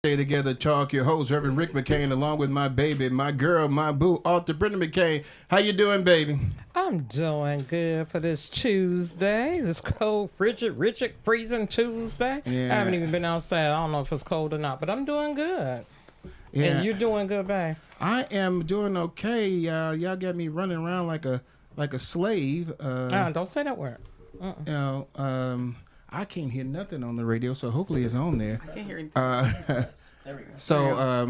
Stay Together Talk. Your host, Reverend Rick McCain, along with my baby, my girl, my boo, author Brenda McCain. How you doing, baby? I'm doing good for this Tuesday, this cold, frigid, freezing Tuesday. Yeah. I haven't even been outside. I don't know if it's cold or not, but I'm doing good. Yeah. And you're doing good, babe. I am doing okay. Y'all got me running around like a slave. Don't say that word. I can't hear nothing on the radio, so hopefully it's on there. I can't hear anything. There we go. So,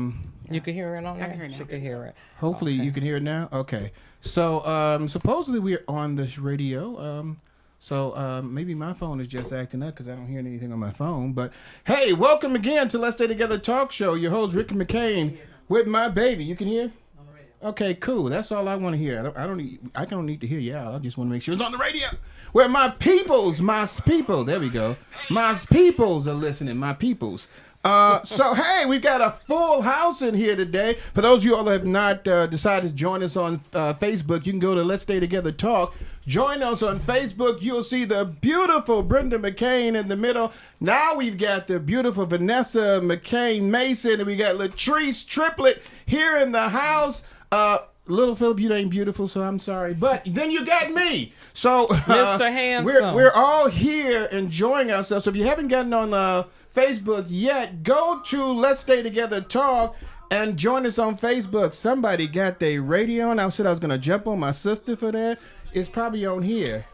You can hear it on there? can hear it now. She can hear it. hopefully you can hear it now. Okay. So, supposedly we're on this radio. So maybe my phone is just acting up because I don't hear anything on my phone. But hey, welcome again to Let's Stay Together Talk Show. Your host Ricky McCain with my baby. You can hear? Okay, cool. That's all I want to hear. I don't need to hear y'all. I just want to make sure it's on the radio. Where my people, there we go. My peoples are listening. My peoples. So hey, we've got a full house in here today. For those of you all that have not decided to join us on Facebook, you can go to Let's Stay Together Talk. Join us on Facebook. You'll see the beautiful Brenda McCain in the middle. Now we've got the beautiful Vanessa McCain Mason, and we got Latrice Triplet here in the house. Little Philip, you ain't beautiful, so I'm sorry. But then you got me. So Mr. Handsome. We're all here enjoying ourselves. So if you haven't gotten on Facebook yet, go to Let's Stay Together Talk and join us on Facebook. Somebody got their radio on. I said I was going to jump on my sister for that. It's probably on here.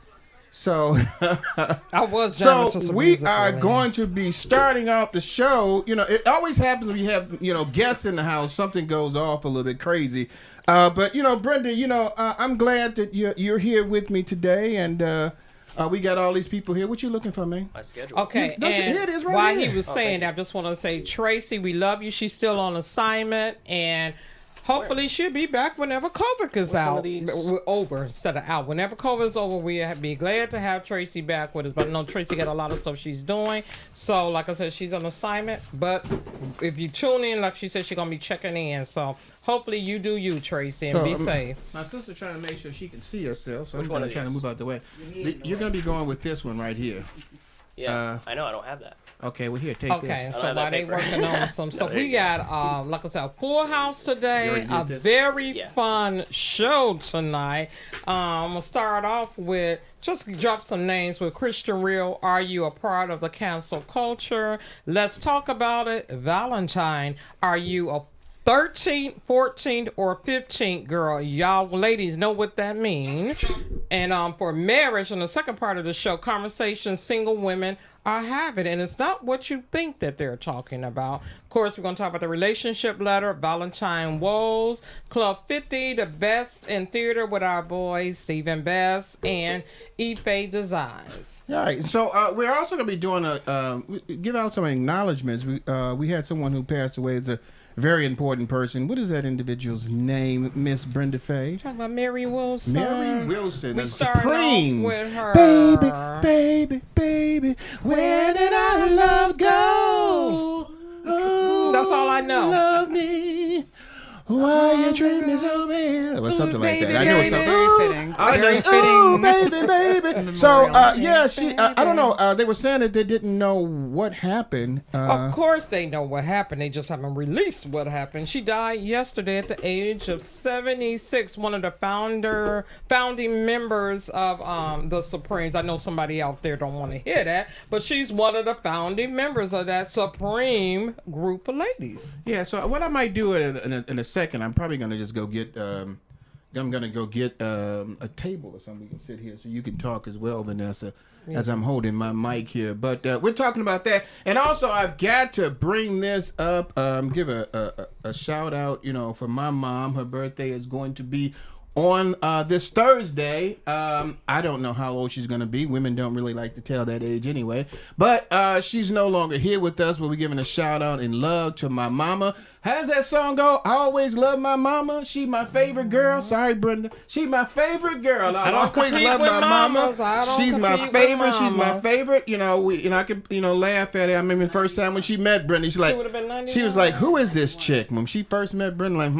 So, I was jamming to some we music are earlier. going to be starting off the show. You know, it always happens when you have, guests in the house. Something goes off a little bit crazy. But, Brenda, I'm glad that you're here with me today. And we got all these people here. What you looking for, man? My schedule. Okay, Don't you and hear it is right while here. he was saying that, I just want to say, Tracy, we love you. She's still on assignment, and hopefully she'll be back whenever COVID is out. We're over instead of out. Whenever COVID is over, we'll be glad to have Tracy back with us. But no, Tracy got a lot of stuff she's doing. So, like I said, she's on assignment. But if you tune in, like she said, she's going to be checking in. So, hopefully you do you, Tracy, and be safe. My sister trying to make sure she can see herself, so Which I'm one gonna of try to these? move out the way. You're going to be going with this one right here. Yeah, I know. I don't have that. Okay, well, here, take Okay, this. I don't so have while that they paper. working on some stuff, we got, like I said, a full house You today, already a did this? very Yeah. fun show tonight. I'm going to start off with, just drop some names with Christian Real. Are you a part of the cancel culture? Let's talk about it. Valentine, are you a 13th, 14th, or 15th girl? Y'all ladies know what that means. And for marriage, in the second part of the show, conversations single women are having. And it's not what you think that they're talking about. Of course, we're going to talk about the relationship letter, Valentine Woes, Club 50, the best in theater with our boys, Stephen Best and Ife Designs. All right, so we're also going to be doing give out some acknowledgments. We had someone who passed away. It's a very important person. What is that individual's name, Miss Brenda Faye? Talking about Mary Wilson. Mary Wilson, We the started Supremes. off with her. Baby, where did our love go? Oh, That's all I know. Love me. Why you treat me so bad? Or something like that. I know it's something. Very fitting. Very Oh, fitting. baby. So, I don't know. They were saying that they didn't know what happened. Of course they know what happened. They just haven't released what happened. She died yesterday at the age of 76. One of the founding members of the Supremes. I know somebody out there don't want to hear that, but she's one of the founding members of that Supreme group of ladies. Yeah, so what I might do in a second, I'm probably going to just go get... I'm gonna go get a table or something. We can sit here so you can talk as well, Vanessa, as I'm holding my mic here. But we're talking about that, and also I've got to bring this up. Give a shout out, for my mom. Her birthday is going to be on this Thursday. I don't know how old she's gonna be. Women don't really like to tell that age anyway. But she's no longer here with us. But we're giving a shout out and love to my mama. How does that song go? I always love my mama. She my favorite girl. Sorry, Brenda. She my favorite girl. I always compete love with my mama. mamas. I don't She's my compete with favorite. She's my mamas. favorite. I could laugh at it. I remember the first time when she met Brenda. She's like, would've been 99. she was like, who is this chick? When she first met Brenda, like,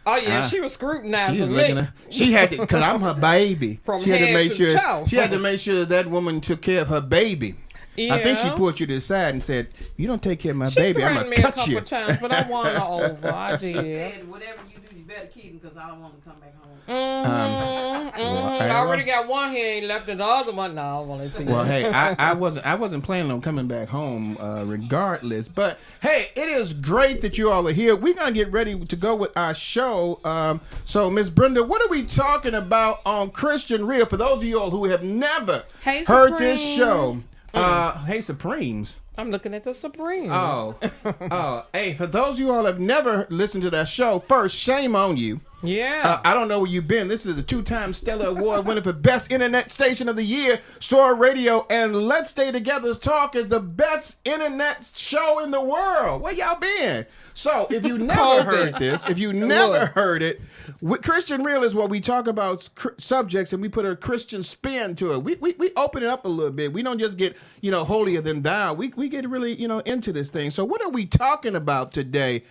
Oh yeah, she was scrutinizing she was me. looking at, she had to, because I'm her baby. From She had to head make to sure toe. she had to make sure that woman took care of her baby. I think she Yeah. pulled you to the side and said, "You don't take care of my She baby, I'm threatened gonna me a cut you." couple times, but I won her over. I She did. said, whatever you do, you better keep him because I don't want him to come back home. I already got one here, ain't left the other one. No, I want it to Well, hey, I wasn't planning on coming back home regardless. But hey, it is great that you all are here. We're gonna get ready to go with our show. So, Miss Brenda, what are we talking about on Christian Real? For those of you all who have never Hey, heard this show, Supremes. hey Supremes. I'm looking at the Supreme. Oh, hey, for those of you all have never listened to that show, first, shame on you. Yeah. I don't know where you've been. This is a 2-time Stellar Award winner for Best Internet Station of the Year, Soar Radio, and Let's Stay Together's Talk is the best internet show in the world. Where y'all been? So, if you never heard this, if you never heard it, Christian Real is what we talk about subjects and we put a Christian spin to it. We open it up a little bit. We don't just get, holier than thou. We get really, into this thing. So, what are we talking about today?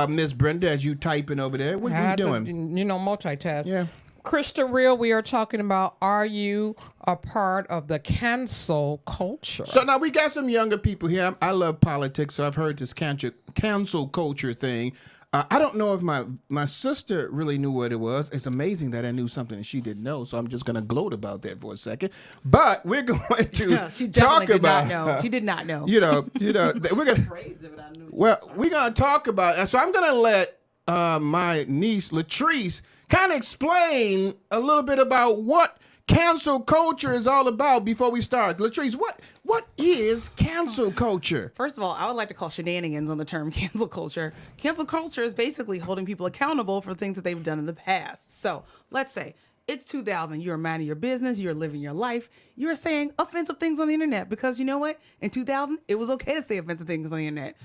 Miss Brenda, as you typing over there, what are you doing? Multitask. Yeah. Christian Real, we are talking about, are you a part of the cancel culture? So now we got some younger people here. I love politics, so I've heard this cancel culture thing. I don't know if my sister really knew what it was. It's amazing that I knew something that she didn't know, so I'm just going to gloat about that for a second. But we're going to She talk definitely about. did not know. She did not know. We're going to. Crazy, but I knew. Well, we're going to talk about, and so I'm going to let my niece Latrice kind of explain a little bit about what cancel culture is all about before we start. Latrice, what is cancel culture? First of all, I would like to call shenanigans on the term cancel culture. Cancel culture is basically holding people accountable for things that they've done in the past. So let's say it's 2000. You're minding your business. You're living your life. You're saying offensive things on the internet because you know what? In 2000, it was okay to say offensive things on the internet.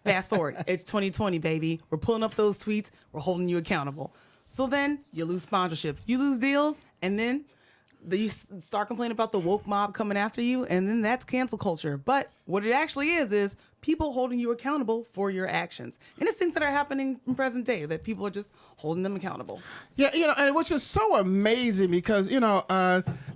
Fast forward. It's 2020, baby. We're pulling up those tweets. We're holding you accountable. So then you lose sponsorship. You lose deals. And then you start complaining about the woke mob coming after you, and then that's cancel culture. But what it actually is people holding you accountable for your actions. And it's things that are happening in present day that people are just holding them accountable. Yeah, and it was just so amazing because,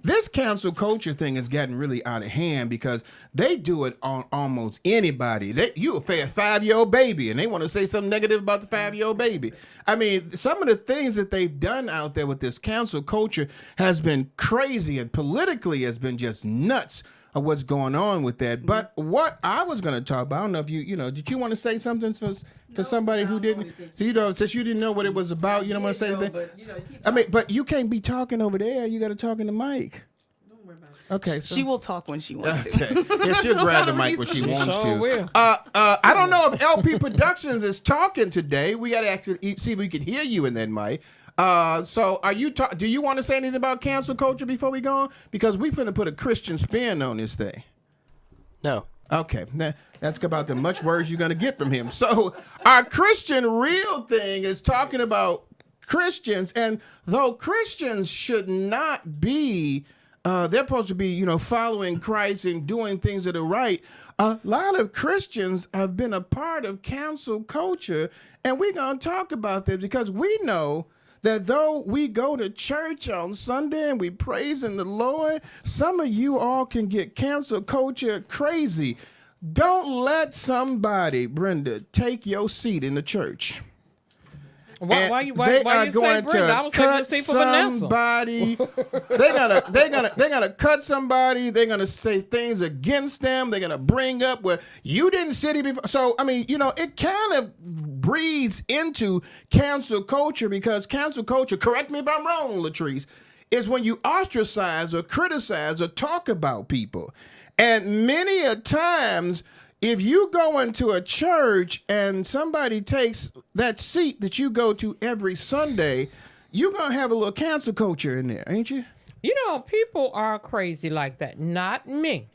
this cancel culture thing is getting really out of hand because they do it on almost anybody. You a 5-year-old baby and they want to say something negative about the 5-year-old baby. I mean, some of the things that they've done out there with this cancel culture has been crazy and politically has been just nuts of what's going on with that. But what I was going to talk about, I don't know if did you want to say something for somebody who didn't? So, since you didn't know what it was about, you don't want to say anything? But you can't be talking over there. You got to talk in the mic. Don't worry about it. Okay. So. She will talk when she wants to. Okay. Yeah, she'll grab the mic when she wants sure to. will. I don't know if LP Productions is talking today. We got to actually see if we can hear you in that mic. So are you? Do you want to say anything about cancel culture before we go on? Because we finna put a Christian spin on this thing. No. Okay, that's about the much words you're gonna get from him. So our Christian Real thing is talking about Christians, and though Christians should not be, they're supposed to be, following Christ and doing things that are right. A lot of Christians have been a part of cancel culture, and we're gonna talk about this because we know that though we go to church on Sunday and we praising the Lord, some of you all can get cancel culture crazy. Don't let somebody, Brenda, take your seat in the church. Why you they are say going Brenda? I to was saving the cut seat for Vanessa. somebody. they're gonna cut somebody. They're gonna say things against them. They're gonna bring up where you didn't sit here before. So I mean, it kind of breeds into cancel culture because cancel culture, correct me if I'm wrong, Latrice, is when you ostracize or criticize or talk about people. And many a times, if you go into a church and somebody takes that seat that you go to every Sunday, you're going to have a little cancel culture in there, ain't you? People are crazy like that. Not me,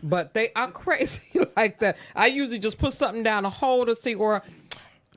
but they are crazy like that. I usually just put something down to hold a seat, or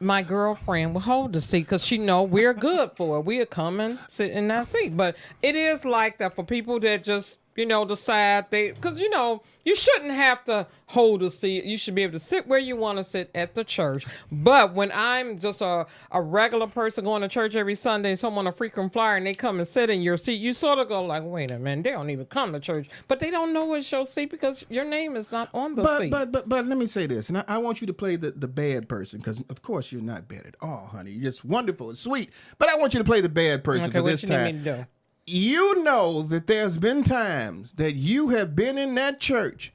my girlfriend will hold the seat because she know we're good for it. We'll come and sit in that seat. But it is like that for people that just decide because you shouldn't have to hold a seat. You should be able to sit where you want to sit at the church. But when I'm just a regular person going to church every Sunday, someone a frequent flyer, and they come and sit in your seat, you sort of go like, wait a minute, they don't even come to church, but they don't know it's your seat because your name is not on the seat. But let me say this, and I want you to play the bad person, because of course you're not bad at all, honey. You're just wonderful and sweet. But I want you to play the bad person for this time. Need me to do? You know that there's been times that you have been in that church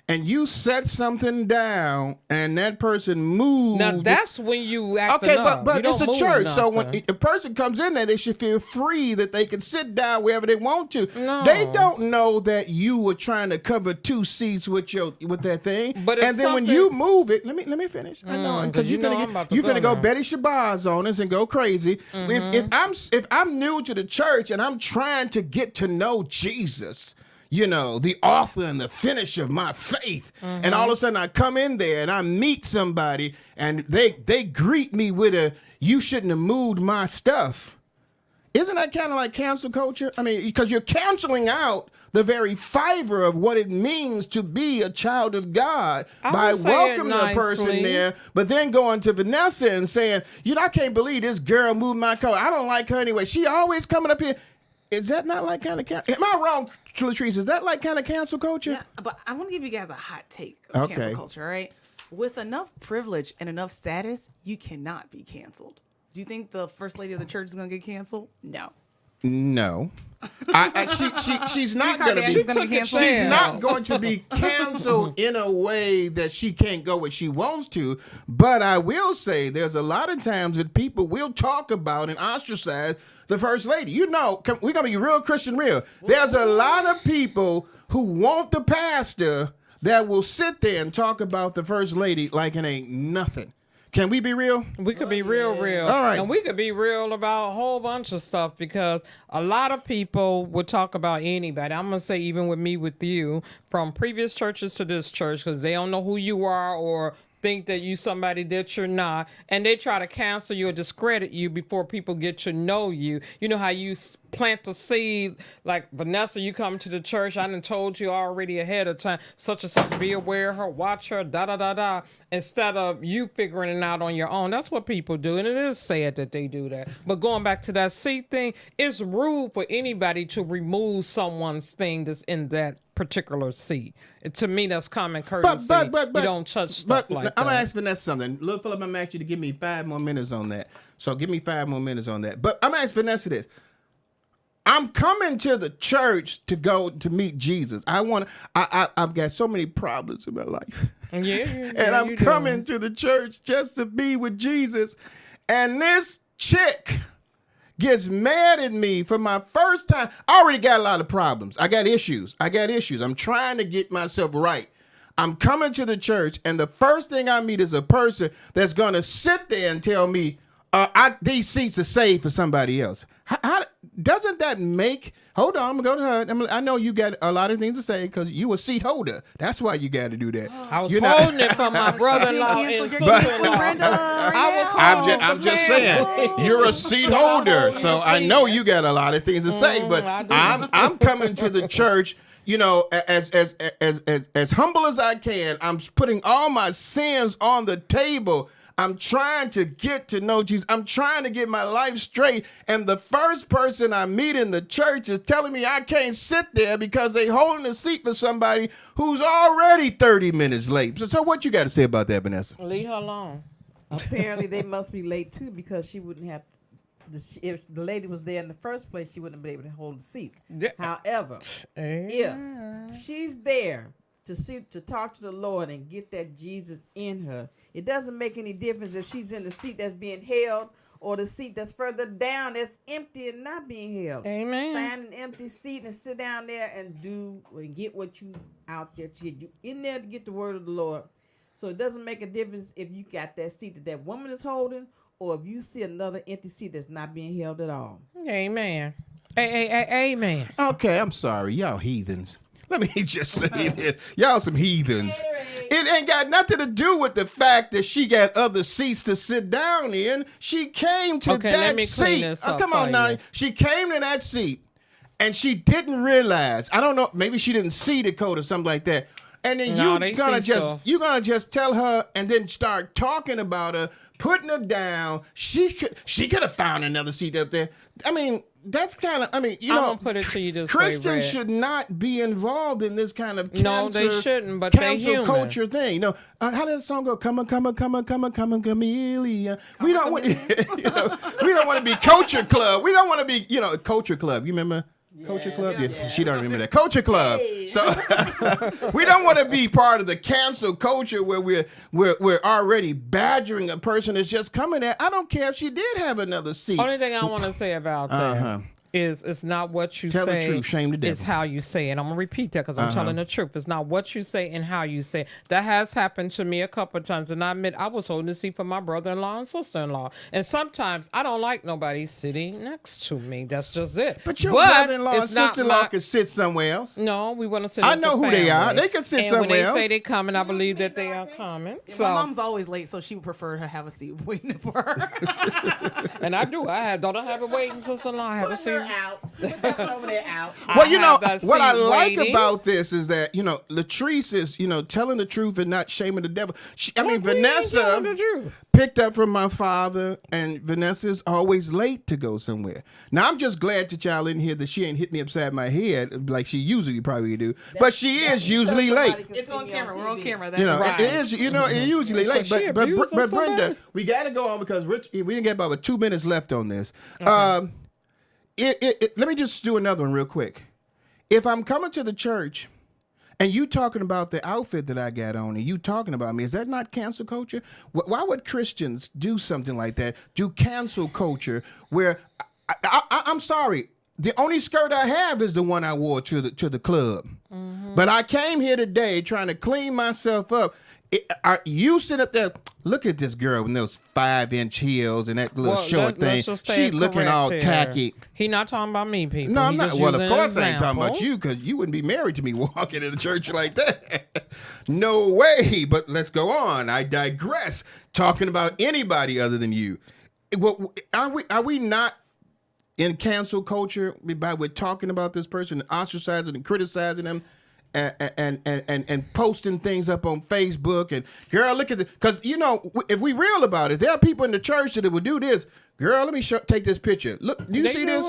and you set something down and that person moved. Now that's when you act okay, up. but it's a church, so when nothing. a person comes in there, they should feel free that they can sit down wherever they want to. No. They don't know that you were trying to cover 2 seats with that thing. But if and then when you move it, let me finish. I know, because you finna go Betty Shabazz on us and go crazy. If I'm new to the church and I'm trying to get to know Jesus, the author and the finisher of my faith. And all of a sudden I come in there and I meet somebody and they greet me with you shouldn't have moved my stuff. Isn't that kind of like cancel culture? I mean, because you're canceling out the very fiber of what it means to be a child of God by welcoming the person there, but then going to Vanessa and saying, I can't believe this girl moved my coat. I don't like her anyway. She always coming up here. Is that not like kind of cancel? Am I wrong, Latrice? Is that like kind of cancel culture? Yeah, but I want to give you guys a hot take of cancel culture, right? With enough privilege and enough status, you cannot be canceled. Do you think the first lady of the church is going to get canceled? No. No. She's not going to be. She's not going to be canceled in a way that she can't go where she wants to. But I will say there's a lot of times that people will talk about and ostracize the first lady. We're going to be real Christian real. There's a lot of people who want the pastor that will sit there and talk about the first lady like it ain't nothing. Can we be real? We could be real. All right. And we could be real about a whole bunch of stuff because a lot of people would talk about anybody. I'm going to say even with me, with you, from previous churches to this church, because they don't know who you are or think that you somebody that you're not, and they try to cancel you or discredit you before people get to know you. You know how you plant the seed, like Vanessa, you come to the church, I done told you already ahead of time, such and such, be aware of her, watch her, da-da-da-da, instead of you figuring it out on your own. That's what people do, and it is sad that they do that. But going back to that seed thing, it's rude for anybody to remove someone's thing that's in that particular seat. To me, that's common courtesy. But you don't touch stuff like that. I'm going to ask Vanessa something. Little Philip, I'm going to ask you to give me 5 more minutes on that. So give me 5 more minutes on that. But I'm going to ask Vanessa this. I'm coming to the church to go to meet Jesus. I've got so many problems in my life. Yeah, and I'm coming to the church just to be with Jesus. And this chick gets mad at me for my first time. I already got a lot of problems. I got issues. I'm trying to get myself right. I'm coming to the church, and the first thing I meet is a person that's going to sit there and tell me, these seats are saved for somebody else. How doesn't that make... Hold on, I'm going to go to her. I know you got a lot of things to say because you a seat holder. That's why you got to do that. I was holding it for my brother-in-law and I'm just saying, you're a seat holder, so I know you got a lot of things to say. But I'm coming to the church, as humble as I can. I'm putting all my sins on the table. I'm trying to get to know Jesus. I'm trying to get my life straight. And the first person I meet in the church is telling me I can't sit there because they holding a seat for somebody who's already 30 minutes late. So what you got to say about that, Vanessa? Leave her alone. Apparently, they must be late, too, because she wouldn't have... If the lady was there in the first place, she wouldn't be able to hold the seats. Yeah. However, if she's there to talk to the Lord and get that Jesus in her, it doesn't make any difference if she's in the seat that's being held or the seat that's further down that's empty and not being held. Amen. Find an empty seat and sit down there and get what you out there to get you in there to get the word of the Lord. So it doesn't make a difference if you got that seat that woman is holding or if you see another empty seat that's not being held at all. Amen. Amen. Okay, I'm sorry. Y'all heathens. Let me just say this. Y'all some heathens. It ain't got nothing to do with the fact that she got other seats to sit down in. She came to that seat. Come on now. She came to that seat. and she didn't realize. I don't know. Maybe she didn't see the code or something like that. And then you're gonna just tell her and then start talking about her, putting her down. She could have found another seat up there. I mean, that's kind of. I mean, you I'm know, gonna put it to you this Christians way, Red. should not be involved in this kind of No, they shouldn't, but they cancel human. culture thing. You know, how does that song go? Come on, chameleon. We don't want. We don't want to be culture club. We don't want to be, culture club. You remember? Culture Club? Yeah. She don't remember that. Culture Club. Hey. So we don't want to be part of the cancel culture where we're already badgering a person that's just coming there. I don't care if she did have another seat. Only thing I want to say about that is it's not what you Tell say. the truth, shame the devil. It's how you say it. I'm going to repeat that because I'm telling the truth. It's not what you say and how you say it. That has happened to me a couple of times. And I admit I was holding the seat for my brother-in-law and sister-in-law. And sometimes I don't like nobody sitting next to me. That's just it. But your brother-in-law and sister-in-law could sit somewhere else. No, we want to sit I know who they are. They can sit somewhere else. And when they say they're coming, I believe that they are coming. So, my mom's always late, so she would prefer to have a seat waiting for her. And I do. Don't I have a waiting sister-in-law? I have a seat. Over there out. Well, what I like about this is that, Latrice is, telling the truth and not shaming the devil. Vanessa picked up from my father, and Vanessa's always late to go somewhere. Now, I'm just glad that y'all in here that she ain't hit me upside my head like she usually probably do. But she is usually late. It's on camera. We're on camera. That's right. It is, it's usually late. But Brenda, we got to go on because we didn't get about 2 minutes left on this. Okay. Let me just do another one real quick. If I'm coming to the church and you talking about the outfit that I got on and you talking about me, is that not cancel culture? Why would Christians do something like that? Do cancel culture where I'm sorry, the only skirt I have is the one I wore to the club. Mm-hmm. But I came here today trying to clean myself up. You sit up there, look at this girl with those 5-inch heels and that little short thing. She looking all tacky. He not talking about me, people. No, I'm not. Well, of course I ain't talking about you because you wouldn't be married to me walking in a church like that. No way. But let's go on. I digress. Talking about anybody other than you. Well, are we not in cancel culture by we're talking about this person, ostracizing and criticizing them? And posting things up on Facebook and girl, look at this. Because if we real about it, there are people in the church that would do this. Girl, let me take this picture. Look, do you see this?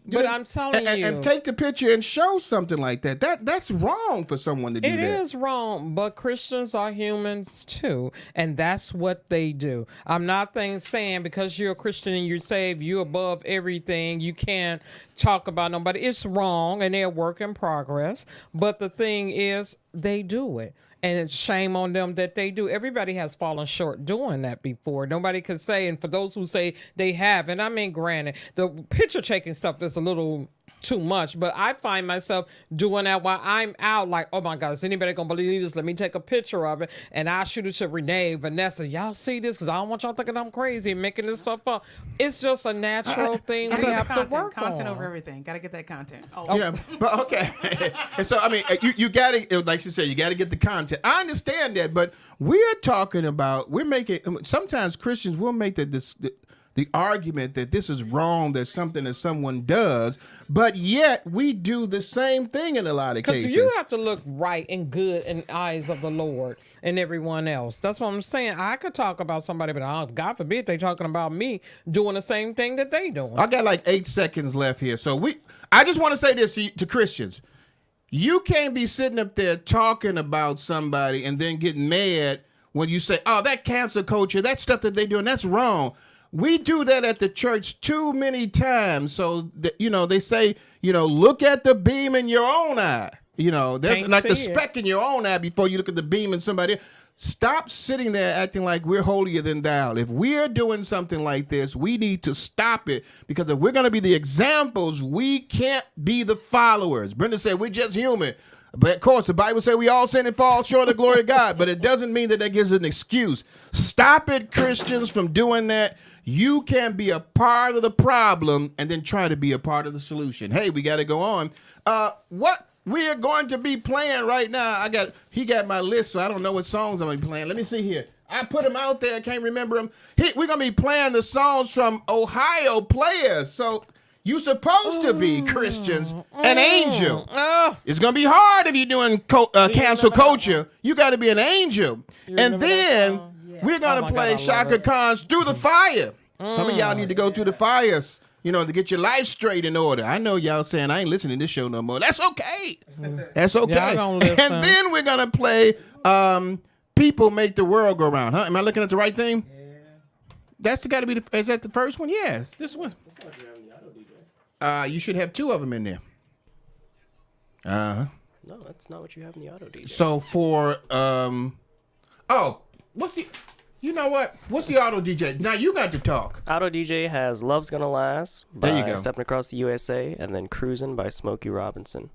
But I'm telling you, and take the picture and show something like that. That's wrong for someone to do that. It is wrong, but Christians are humans too, and that's what they do. I'm not saying because you're a Christian and you're saved, you're above everything. You can't talk about nobody. It's wrong, and they're a work in progress. But the thing is, they do it. And it's shame on them that they do. Everybody has fallen short doing that before. Nobody can say, and for those who say they haven't, I mean, granted, the picture taking stuff is a little too much, but I find myself doing that while I'm out like, oh my God, is anybody gonna believe this? Let me take a picture of it and I'll shoot it to Renee, Vanessa. Y'all see this? Because I don't want y'all thinking I'm crazy and making this stuff up. It's just a natural thing we have to work on. Content over everything. Got to get that content. Oh. Yeah, but okay. And so, I mean, you got to, like she said, you got to get the content. I understand that, but we're talking about, sometimes Christians will make the argument that this is wrong, there's something that someone does, but yet we do the same thing in a lot of cases. Because you have to look right and good in the eyes of the Lord and everyone else. That's what I'm saying. I could talk about somebody, but God forbid they talking about me doing the same thing that they doing. I got like 8 seconds left here. So I just want to say this to Christians. You can't be sitting up there talking about somebody and then getting mad when you say, oh, that cancel culture, that stuff that they doing, that's wrong. We do that at the church too many times. So, they say, look at the beam in your own eye. That's Can't like the see speck in your own eye before you look at the beam in somebody else. Stop sitting there acting like we're holier than thou. If we're doing something like this, we need to stop it because if we're going to be the examples, we can't be the followers. Brenda said we're just human. But of course, the Bible says we all sin and fall short of the glory of God, but it doesn't mean that gives an excuse. Stop it, Christians, from doing that. You can be a part of the problem and then try to be a part of the solution. Hey, we got to go on. What we are going to be playing right now, he got my list, so I don't know what songs I'm going to be playing. Let me see here. I put them out there. I can't remember them. We're going to be playing the songs from Ohio players. So You supposed to be Christians, an angel. Oh, It's gonna be hard if you're doing cancel culture. You got to be an angel, and remember that then song? we're gonna Oh my play God, I love Shaka it. Khan's "Through the Fire." Some of y'all need to go through the fires, to get your life straight in order. I know y'all saying I ain't listening to this show no more. That's okay. That's okay. Y'all don't listen. And then we're gonna play "People Make the World Go Round." Huh? Am I looking at the right thing? Yeah. That's got to be is that the first one? Yes. This one. You should have two of them in there. No, that's not what you have in the auto DJ. So for what's the? You know what? What's the auto DJ? Now you got to talk. Auto DJ has "Love's Gonna Last" by There you go. Stepping Across the USA, and then "Cruisin'" by Smokey Robinson.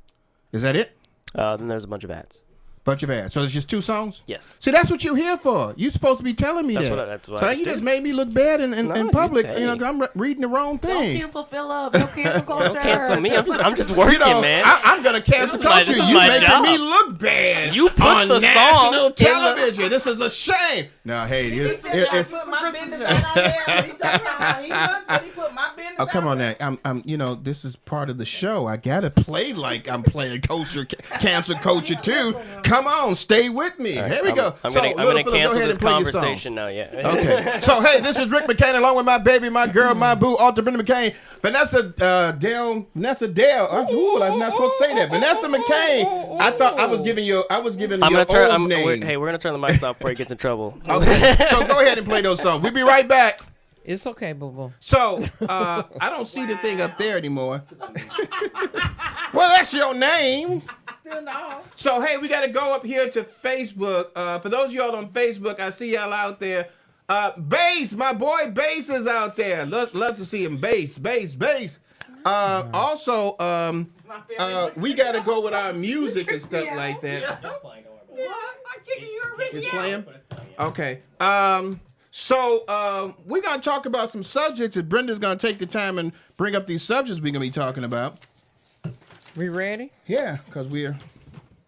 Is that it? Then there's a bunch of ads. Bunch of ads. So it's just two songs? Yes. See, that's what you're here for. You're supposed to be telling me That's that. that's what So I you just just did. made me look bad in No, public. you say. 'Cause I'm reading the wrong Don't thing. cancel Philip. Don't cancel culture. Don't cancel me. I'm just working, man. I'm gonna cancel culture. this is You my making job. me look bad. You put on the national songs in television. This is a shame. No, hey, He said I put my business out there. He talking about how he looks, but he put my business oh, come out on there. now. I'm this is part of the show. I gotta play like I'm playing culture, cancer culture too. Come on, stay with me. Here we go. I'm So, gonna Little Philip, go cancel ahead this and play your songs. conversation now. Yeah. Okay. So, hey, this is Rick McCain along with my baby, my girl, my boo, Alter Brenda McCain, Vanessa Dale. Ooh, I'm not supposed to say that. Vanessa McCain. I thought I was giving you I'm your gonna turn. old name. Hey, we're gonna turn the mics off before he gets in trouble. Okay. So go ahead and play those songs. We'll be right back. it's okay, boo boo. So, I don't see the thing up there anymore. Well, that's your name. Still no. So, hey, we got to go up here to Facebook. For those of y'all on Facebook, I see y'all out there. Bass, my boy Bass is out there. Love to see him. Bass. Also, we got to go with our music and stuff like that. What? I can't hear It's playing? Okay. So we're going to talk about some subjects, and Brenda's going to take the time and bring up these subjects we're going to be talking about. We ready? Yeah, because we're...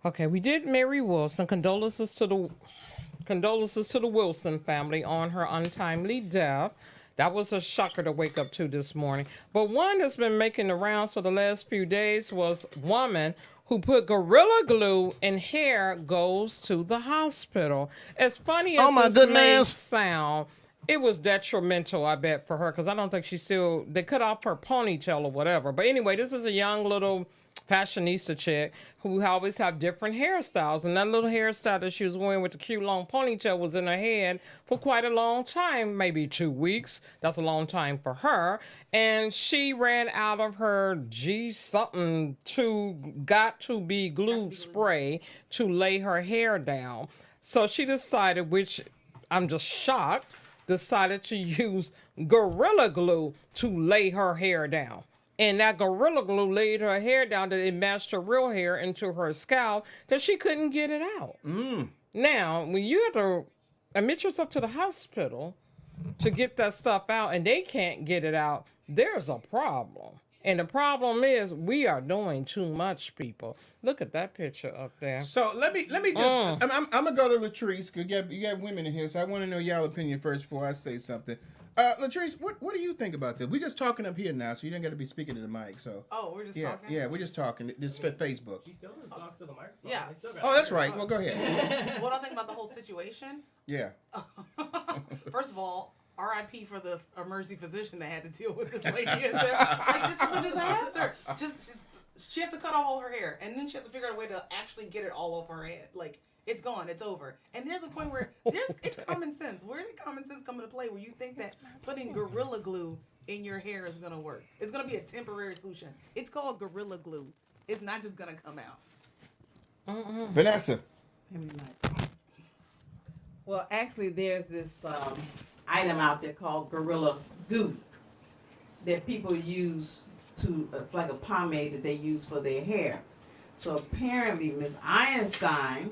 Okay, we did Mary Wilson. Condolences to the Wilson family on her untimely death. That was a shocker to wake up to this morning. But one that's been making the rounds for the last few days was woman who put Gorilla Glue in hair goes to the hospital. As funny as this may sound, it was detrimental, I bet, for her, because I don't think they cut off her ponytail or whatever. But anyway, this is a young little fashionista chick who always have different hairstyles, and that little hairstyle that she was wearing with the cute long ponytail was in her head for quite a long time, maybe 2 weeks. That's a long time for her. And she ran out of her got to be glued spray to lay her hair down. So she decided, which I'm just shocked, decided to use Gorilla Glue to lay her hair down. And that Gorilla Glue laid her hair down that it matched her real hair into her scalp that she couldn't get it out. Now, when you have to admit yourself to the hospital to get that stuff out and they can't get it out, there's a problem. And the problem is we are doing too much, people. Look at that picture up there. So let me just. I'm gonna go to Latrice. Cause you got women in here, so I want to know y'all opinion first before I say something. Latrice, what do you think about this? We're just talking up here now, so you don't got to be speaking to the mic. So We're just talking. Yeah, we're just talking. It's for Facebook. She still doesn't talk to the microphone. Yeah. Oh, that's right. Well, go ahead. What do I think about the whole situation? Yeah. First of all, R.I.P. for the emergency physician that had to deal with this lady in there. Like, this is a disaster. Just she has to cut off all her hair, and then she has to figure out a way to actually get it all over her head. Like, it's gone, it's over. And there's a point where it's common sense. Where did common sense come into play? Where you think that putting Gorilla Glue in your hair is gonna work? It's gonna be a temporary solution. It's called Gorilla Glue. It's not just gonna come out. Vanessa. Well, actually, there's this item out there called Gorilla Glue that people use it's like a pomade that they use for their hair. So apparently, Miss Einstein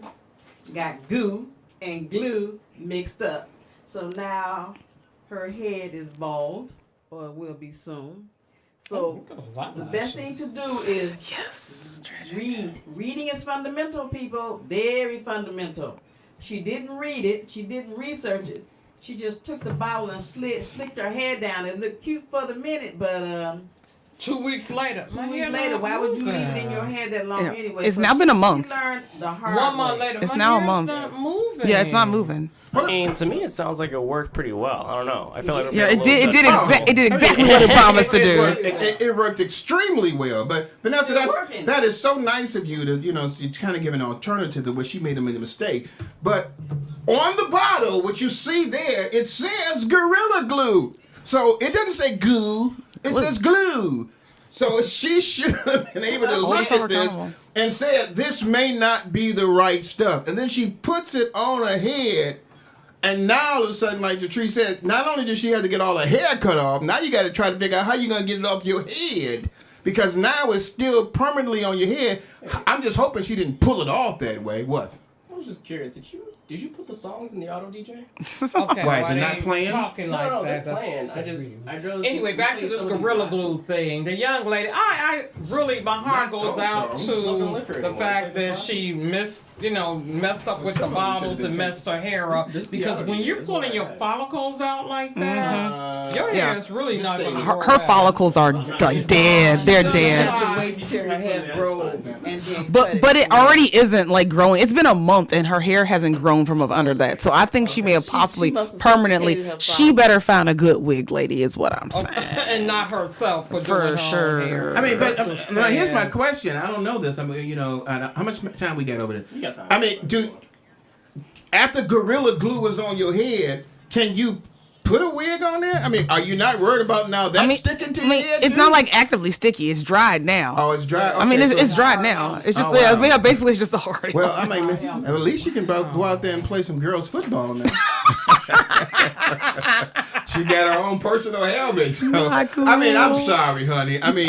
got goo and glue mixed up. So now her head is bald, or will be soon. So the best thing to do is read. Reading is fundamental, people. Very fundamental. She didn't read it. She didn't research it. She just took the bottle and slicked her hair down. It looked cute for the minute, but 2 weeks later. 2 weeks later, why would you leave it in your hair that long anyway? It's now been a month. She learned the hard 1 month way. later, It's my now a hair's month. not moving. Yeah, it's not moving. I mean, to me, it sounds like it worked pretty well. I don't know. I feel like Yeah, it did. It did exactly. exactly what it promised to do. It worked extremely well. But Vanessa, working. that is so nice of you to kind of give an alternative to where she made a mistake. But on the bottle, what you see there, it says Gorilla Glue. So it doesn't say goo. It says glue. So she should have been able to look at this and said, this may not be the right stuff. And then she puts it on her head. And now all of a sudden, like the tree said, not only did she have to get all her hair cut off, now you got to try to figure out how you're going to get it off your head. Because now it's still permanently on your head. I'm just hoping she didn't pull it off that way. What? I was just curious. Did you put the songs in the auto DJ? Okay, Why, is it they not ain't playing? Talking like No, that. they're That's playing. so weird. Anyway, back to this Gorilla Glue thing. The young lady, I really, my heart Not goes those out songs. to Smoking liquor the anymore. fact that she messed up with the Some of them bottles should've and been messed her hair up. This Because when reality you're is pulling what your I had. follicles out like that, your Yeah. hair is really not going to Her follicles are dead. They're You dead. have to wait till her hair grows and then cut But it already isn't like growing. It's been a month and her hair hasn't grown from up under that. So I think she may have possibly she must have permanently. suffocated her She follicles. better find a good wig lady, is what I'm saying. and not herself for, For doing her own sure. hair. I mean, but That's so now here's sad. my question. I don't know this. I mean, how much time we got over there? You got time. I mean, after Gorilla Glue is on your head, can you put a wig on there? I mean, are you not worried about now that sticking to your head? it's too? not like actively sticky. It's dried now. Oh, it's dry. I mean, Okay, it's so- dried now. It's just Oh, wow. basically it's just a hard. Well, I mean, at least you can go out there and play some girls football now. She got her own personal helmet. So, Not cool. I mean, I'm sorry, honey. I mean,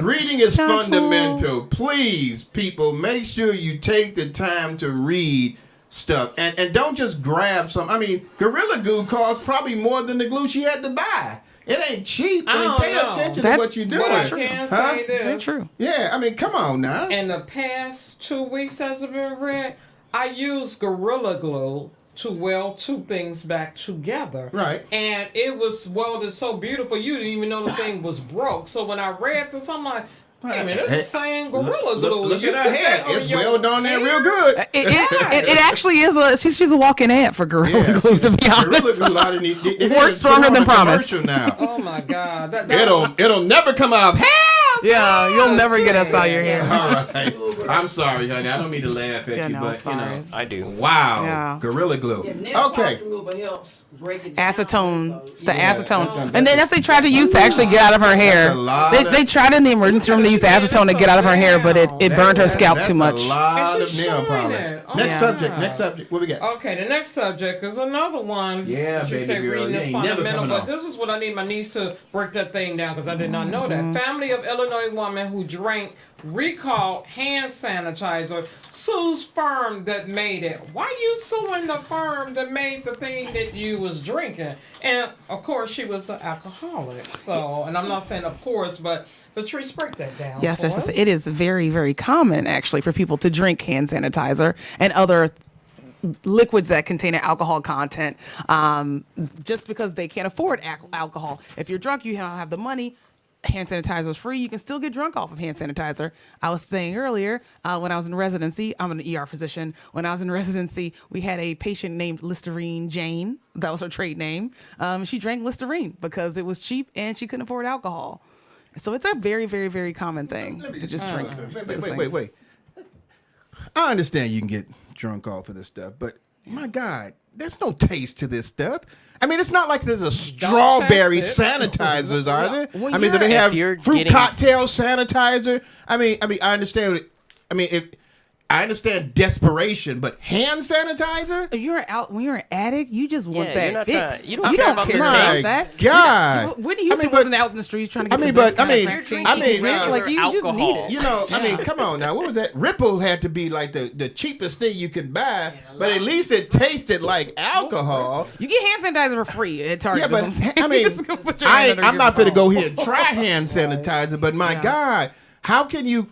reading is Not fundamental. Please, people, make sure you take the time to read stuff and don't just grab some. I mean, Gorilla Glue costs probably more than the glue she had to buy. It ain't cheap. I mean, don't pay know. attention to That's- what you're doing. But I can say this. Very true. Yeah, I mean, come on now. In the past 2 weeks, as I've been read, I used Gorilla Glue to weld two things back together. Right. And it was welded so beautiful, you didn't even know the thing was broke. So when I read this, I'm like, hey, man, this is saying Gorilla Glue. Look You at her put head. that on It's your well done there, hair? real good. It actually is she's a walking ad for Gorilla Glue, to be honest. Gorilla Glue it Works is stronger on than a promise. commercial now. Oh, my God. It'll never come out. Help! Yeah, you'll never get us out your hair. All right. I'm sorry, honey. I don't mean to laugh at Yeah, you, no, but sorry. I do. Wow. Yeah. Gorilla Glue. nail Okay. polish remover helps break it down. Acetone, So, the yeah. acetone, and then that's they tried to use to actually get out of her hair. That's a lot They of- tried in the emergency room to use acetone to get out of her hair, but it burned her scalp That's too much. a lot And of she's nail showing polish. it. Oh, Next yeah. subject. Next subject. What we got? Okay, the next subject is another one. Yeah, She baby said girl, reading you is ain't never fundamental, coming but off. this is what I need my niece to break that thing down because I did not know that. Family of Illinois woman who drank recalled hand sanitizer sues firm that made it. Why you suing the firm that made the thing that you was drinking? And of course she was an alcoholic. So, and I'm not saying of course, but Patrice, break that down. Yes, for yes, us. it is very, very common actually for people to drink hand sanitizer and other liquids that contain an alcohol content, just because they can't afford alcohol. If you're drunk, you don't have the money. Hand sanitizer is free. You can still get drunk off of hand sanitizer. I was saying earlier, when I was in residency, I'm an ER physician. When I was in residency, we had a patient named Listerine Jane. That was her trade name. She drank Listerine because it was cheap and she couldn't afford alcohol. So it's a very, very, very common thing to just drink. those things. Wait. I understand you can get drunk off of this stuff, but my God, there's no taste to this stuff. I mean, it's not like there's a strawberry test it. sanitizers, are there? Well, I mean, do yeah. they have If you're fruit getting- cocktail sanitizer? I mean, I understand. I understand desperation, but hand sanitizer? When you're an addict, you just want Yeah, that you're not fix. trying- you don't care about the about taste. that. God. Whitney Houston but- wasn't out in the streets trying to get I mean, the best but- I kind mean, of You're thing drinking she could regular drink. Like you just need alcohol. it. You know, I mean, come on now. What was that? Ripple had to be like the cheapest thing you could buy, but at least it tasted like alcohol. You get hand sanitizer for free at Target. Yeah, but is what I'm saying. I mean, You just go put your hand under I'm your not going to phone. go here and try hand sanitizer, but my God, how can you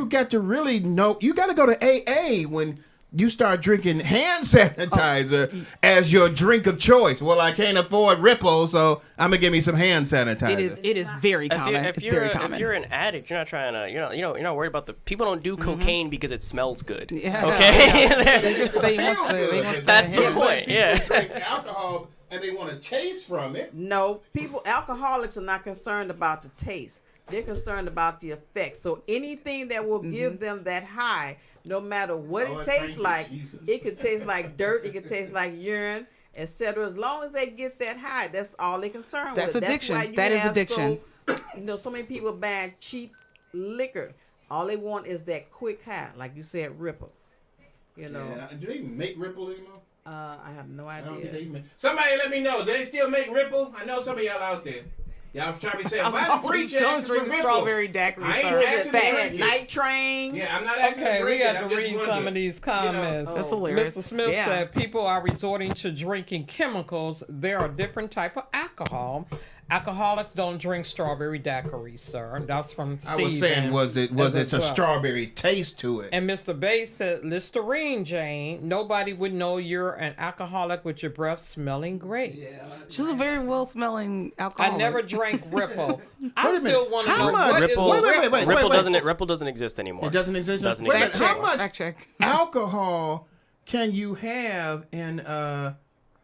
got to really know, you got to go to AA when you start drinking hand sanitizer as your drink of choice. Well, I can't afford Ripple, so I'm gonna give me some hand sanitizer. It is very common. If It's you're very a- common. If you're an addict, you're not trying to. You're not worried about the people. Don't do cocaine because it smells good. Yeah. Okay. They just they want to. That's the hit. point. Yeah. People drink alcohol and they want to taste from it. No, alcoholics are not concerned about the taste. They're concerned about the effects. So anything that will give them that high, no matter what Lord, it tastes thank you, like, Jesus. it could taste like dirt, it could taste like urine, etc. As long as they get that high, that's all they're concerned That's with. addiction. That's why you That is have addiction. So many people buying cheap liquor. All they want is that quick high, like you said, Ripple. You know, Yeah. Do they even make Ripple anymore? I have no I don't think they idea. even. Somebody let me know. Do they still make Ripple? I know some of y'all out there. Y'all trying to say, why the preacher asking for Ripple? strawberry daiquiri. I ain't sir. asking They to had drink it. Night Train. Yeah, I'm not asking Okay, to we drink got it. to I'm just read some wondering. of these comments. That's hilarious. Mr. Smith Yeah. said people are resorting to drinking chemicals. There are different type of alcohol. Alcoholics don't drink strawberry daiquiri, sir. That's from I Steve. was saying, was it a well. strawberry taste to it? And Mr. Bass said, Listerine, Jane. Nobody would know you're an alcoholic with your breath smelling great. She's a very well smelling I alcoholic. never drank Ripple. Wait I a still minute. want to How know much? what is Ripple- a Wait, Ripple. wait. Ripple doesn't exist anymore. It doesn't exist. Doesn't Wait a exist minute, how anymore. much Fact check. alcohol can you have in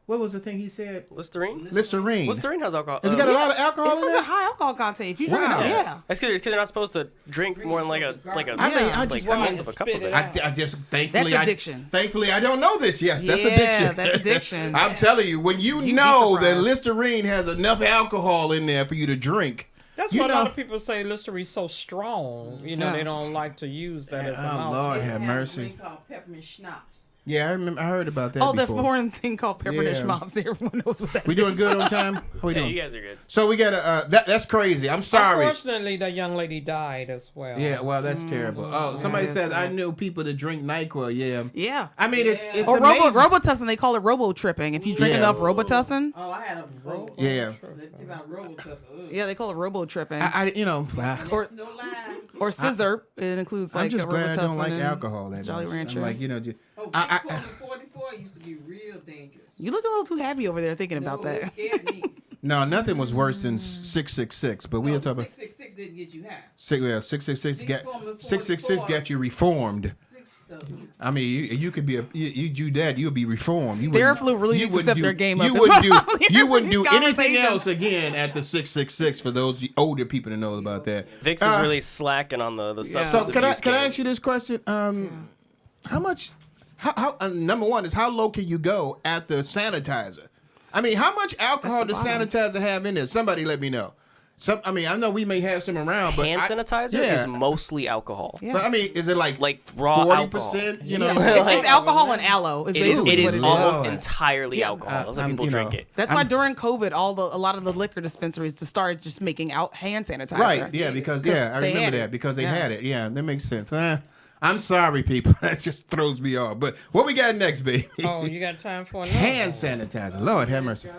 what was the thing he said? Listerine. Listerine. Listerine has alcohol. Has it got a lot of alcohol It's in like a it? high alcohol content. If you drink Wow. it, yeah. That's because you're not supposed to drink more than like a. I mean, I like just- almost I mean, of a cup spit of it it. out. I just thankfully That's addiction. Thankfully, I don't know this. Yes, that's Yeah, addiction. that's addiction. I'm telling you, when you be know that surprised. Listerine has enough alcohol in there for you to drink, That's you why a know. lot of people say Listerine's so strong. You know, Yeah. they don't like to use that as an Oh alcohol. Lord, They have a mercy. drink called peppermint schnapps. Yeah, I remember. I heard about that. Oh, that before. foreign thing called peppermint Yeah. schnapps. Everyone knows what that We doing is. good on time? How we Yeah, doing? you guys are good. So we got to. That's crazy. I'm sorry. Unfortunately, that young lady died as well. Yeah, well, that's terrible. Oh, somebody that is says I sad. knew people that drink NyQuil. Yeah. Yeah. I mean, it's Or amazing. Robitussin, they call it robo-tripping. If you drink Yeah. enough Robitussin, Oh, I had a robo. Yeah. Let's about Robitussin. yeah, they call it robo-tripping. I Or No lie. or scissor, it includes like I'm just a glad I don't Robitussin like and alcohol that Jolly much. Rancher. I'm like, Oh, I- 44 used to be real dangerous. You look a little too happy over there thinking about No, it that. scared me. no, nothing was worse than 666. But we'll No, talk about 666 didn't get you high. 666. These Get former 666 44. got you reformed. I mean, you could be you do that, you'll be reformed. You wouldn't- Theraflu really you needs to wouldn't step their game You up. wouldn't do That's what I'm you hearing wouldn't from do these anything conversations. else again at the 666 for those older people to know about that. Vix is really slacking on the substance So can I abuse can I game. ask you this question? How much? How number one is how low can you go at the sanitizer? I mean, how much alcohol does bottom. sanitizer have in it? Somebody let me know. I mean, I know we may have some around, but Hand sanitizer yeah. is mostly alcohol. Yeah. But I mean, is it like raw 40%? You know, Yeah. It's alcohol and aloe. Is It is, basically it what is it almost Lord. entirely Yeah. alcohol. That's why I'm- people you drink know. it. That's why during COVID, a lot of the liquor dispensaries just started just making out hand sanitizer. right? Yeah, because I they remember had that it. because they Yeah. had it. Yeah, that makes sense. I'm sorry, people. That just throws me off. But what we got next, baby? Oh, you got time for another Hand one? sanitizer. Lord have mercy.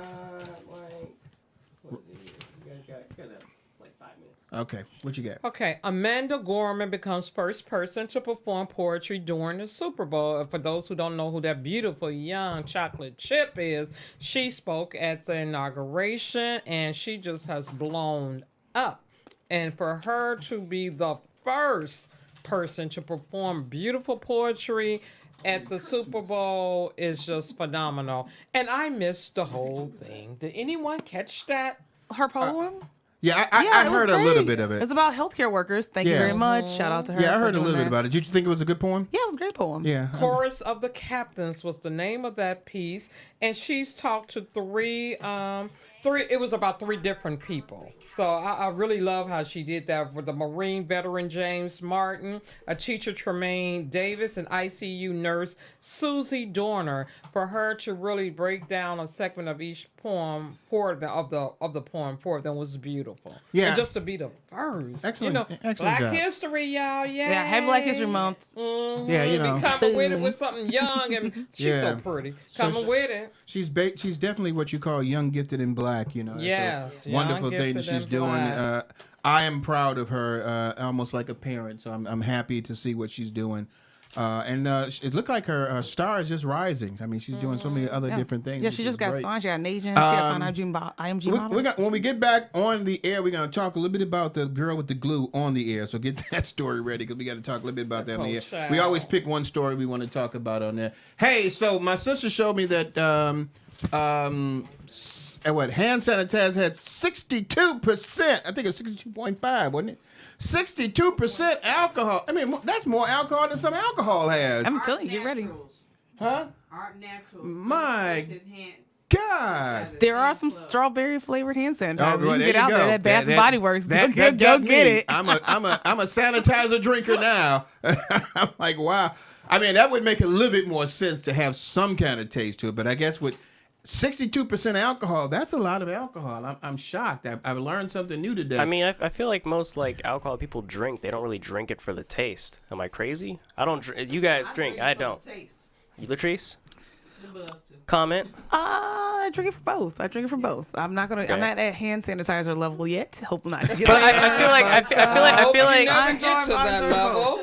Okay, what you got? Okay, Amanda Gorman becomes first person to perform poetry during the Super Bowl. And for those who don't know who that beautiful young chocolate chip is, she spoke at the inauguration and she just has blown up. And for her to be the first person to perform beautiful poetry at the Super Bowl is just phenomenal. And I missed the whole thing. Did anyone catch that? Her poem? Yeah, Yeah, I it was heard a little great. bit of it. It's about healthcare workers. Thank you Yeah. very much. Shout out to her. Yeah, I for heard a doing little bit that. about it. Did you think it was a good poem? Yeah, it was a great poem. Yeah. Chorus of the Captains was the name of that piece, and she's talked to three. It was about three different people. So I really love how she did that for the Marine veteran James Martin, a teacher Tremaine Davis, and ICU nurse Susie Dorner. For her to really break down a segment of each poem of the poem for them was beautiful. Yeah. and just to be the first. Excellent- excellent Black job. History, y'all. Yeah, happy Black History Month. Yeah, you know. Be coming with it with something young, and she's Yeah. so pretty. Coming with it. She's definitely what you call young, gifted, and black. You know, it's a Yes, young, wonderful thing that gifted, she's and doing. black. I am proud of her, almost like a parent. So I'm happy to see what she's doing. It looked like her star is just rising. I mean, she's doing so many other different things. Yeah, which she is just got great. signed. She got an agent. She got signed IMG models. When we get back on the air, we're going to talk a little bit about the girl with the glue on the air. So get that story ready because we got to talk a little bit about that on the air. child. We always pick one story we want to talk about on there. Hey, so my sister showed me that hand sanitizer had 62%. I think it was 62.5, wasn't it? 62% alcohol. I mean, that's more alcohol than some alcohol has. I'm telling you, get ready. Huh? Art Naturals. My Scented hands. God. There are some strawberry flavored hand sanitizer. well, you there can get out go. there. That Bath and Body Works. Go That get got me. it. I'm a sanitizer drinker now. I'm like, wow. I mean, that would make a little bit more sense to have some kind of taste to it. But I guess with 62% alcohol, that's a lot of alcohol. I'm shocked. I've learned something new today. I mean, I feel like most like alcohol people drink. They don't really drink it for the taste. Am I crazy? I don't. You guys drink. I don't. You, Latrice? Comment. I drink it for both. I'm not gonna. Okay. I'm not at hand sanitizer level yet. Hope not. But I feel like I feel like never get to that level.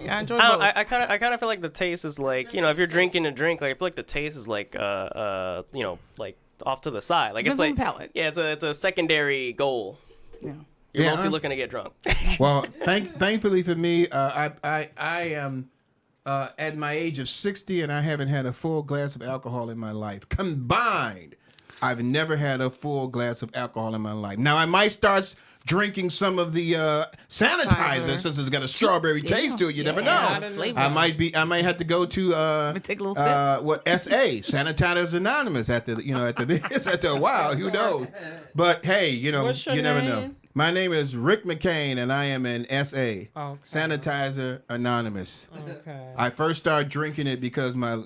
I enjoy I, both. don't, I kind of feel like the taste is like, you know, if you're drinking a drink, like I feel like the taste is like you know, like off to the side. Like Depends it's on like the palate. yeah, it's a secondary goal. Yeah. You're Yeah, mostly huh? looking to get drunk. Well, thankfully for me, I am at my age of 60, and I haven't had a full glass of alcohol in my life. Combined, I've never had a full glass of alcohol in my life. Now, I might start drinking some of the sanitizer since it's got a strawberry taste to it. You never know. Flavor. I might have to go to take a little sip. what SA Sanitizers Anonymous after a while. Who knows? But hey, you know, What's your you never know. name? My name is Rick McCain, and I am an SA Okay. Sanitizer Anonymous. Okay. I first started drinking it because my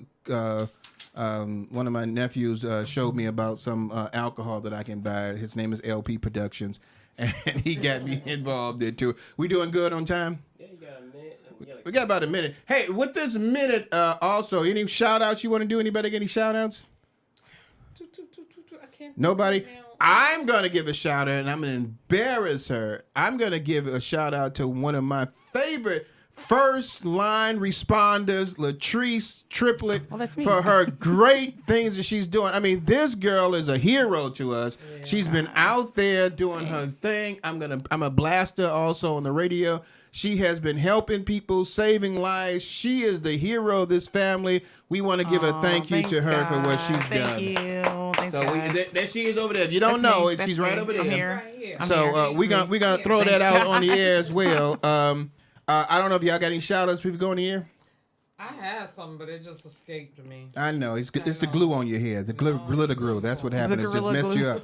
one of my nephews showed me about some alcohol that I can buy. His name is LP Productions, and he got me involved in too. We doing good on time? Yeah, you got a minute. We got about a minute. Hey, with this minute, also, any shout outs you want to do? Anybody get any shout outs? I can't. Nobody? think right now. I'm going to give a shout out, and I'm going to embarrass her. I'm going to give a shout out to one of my favorite first line responders, Latrice Triplet, that's me. for her great things that she's doing. I mean, this girl is a hero to us. Yeah. She's been out there doing her thing. I'm a blaster also on the radio. She has been helping people, saving lives. She is the hero of this family. We want to give a thank you to her for what she's done. Thank you. Thanks, So guys. there she is over there. If you don't That's know me. it, That's she's me. right over there. I'm here. Right here. So we gonna throw that out on the air as well. I don't know if y'all got any shout outs before we go on the air. I had some, but it just escaped me. I know it's the glue on your hair, the glitter glue. That's what happened. It just gorilla messed glue. you up.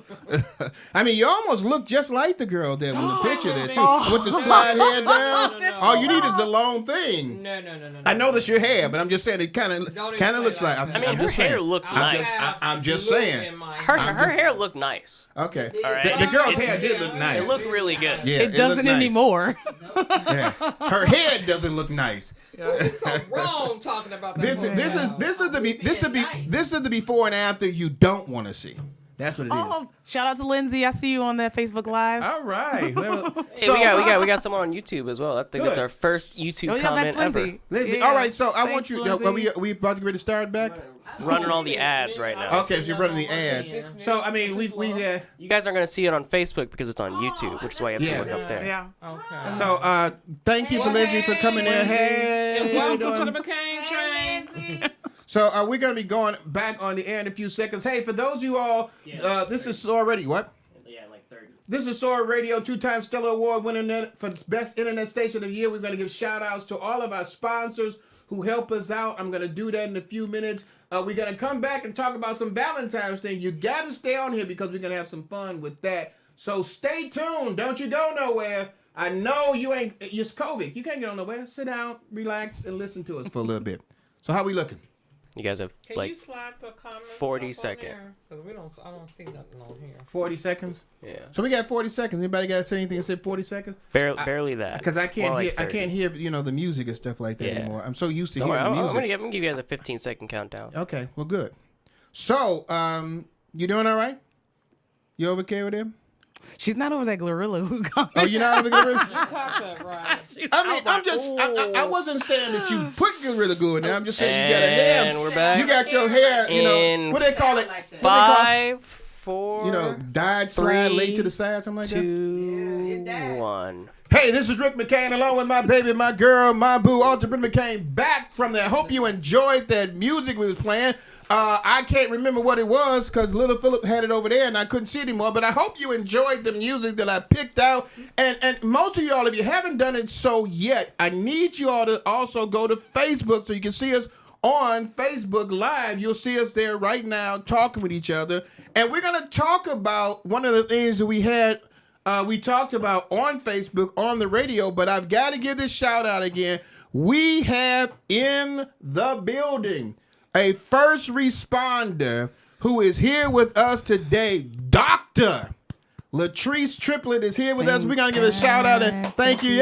I mean, you almost look just like the girl there in the picture there too, no. with the slide hair down. No. All you need is the long thing. No. I know that's your hair, but I'm just saying it kind Don't of even looks play like. like I'm, that. I mean, I'm her just hair saying. looked I nice. have I'm just glue saying. in my Her hair. hair looked nice. Okay. All right. The girl's hair did look nice. It looked really good. Yeah, It doesn't looked nice. anymore. Yeah. Her head doesn't look nice. It's so wrong talking about that. This is the before and after you don't want to see. That's what it is. Oh, shout out to Lindsay. I see you on that Facebook Live. All right. Well, Hey, we got someone on YouTube as well. I think that's Good. our first YouTube Oh, yeah, comment that's ever. Lindsay. Lindsay, Yeah. all right. So I Thanks, want you. Lindsay. Are we about to get ready to start back? Running all the ads right now. Okay, so you're running the ads. So I mean, we You guys aren't gonna see it on Facebook because it's on YouTube, which is why you have to Yeah. look up there. Yeah. Okay. So thank you for Lindsay for coming there. Hey, And how you welcome to doing? the McCain train. So we're gonna be going back on the air in a few seconds. Hey, for those of you all, this is already what? Yeah, like 30. This is Soar Radio, 2-time Stellar Award winner for Best Internet Station of the Year. We're going to give shout-outs to all of our sponsors who help us out. I'm going to do that in a few minutes. We're going to come back and talk about some Valentine's thing. You got to stay on here because we're going to have some fun with that. So stay tuned. Don't you go nowhere. I know you're COVID. You can't get on nowhere. Sit down, relax, and listen to us for a little bit. So how we looking? You guys have Can like you slide the comments 40 up second. on there? 'Cause I don't see nothing on here. 40 seconds? yeah, So we got 40 seconds. Anybody got to say anything and say 40 seconds? barely that. Because I can't More hear, like I 30. can't hear, the music and stuff like that Yeah. anymore. I'm so used to Don't worry, hearing the I'm music. gonna give you guys a 15-second countdown. Okay, well, good. So, you doing all right? You okay with him? She's not over that Gorilla Glue comment. Oh, you're not over Gorilla? You caught that right. I wasn't saying that you put Gorilla Glue in there. I'm just saying you got a hair. And we're back. You got your hair, what they call it? 5, 4, died, slide, laid to the side, something like 2, that. 1. Hey, this is Rick McCain along with my baby, my girl, my boo, Alter Britt McCain, back from there. Hope you enjoyed that music we was playing. I can't remember what it was because Little Phillip had it over there and I couldn't see it anymore. But I hope you enjoyed the music that I picked out. And most of y'all, if you haven't done it so yet, I need you all to also go to Facebook so you can see us on Facebook Live. You'll see us there right now talking with each other. And we're going to talk about one of the things that we talked about on Facebook, on the radio. But I've got to give this shout out again. We have in the building a first responder who is here with us today. Dr. Latrice Triplett is here with us. We're going to give a shout out and thank you,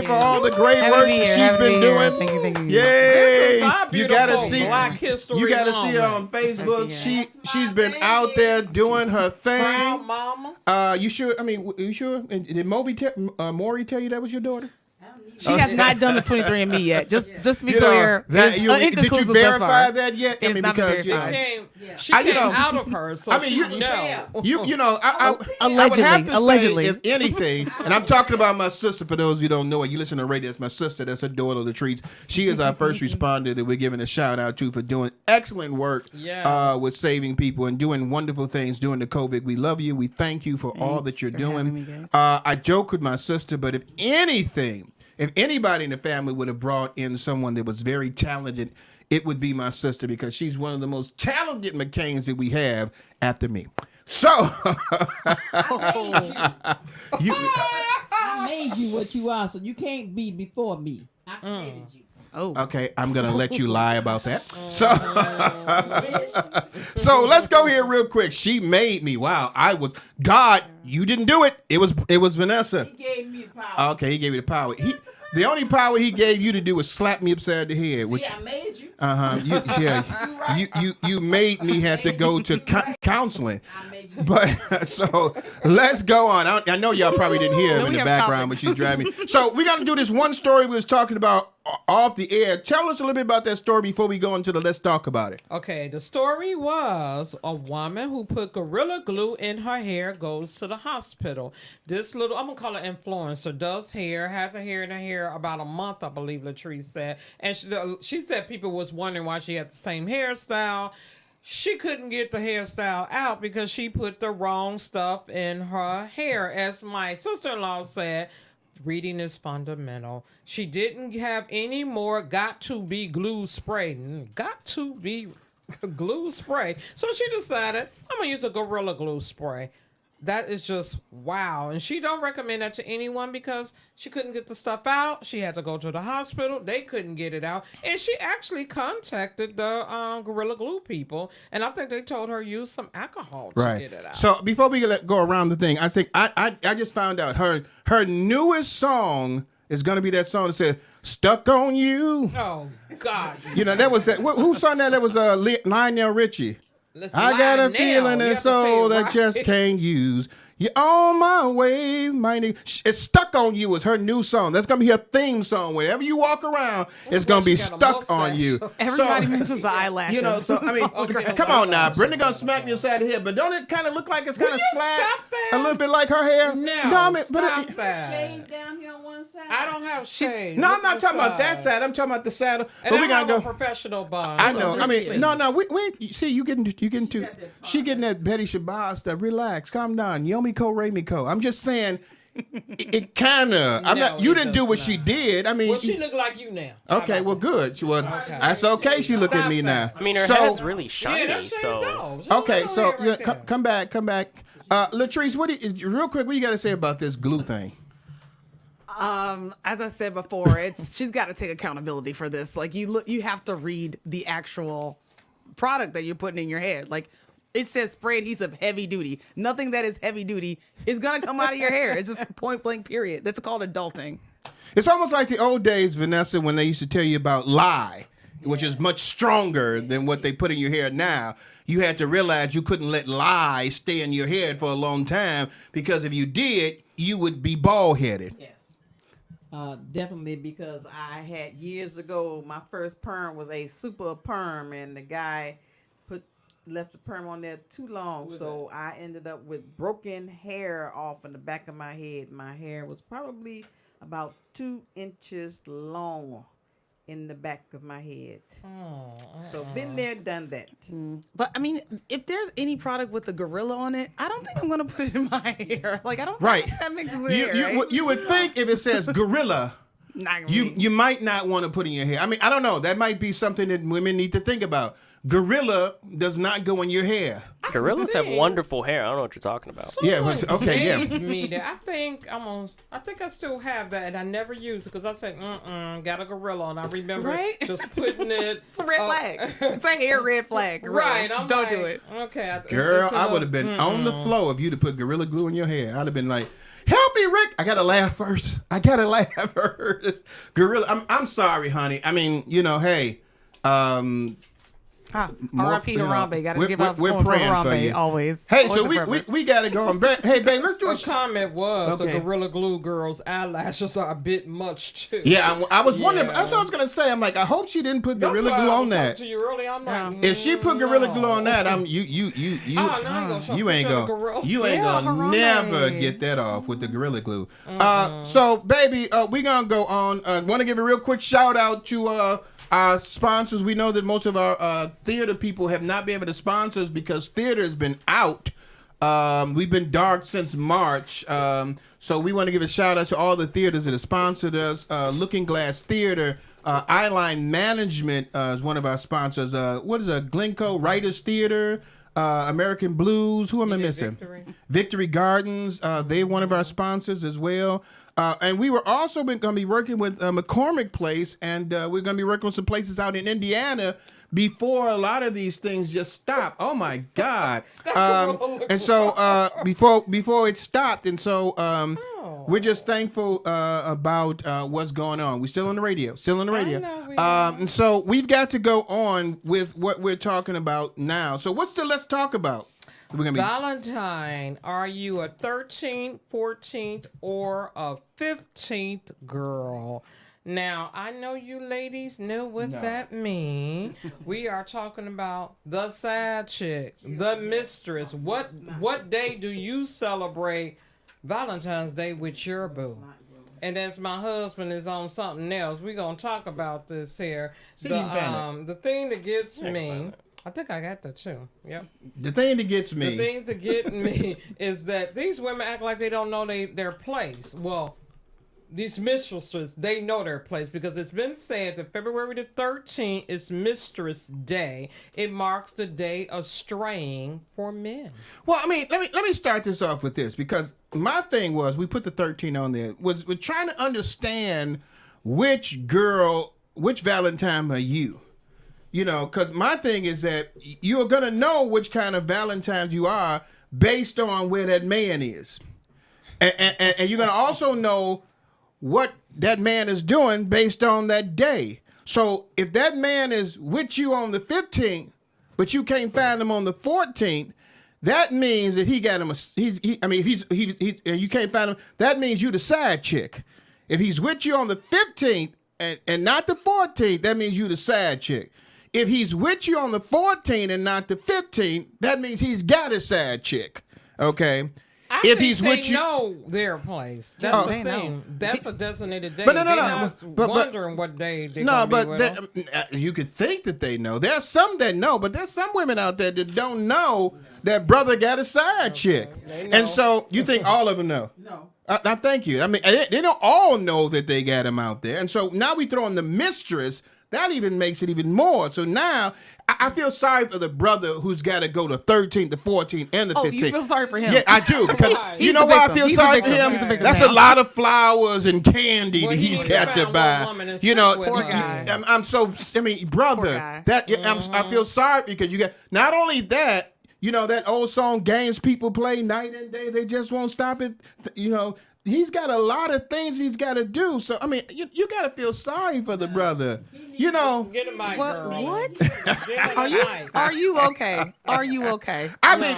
for all the great work that she's been doing. Thank you. Yay. This is our You got to beautiful see Black History You got to see her on Facebook. She's been out there doing her thing. Proud mama. You sure? I mean, you sure? And did Maury tell you that was your daughter? She has not done the 23andMe yet. Just to be You know, clear. did you inconclusive thus verify far. that yet? It has not been verified. She came out of her, so I mean, she know. I would have to say, if anything, and I'm talking about my sister. For those who don't know it, you listen to the radio. That's my sister. That's her daughter, Latrice. She is our first responder that we're giving a shout out to for doing excellent work with saving people and doing wonderful things during the COVID. We love you. We thank you for all that you're doing. I joke with my sister, but if anybody in the family would have brought in someone that was very talented, it would be my sister because she's one of the most talented McCains that we have after me. So, I made you what you are, so you can't be before me. I created you. Oh. Okay, I'm going to let you lie about that. So let's go here real quick. She made me. Wow, God, you didn't do it. It was Vanessa. He gave me the power. Okay, he gave you the power. The only power he gave you to do was slap me upside the head. See, I made you. You made me have to go to counseling. I made you. But so let's go on. I know y'all probably didn't hear him in the background, but she's driving. So we're gonna do this one story we was talking about off the air. Tell us a little bit about that story before we go into the let's talk about it. Okay, the story was a woman who put Gorilla Glue in her hair goes to the hospital. This little, I'm gonna call her influencer, does hair, has her hair in her hair about a month, I believe Latrice said. And she said people was wondering why she had the same hairstyle. She couldn't get the hairstyle out because she put the wrong stuff in her hair. As my sister-in-law said, reading is fundamental. She didn't have any more got to be glue spray. Got to be glue spray. So she decided, I'm going to use a Gorilla Glue spray. That is just wow. And she don't recommend that to anyone because she couldn't get the stuff out. She had to go to the hospital. They couldn't get it out. And she actually contacted the Gorilla Glue people. And I think they told her use some alcohol to get it out. So before we go around the thing, I think I just found out her newest song is going to be that song that says, Stuck on You. Oh, God. That was that. Who sung that? That was Lionel Richie. I got a feeling and soul that just can't use. You're on my way, my nigga. It's Stuck on You is her new song. That's going to be her theme song. Whenever you walk around, it's going to be Stuck on You. Everybody mentions the eyelashes. Come on now. Brenda going to smack me upside the head, but don't it kind of look like it's kind of slack? A little bit like her hair? No, but Shade down here on one side. I don't have shade. No, I'm not talking about that side. I'm talking about the saddle. And but we got gotta a go. professional bond. I know. I mean, no. We see you getting too. She getting that Betty Shabazz stuff. Relax, calm down. Yomiko Ramiko. I'm just saying, it kind of. I'm not. You didn't do what she did. I mean, well, she look like you now. Okay, well, good. Well, that's okay. She look at me now. I mean, her head's really shiny. So okay, so come back. Latrice, real quick? What you got to say about this glue thing? As I said before, she's got to take accountability for this. Like you have to read the actual product that you're putting in your hair. Like it says spray adhesive heavy duty. Nothing that is heavy duty is gonna come out of your hair. It's just point blank period. That's called adulting. It's almost like the old days, Vanessa, when they used to tell you about lye. which is much stronger than what they put in your hair now. You had to realize you couldn't let lies stay in your head for a long time, because if you did, you would be bald-headed. Yes. Definitely, because I had years ago, my first perm was a super perm, and the guy left the perm on there too long, so I ended up with broken hair off in the back of my head. My hair was probably about 2 inches long in the back of my head. So been there, done that. But I mean, if there's any product with the gorilla on it, I don't think I'm gonna put it in my hair. Like I don't think that mixes with hair. Right? You would think if it says gorilla, you might not want to put in your hair. I mean, I don't know. That might be something that women need to think about. Gorilla does not go in your hair. Gorillas have wonderful hair. I don't know what you're talking about. Me that. I think I still have that, and I never use it because I said, got a gorilla, and I remember just putting it. It's a red flag. It's a hair red flag. Right. Don't do it. Okay. Girl, I would have been on the floor if you'd have put Gorilla Glue in your hair. I'd have been like, help me, Rick. I gotta laugh first. Gorilla. I'm sorry, honey. I mean, hey. R.I.P. Harambe. Gotta give up. We're praying for you always. Hey, so we gotta go on. Hey, babe, let's do a comment. The Gorilla Glue girl's eyelashes are a bit much too. Yeah, I was wondering. That's what I was gonna say. I'm like, I hope she didn't put Gorilla Glue on that. To you early, I'm like, if she put Gorilla Glue on that, you ain't gonna never get that off with the Gorilla Glue. So baby, we gonna go on. Want to give a real quick shout out to our sponsors. We know that most of our theater people have not been able to sponsor us because theater has been out. We've been dark since March. So we want to give a shout out to all the theaters that have sponsored us. Looking Glass Theater, Eyeline Management is one of our sponsors. What is Glencoe Writers Theater, American Blues. Who am I missing? Victory Gardens. They're one of our sponsors as well. And we were also going to be working with McCormick Place, and we're going to be working with some places out in Indiana before a lot of these things just stop. Oh my God! And so before it stopped, and so we're just thankful about what's going on. We're still on the radio, and so we've got to go on with what we're talking about now. So let's talk about? Valentine, are you a 13th, 14th, or a 15th girl? Now, I know you ladies know what that means. We are talking about the side chick, the mistress. What day do you celebrate Valentine's Day with your boo? And as my husband is on something else, we're going to talk about this here. The thing that gets me... I think I got that too. Yep. The thing that gets me. The things that get me is that these women act like they don't know their place. Well, these mistresses, they know their place because it's been said that February the 13th is Mistress Day. It marks the day of straying for men. Well, I mean, let me start this off with this, because my thing was, we put the 13 on there, we're trying to understand which Valentine are you? Because my thing is that you're going to know which kind of Valentines you are based on where that man is. And you're going to also know what that man is doing based on that day. So if that man is with you on the 15th, but you can't find him on the 14th, that means that he got him and you can't find him, that means you the side chick. If he's with you on the 15th and not the 14th, that means you the side chick. If he's with you on the 14th and not the 15th, that means he's got a side chick. Okay? If he's with you, know their place. That's the thing. That's a designated day. But wondering what day they're going to be with. You could think that they know. There's some that know, but there's some women out there that don't know that brother got a side chick. And so you think all of them know? No. Thank you. I mean, they don't all know that they got him out there. And so now we throw in the mistress. That even makes it even more. So now I feel sorry for the brother who's got to go to 13th, the 14th, and the 15th. Oh, you feel sorry for him? Yeah, I do. Because you know why I feel sorry for him? That's a lot of flowers and candy that he's got to buy. Poor guy. Brother, I feel sorry because you got, not only that, that old song, games people play night and day, they just won't stop it. he's got a lot of things he's got to do. So I mean, you got to feel sorry for the brother. You know. Get a mic, girl. What? Get a Are you mic. are you okay? Are you okay? I mean,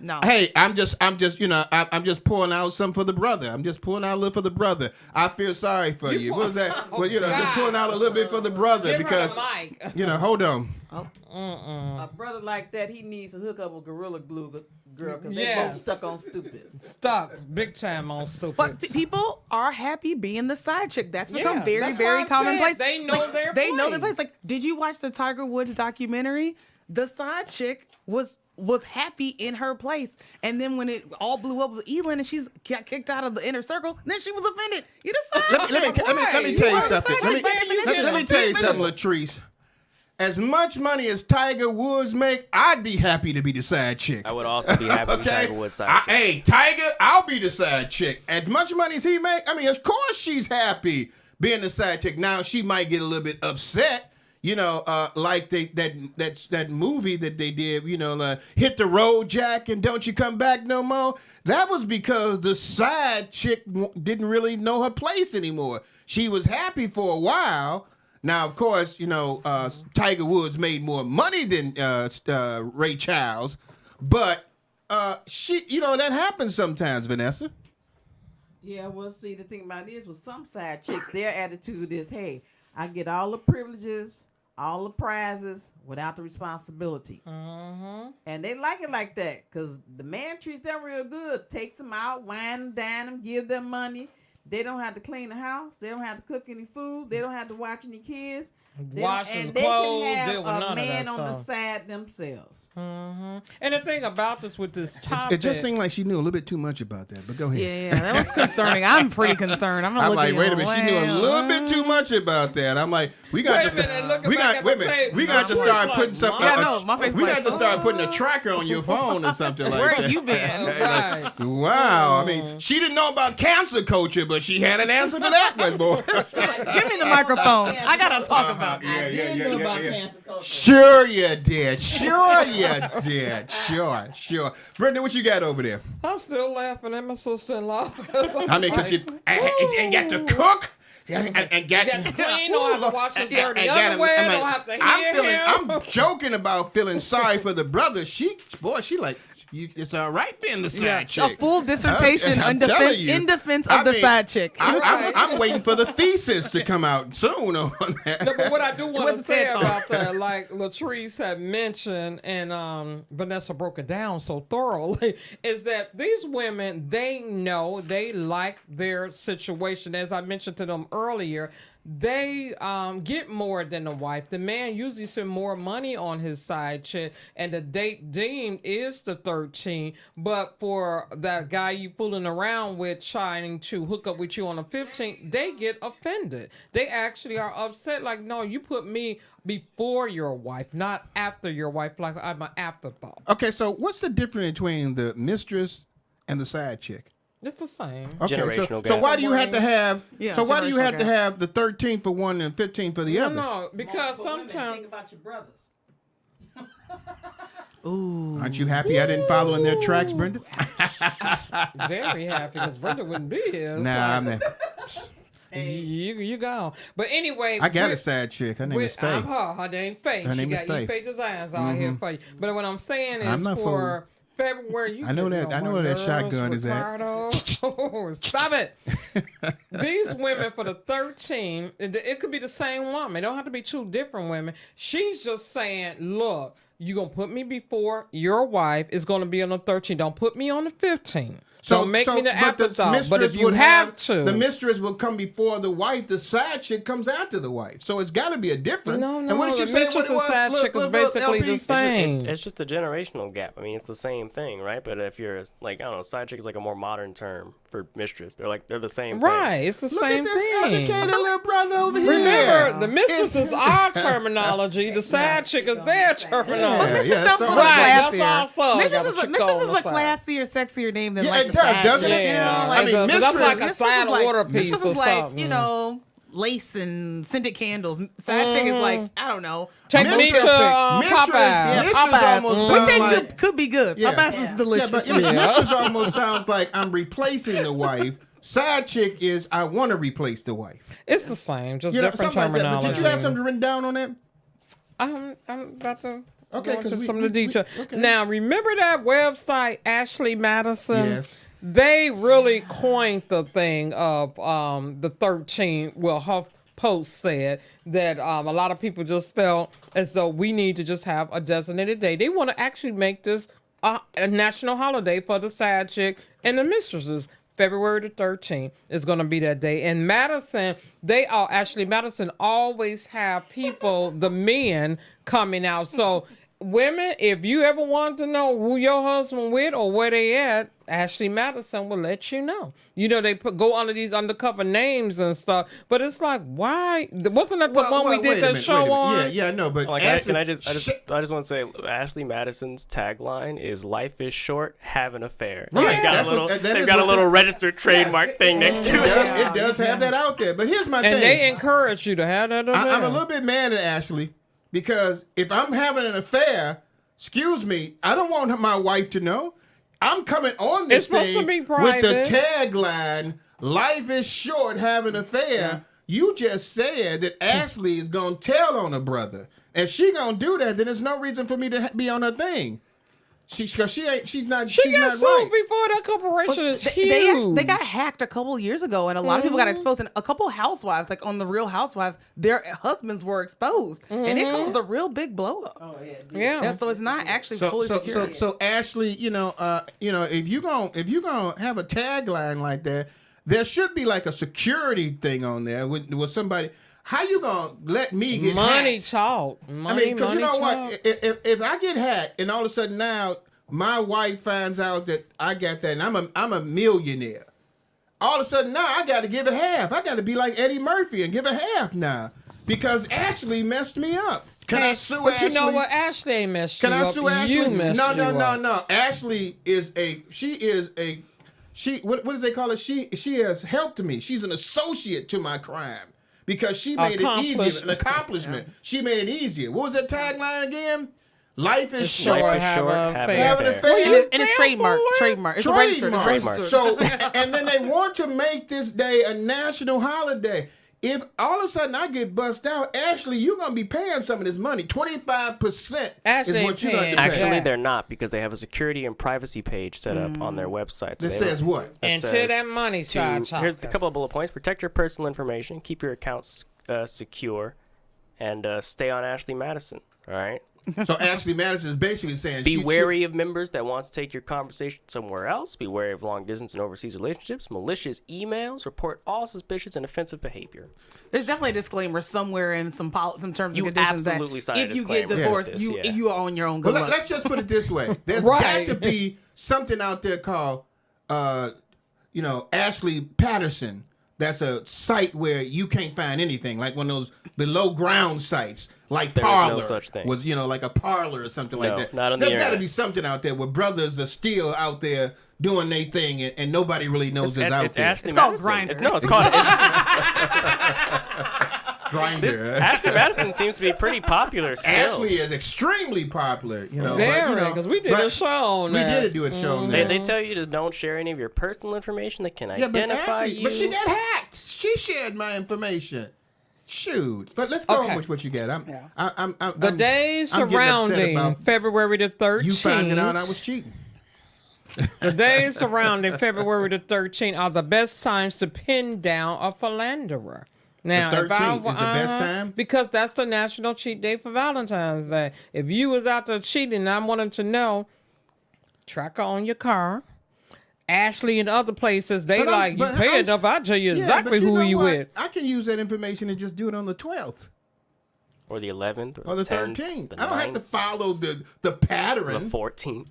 No. hey, I'm just, I'm just pulling out something for the brother. I'm just pulling out a little for the brother. I feel sorry for you. What was that? Well, just God. pulling out a little bit for the brother Give because, her the mic. hold on. A brother like that, he needs to hook up with Gorilla Glue girl because they Yes. both stuck on stupid. Stuck big time on stupid. But people are happy being the side chick. That's become Yeah, very, that's very why I commonplace. said they know their They know their place. place. Like, did you watch the Tiger Woods documentary? The side chick was happy in her place, and then when it all blew up with Elin and she's got kicked out of the inner circle, then she was offended. You the side chick. Let me You tell you are the something. side Let chick by definition. me tell you something, Latrice. As much money as Tiger Woods make, I'd be happy to be the side chick. I would also be happy with Tiger Woods' side chick. Hey, Tiger, I'll be the side chick. As much money as he make, I mean, of course she's happy being the side chick. Now she might get a little bit upset, like that movie that they did, Hit the Road, Jack, and Don't You Come Back No More. That was because the side chick didn't really know her place anymore. She was happy for a while. Now, of course, Tiger Woods made more money than Ray Charles, but that happens sometimes, Vanessa. Yeah, well, see, the thing about it is with some side chicks, their attitude is, hey, I get all the privileges, all the prizes without the responsibility. Mm-hmm. And they like it like that because the man treats them real good, takes them out, wine them, dine them, give them money. They don't have to clean the house. They don't have to cook any food. They don't have to watch any kids. Wash his and they clothes, can deal with have none a of man that on the stuff. side themselves. Mm-hmm. And the thing about this with this topic, It just seemed like she knew a little bit too much about that, but go ahead. Yeah, that was concerning. I'm pretty concerned. I'm like, wait a minute, she knew a little bit too much about that. I'm like, we got Wait a minute, looking back at the tape, we got to my start face putting like, something. Yeah, no, my face we like, got to start putting a tracker on your phone or something like Where that. have you been? right. Wow, I mean, she didn't know about cancer culture, but she had an answer for that one, boy. Give me the microphone. I gotta talk about it. I did know about cancer culture. Sure you did. Sure you did. Sure. Brenda, what you got over there? I'm still laughing at my sister-in-law. I mean, because you and got to cook. And got got to clean, don't have to wash his dirty and got him- underwear, I'm like, don't have to hear him. I'm joking about feeling sorry for the brother. She like, it's all right being the side chick. A full dissertation I'm in telling you. defense I of the mean, side chick. I'm waiting for the thesis to come out soon on that. No, but what I do want to What's the say TED Talk? about that, like Latrice had mentioned, and Vanessa broke it down so thoroughly, is that these women, they know, they like their situation. As I mentioned to them earlier, they get more than the wife. The man usually spend more money on his side chick, and the date deemed is the 13. But for that guy you fooling around with trying to hook up with you on the 15th, they get offended. They actually are upset. Like, no, you put me before your wife, not after your wife. Like I'm an afterthought. Okay, so what's the difference between the mistress and the side chick? It's the same. Okay, Generational so gap. why do you have to have? Yeah, so why do you generational have to gap. have the 13 for one and 15 for the other? No, because But women, sometimes think about your brothers. Aren't you happy I didn't follow in their tracks, Brenda? very happy because Brenda wouldn't be here. Nah, I'm not. You gone. But anyway, I got we're- a side chick. Her name is Faye. I'm her name Faye. Her name she is got Faye. Faye designs out here for you. But what I'm saying is I'm not for February, you I know getting that- I on know my where that nerves, shotgun is at. Ricardo. Stop it. These women for the 13, it could be the same woman. It don't have to be two different women. She's just saying, look, you're going to put me before your wife. It's going to be on the 13. Don't put me on the 15. Don't make me the but afterthought. But if you would have to. the mistress will come before the wife. The side chick comes after the wife. So it's got to be a difference. No, And what did you the say? mistress and side chick is basically the same. It's just a generational gap. I mean, it's the same thing, right? But if you're like, I don't know, side chick is like a more modern term for mistress. They're the same thing. Right, it's the Look same at this thing. educated little brother over here. Remember, the mistress is our terminology. The side chick is their terminology. Yeah, Sounds so- a little Right, classier. that's all. Mistress is a Chick on the classier, sexier name than Yeah, like it the does, side doesn't chick. it? You know, Yeah, like I mean, that's like a mistress side is like, order piece mistress or is like, something. you know, lace and scented candles. Side chick is like, I don't know. Take me to Popeyes. Mistress almost Which sounds ain't like could be good. Yeah. Popeyes is delicious. but mistress almost sounds like I'm replacing the wife. Side chick is I want to replace the wife. It's the same, just You know, different something like that. terminology. But did you have something written down on that? I'm about to Okay, go into 'cause some of the detail. okay. Now, remember that website, Ashley Madison? Yes. They really coined the thing of the 13. Well, her post said that a lot of people just felt as though we need to just have a designated day. They want to actually make this a national holiday for the side chick and the mistresses. February the 13th is going to be that day. And Madison, Ashley Madison always have people, the men, coming out. So women, if you ever want to know who your husband with or where they at, Ashley Madison will let you know. You know, they go under these undercover names and stuff. But it's like, why? Wasn't that the one we did that show on? Yeah, no, but Like, Ashley, I just want to say, Ashley Madison's tagline is "Life is short, have an affair." Right. They've got a little registered trademark thing next to it. It does have that out there. But here's my thing. And they encourage you to have that affair. I'm a little bit mad at Ashley because if I'm having an affair, excuse me, I don't want my wife to know. I'm coming on this It's supposed to thing be with the private. tagline, "Life is short, have an affair." You just said that Ashley is going to tell on her brother. If she going to do that, then there's no reason for me to be on her thing. She's not She she's got not sued right. before that corporation is huge. They got hacked a couple years ago, and a lot of people got exposed. And a couple housewives, like on the Real Housewives, their husbands were exposed, and it caused a real big blow up. Oh yeah. Yeah. So it's not actually fully secure. So Ashley, if you gonna have a tagline like that, there should be like a security thing on there with somebody. How you gonna let me get money hacked? talk? I Money, mean, because you know talk. what? If I get hacked and all of a sudden now my wife finds out that I got that and I'm a millionaire, all of a sudden now I got to give a half. I got to be like Eddie Murphy and give a half now because Ashley messed me up. Can I sue but Ashley? you know what? Ashley ain't messed Can you I up. sue Ashley? You messed you up. No. Ashley is what does they call it? She has helped me. She's an associate to my crime because she made it easier. An accomplishment. She made it easier. What was that tagline again? Life is short. Life is have short, an have affair. an Have an affair. affair. And it's trademark. It's a registered Trademark. So, and then they want to make this day a national holiday. If all of a sudden I get bust out, Ashley, you're gonna be paying some of this money. 25% Ashley is what you're gonna paying. have to pay. Actually, Yeah. they're not because they have a security and privacy page set up on their website. This So they- says what? that And to says that money side Here's a talking. couple of bullet points: protect your personal information, keep your accounts secure, and stay on Ashley Madison. All right. So Ashley Madison is basically saying Be wary of members that want to take your conversation somewhere else. Be wary of long distance and overseas relationships, malicious emails. Report all suspicious and offensive behavior. There's definitely a disclaimer somewhere in some terms You and conditions absolutely that sign a if you get disclaimer divorced, with this, yeah. you are on your own good Well, luck. let's just put it this way. There's Right. got to be something out there called, Ashley Patterson. That's a site where you can't find anything, like one of those below ground sites, like There is no Parlor such thing. was, like a Parlor or something like No, that. not on the There's got to internet. be something out there where brothers are still out there doing their thing, and nobody really knows it's out It's there. Ashley It's called Madison. Grindr. No, it's called. Grindr. Ashley Madison seems to be pretty popular still. Ashley is extremely popular, Very, because we did a show on We that. did do a show on They, that. they tell you to don't share any of your personal information that can Yeah, but identify Ashley, you. but she got hacked. She shared my information. Shoot, but let's go Okay. on with what you got. The days I'm getting upset surrounding about February the 13th. you finding out I was cheating. The days surrounding February the 13th are the best times to pin down a philanderer. Now, The if I 13th is the best time? because that's the National Cheat Day for Valentine's Day. If you was out there cheating, and I wanted to know, tracker on your car. Ashley and other places, they you pay enough, I'll tell you exactly who you with. I can use that information and just do it on the 12th or the 11th, or the 10th, 13th. the I don't have 9th, to follow the the pattern. 14th.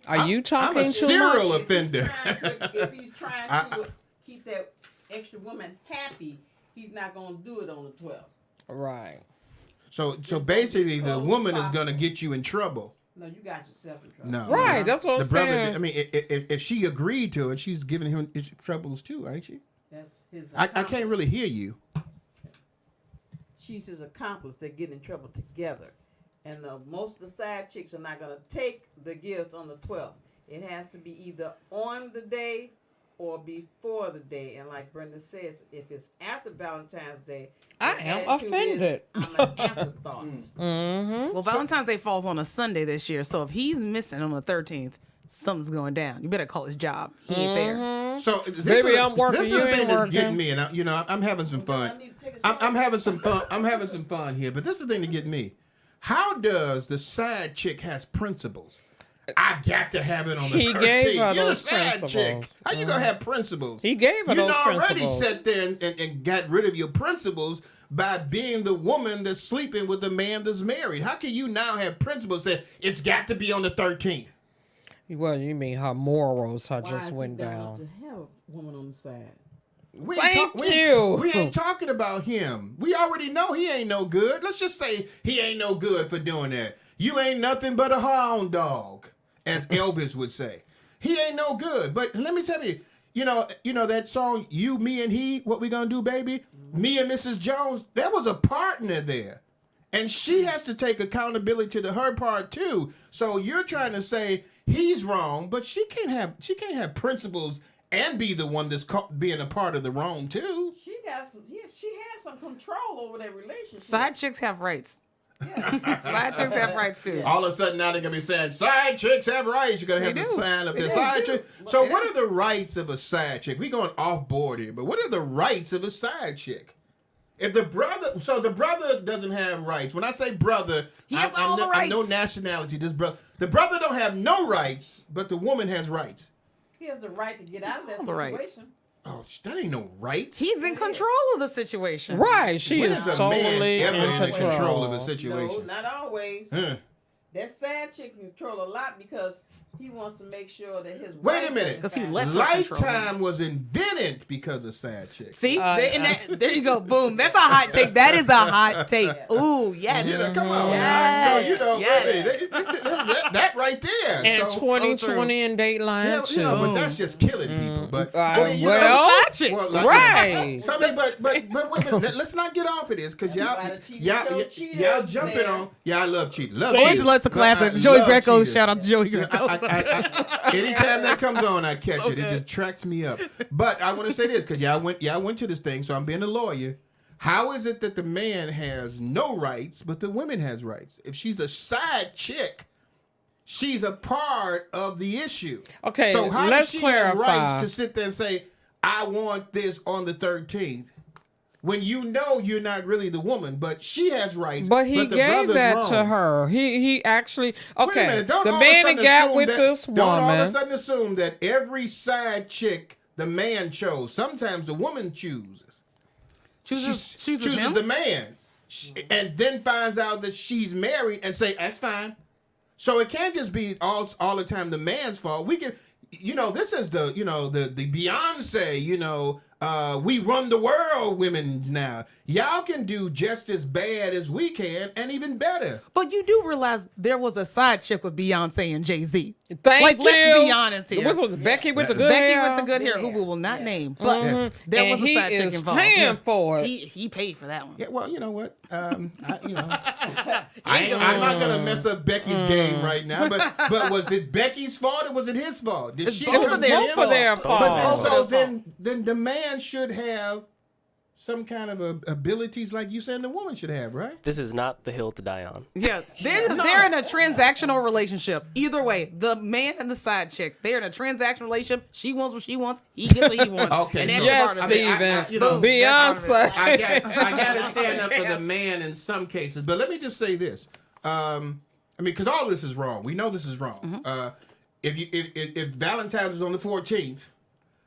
Are you talking I'm a too serial much? offender. If he's trying to keep that extra woman happy, he's not gonna do it on the 12th. Right. So basically, the woman is going to get you in trouble. No, you got yourself in trouble. No, Right, that's what I'm the brother. saying. I mean, if she agreed to it, she's giving him his troubles too, ain't she? That's his. I can't really hear you. She's his accomplice. They get in trouble together, and most of the side chicks are not gonna take the gifts on the 12th. It has to be either on the day or before the day. And like Brenda says, if it's after Valentine's Day, I the am attitude is, offended. I'm an afterthought. Well, Valentine's Day falls on a Sunday this year, so if he's missing on the 13th, something's going down. You better call his job. He ain't there. So Maybe I'm working, This is you the ain't thing that's working. getting me, and I'm having some fun. I'm having some fun. I'm having some fun here, but this is the thing to get me. How does the side chick has principles? I got to have it on the 13th. He gave her You're those the side chick. principles. How you gonna have principles? He gave her you those already principles. sat there and got rid of your principles by being the woman that's sleeping with the man that's married. How can you now have principles that it's got to be on the 13th? Well, you mean her morals Why just is went he down down. to have a woman on the side? We Thank we you. we ain't talking about him. We already know he ain't no good. Let's just say he ain't no good for doing that. You ain't nothing but a hound dog, as Elvis would say. He ain't no good. But let me tell you, you know that song, You, Me, and He, What We Gonna Do, Baby? Me and Mrs. Jones, there was a partner there. And she has to take accountability to her part too. So you're trying to say he's wrong, but she can't have principles and be the one that's being a part of the wrong too. She got some. Yes, she has some control over their relationship. Side chicks have rights. Side chicks have rights too. All of a sudden now they're gonna be saying side chicks have rights. You're gonna have They the do. sign of the They side do. chick. So what are the rights of a side chick? We going off board here, but what are the rights of a side chick? If the brother doesn't have rights. When I say brother, He has all the I know rights. nationality. The brother don't have no rights, but the woman has rights. He has the right to get out of that all the rights. situation. Oh, that ain't no right. He's in control of the situation. Right, she When is is a man solely ever in in control of a No, situation? not always. Huh. That side chick can control a lot because he wants to make sure that his Wait a wife minute. Because he doesn't lets find her control him. Lifetime was invented because of side chicks. See, there you go. Boom. That's a hot take. That is a hot take. Ooh, yes. You know, come on. Yes. So, you know, Yes. baby, that right there. And so, 2020 in Dateline yeah, too. you know, but that's just killing people. But you know, well, Side chicks. well, like, right. So, I mean, but wait a minute. Let's not get off of this because y'all jumping on. Yeah, I love cheating. Love So cheating. it's Lots of classic. I Joey love Greco. cheaters. Shout out to Joey Greco. Anytime that comes on, I catch So it. It good. just tracks me up. But I want to say this because y'all went to this thing, so I'm being a lawyer. How is it that the man has no rights, but the woman has rights? If she's a side chick, she's a part of the issue. Okay, so how let's does she have clarify. rights to sit there and say, I want this on the 13th? When you know you're not really the woman, but she has rights. But he the gave brother's that wrong. to her. He actually Wait a okay. minute. Don't The all of a man sudden that got assume with that- this Don't all of a woman. sudden assume that every side chick the man chose. Sometimes the woman chooses. Chooses him? the man, and then finds out that she's married and say that's fine. So it can't just be all the time the man's fault. We can, this is the Beyonce, we run the world women now. Y'all can do just as bad as we can and even better. But you do realize there was a side chick with Beyonce and Jay-Z. Thank you. Let's be honest here. What was Becky with the good Becky hair? with the good hair, who we will not name, but there And was a he side chick is involved. paying for it. He paid for that one. Yeah, well, you know what? I'm not gonna mess up Becky's game right now. But was it Becky's fault or was it his fault? Did she both of their condemn Both of their him? fault. But so Both of then the man should have some kind of abilities like you said the woman should have, right? This is not the hill to die on. Yeah, they're in a transactional relationship. Either way, the man and the side chick, they're in a transactional relationship. She wants what she wants. He gets what he wants. Okay, and that's so- Yes, part of it. Steven. Boom. Beyonce. I got to stand up for Yes. the man in some cases. But let me just say this. Because all of this is wrong. We know this is wrong. If Valentine's is on the 14th,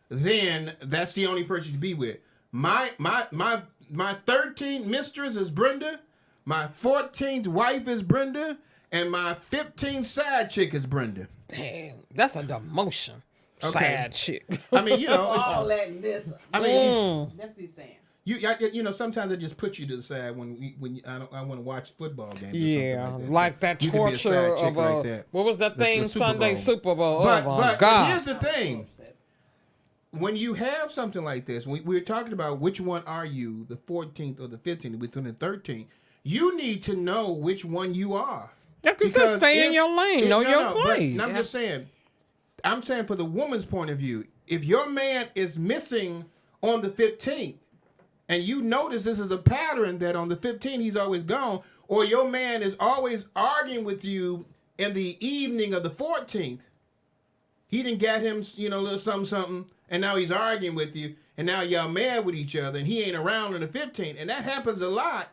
then that's the only person to be with. My 13th mistress is Brenda. My 14th wife is Brenda. And my 15th side chick is Brenda. Damn, that's a demotion. Okay. Sad shit. I mean, All that and this. I mean, That's what he's saying. sometimes I just put you to the side when I want to watch football games. Yeah, or something like So that you could be a side torture chick of like that. what was that thing? Super Sunday Bowl. Super Bowl. But oh my but God! here's the thing: when you have something like this, we're talking about which one are you, the 14th or the 15th, between the 13th. You need to know which one you are. Yeah, because stay in your lane, know your place. But I'm just saying, for the woman's point of view, if your man is missing on the 15th, and you notice this is a pattern that on the 15th he's always gone, or your man is always arguing with you in the evening of the 14th, he didn't get him, a little something, and now he's arguing with you, and now y'all mad with each other, and he ain't around on the 15th, and that happens a lot.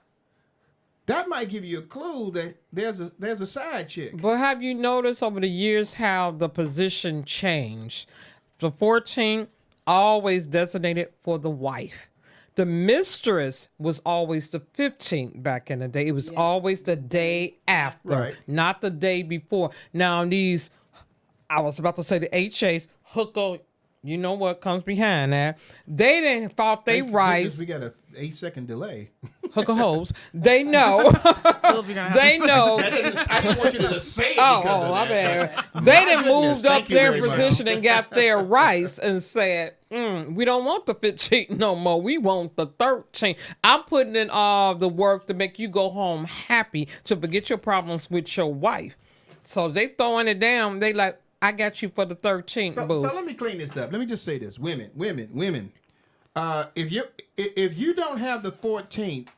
That might give you a clue that there's a side chick. But have you noticed over the years how the position changed? The 14th always designated for the wife. The mistress was always the 15th back in the day. It was always the day after, not the day before. Now these, I was about to say the HAs, hooker, you know what comes behind that. They didn't thought they rights. We got an 8-second delay. Hooker hoes. They know. They know. I didn't want you to just say it. My bad. They done moved up their position and got their rights and said, we don't want the 15th no more. We want the 13th. I'm putting in all the work to make you go home happy, to forget your problems with your wife. So they throwing it down. They like, I got you for the 13th, boo. So let me clean this up. Let me just say this. Women. If you don't have the 14th,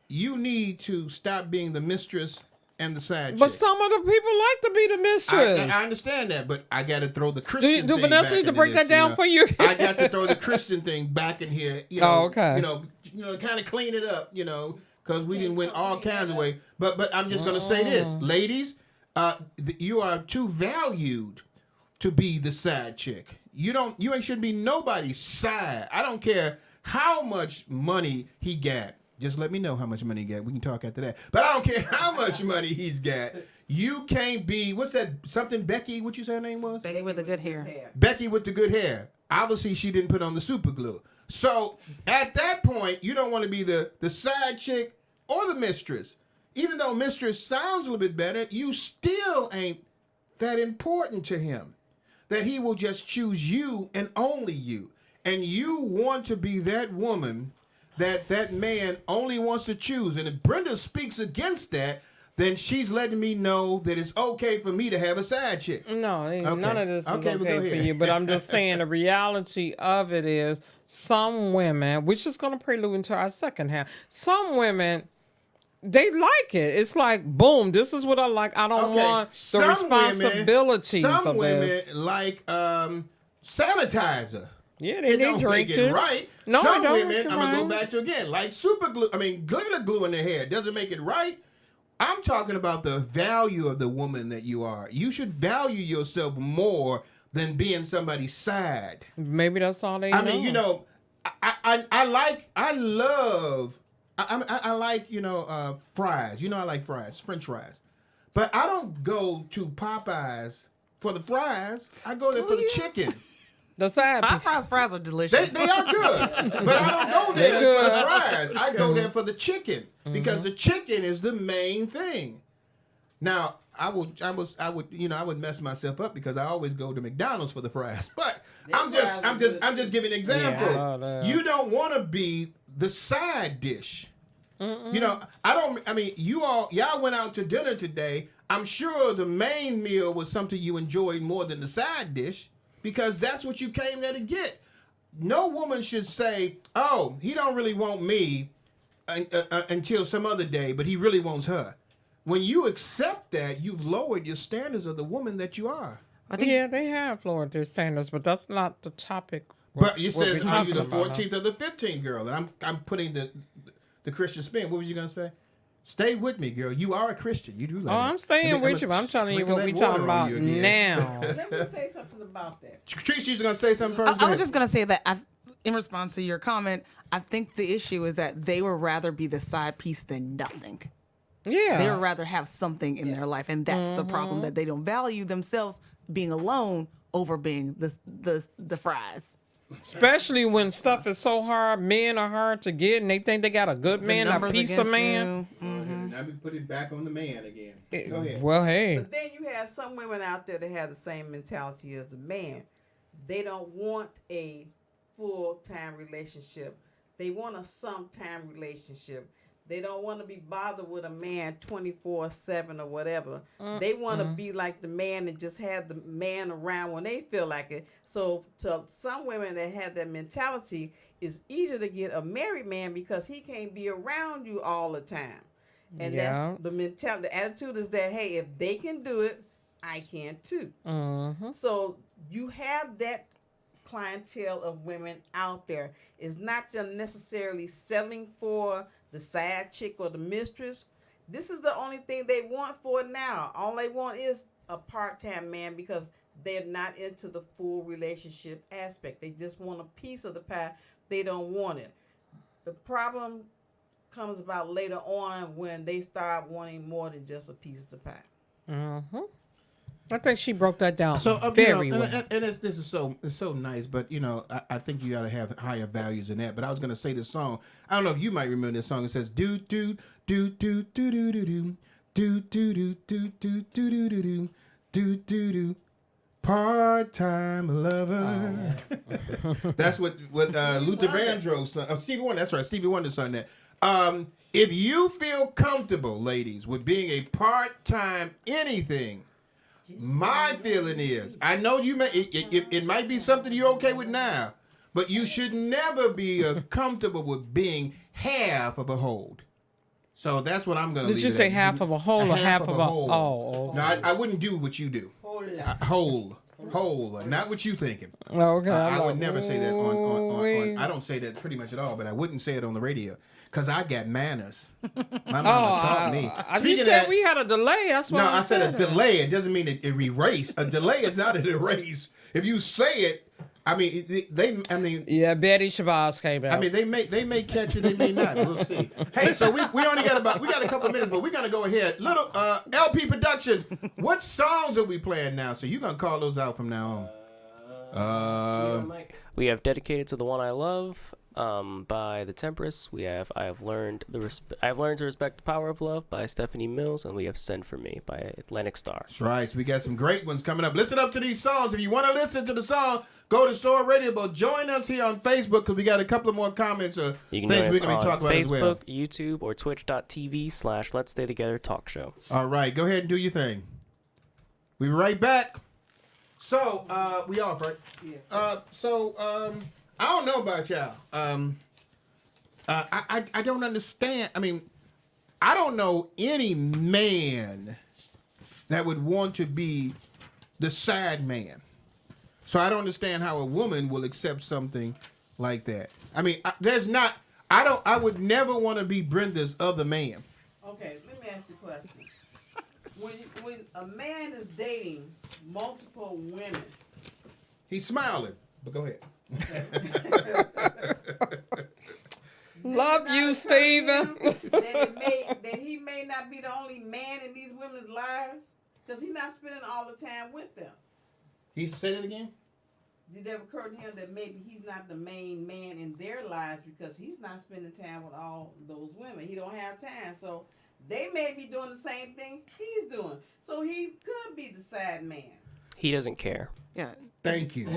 you need to stop being the mistress and the side chick. But some of the people like to be the mistress. I understand that, but I got to throw the Christian do thing Vanessa back need to into break this, that down for you? I got to throw the Christian thing back in here. Okay. To kind of clean it up, because we didn't win all kinds of ways. But I'm just going to say this, ladies, you are too valued to be the side chick. You ain't should be nobody's side. I don't care how much money he got. Just let me know how much money he got. We can talk after that. But I don't care how much money he's got. You can't be, what's that, something Becky, what you say her name was? Becky with the good hair. Becky with the good hair. Obviously, she didn't put on the super glue. So, at that point, you don't want to be the side chick or the mistress. Even though mistress sounds a little bit better, you still ain't that important to him. That he will just choose you and only you. And you want to be that woman that man only wants to choose. And if Brenda speaks against that, then she's letting me know that it's okay for me to have a side chick. No, none of this is okay well, for you. But I'm just saying the reality of it is some women, which is going to prelude into our second half, some women, they like it. It's like, boom, this is what I like. I don't want the responsibilities of this. Some women like sanitizer. Yeah, they don't drink make it right. No, some don't women, I'm going to go back to again, like super glue. I mean, glitter glue in their hair doesn't make it right. I'm talking about the value of the woman that you are. You should value yourself more than being somebody's side. Maybe that's all they know. I mean, I like fries. I like fries, French fries. But I don't go to Popeyes for the fries. I go there for the chicken. The side Popeyes fries are delicious. They are good, but I don't go there for the fries. I go there for the chicken because the chicken is the main thing. Now, I would mess myself up because I always go to McDonald's for the fries. But I'm just giving an example. Yeah, you don't want to be the side dish. Y'all went out to dinner today. I'm sure the main meal was something you enjoyed more than the side dish. Because that's what you came there to get. No woman should say, oh, he don't really want me until some other day, but he really wants her. When you accept that, you've lowered your standards of the woman that you are. Yeah, they have lowered their standards, but that's not the topic. But you said, are you the 14th or the 15th girl? And I'm putting the Christian spin. What were you going to say? Stay with me, girl. You are a Christian. You do like I'm staying with you. But I'm telling you what we talking about now. Let me say something about that. Tracy's going to say something first. I was just going to say that in response to your comment, I think the issue is that they would rather be the side piece than nothing. Yeah. They would rather have something in their life. And that's the problem, that they don't value themselves being alone over being the fries. Especially when stuff is so hard, men are hard to get, and they think they got a good man, a piece of man. Now we put it back on the man again. Go ahead. Well, hey. But then you have some women out there that have the same mentality as a man. they don't want a full-time relationship. They want a sometime relationship. They don't want to be bothered with a man 24/7 or whatever. They want to be like the man and just have the man around when they feel like it. So to some women that have that mentality, it's easier to get a married man because he can't be around you all the time. And that's the mentality. The attitude is that, hey, if they can do it, I can too. So you have that clientele of women out there. It's not them necessarily selling for the side chick or the mistress. This is the only thing they want for it now. All they want is a part-time man because they're not into the full relationship aspect. They just want a piece of the pie. They don't want it. The problem comes about later on when they start wanting more than just a piece of the pie. I think she broke that down So very you know, well. and it's so nice, but you know, I think you got to have higher values than that. But I was gonna say this song. I don't know if you might remember this song. It says do do do do do do do do do do do do do do do do do do part-time lover. That's what Luther Vandross son, Stevie Wonder. That's right, Stevie Wonder's son. That. If you feel comfortable, ladies, with being a part-time anything. My feeling is, I know you may, it might be something you're okay with now, but you should never be comfortable with being half of a hold. So that's what I'm going to leave Did you it say at. half of a whole or half of a whole? Oh, okay. No, I wouldn't do what you do. Whole, not what you thinking. Okay, I would never say that on. I don't say that pretty much at all, but I wouldn't say it on the radio. Because I got manners. My mama taught me. You said we had a delay. That's why I said a delay. It doesn't mean it erase. A delay is not an erase. If you say it, I mean, yeah, Betty Shabazz came out. I mean, they may catch it, they may not. We'll see. Hey, so we only got a couple of minutes, but we're gonna go ahead. Little LP Productions. What songs are we playing now? So you're gonna call those out from now on. We have Dedicated to the One I Love by The Tempress. We have I have learned to respect the power of love by Stephanie Mills, and we have Send for Me by Atlantic Star. That's right. So we got some great ones coming up. Listen up to these songs. If you want to listen to the song, go to Soar Radio. But join us here on Facebook because we got a couple of more comments or You can things join we're us going to be on talking about as well. Facebook, YouTube, or twitch.tv/Let's Stay Together Talk Show. All right. Go ahead and do your thing. We'll be right back. So, we off, right? Yeah. I don't know about y'all. I don't understand. I mean, I don't know any man that would want to be the sad man. So I don't understand how a woman will accept something like that. I mean, I would never want to be Brenda's other man. Okay, let me ask you a question. When a man is dating multiple women, He's smiling, but go ahead. Love you, Steven. that he may not be the only man in these women's lives because he's not spending all the time with them. He said it again? Did it ever occur to him that maybe he's not the main man in their lives because he's not spending time with all those women? He don't have time, so they may be doing the same thing he's doing. So he could be the side man. He doesn't care. Yeah. Thank you.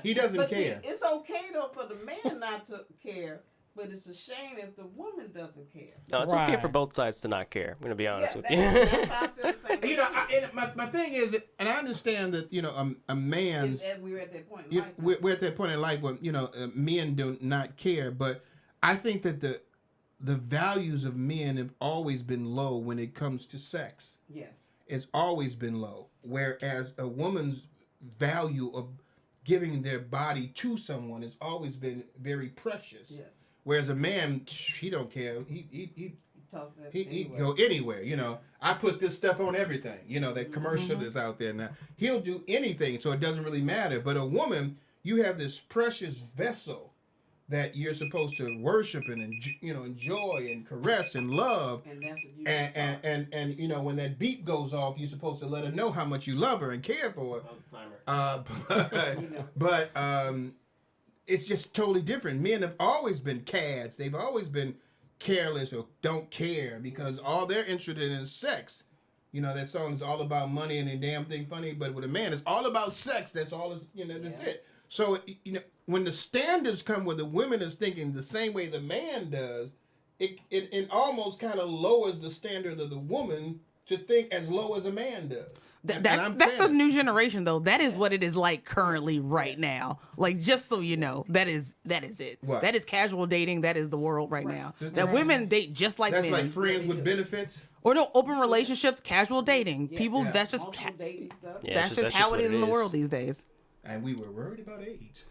He doesn't But care. see, it's okay though for the man not to care, but it's a shame if the woman doesn't care. No, it's okay Right. for both sides to not care. I'm going to be honest with you. That's how I feel the same. You know, my thing is, that, and I understand that, you know, a man's, We're at that point in life. we're at that point in life where, you know, men do not care, but I think that the values of men have always been low when it comes to sex. Yes. It's always been low, whereas a woman's value of giving their body to someone has always been very precious. Yes. Whereas a man, he don't care. He Toss that He anyway. go anywhere, you know. I put this stuff on everything, you know. That commercial that's out there now. He'll do anything, so it doesn't really matter. But a woman, you have this precious vessel that you're supposed to worship and enjoy and caress and love. And that's what you And you know, when that beep goes off, you're supposed to let her know how much you love her and care for her. But it's just totally different. Men have always been cads. They've always been careless or don't care because all they're interested in is sex. You know, that song is all about money and the damn thing funny, but with a man, it's all about sex. That's all. That's it. So when the standards come where the women is thinking the same way the man does, it almost kind of lowers the standard of the woman to think as low as a man does. That's a new generation though. That is what it is like currently right now. Like, just so you know, that is it. What? That is casual dating. That is the world right now. That women date just like men. That's like friends with benefits. Or no, open relationships, casual dating. Yeah. People, Yeah. that's just Also dating stuff. Yeah, that's just how it is in the world these days. And we were worried about AIDS.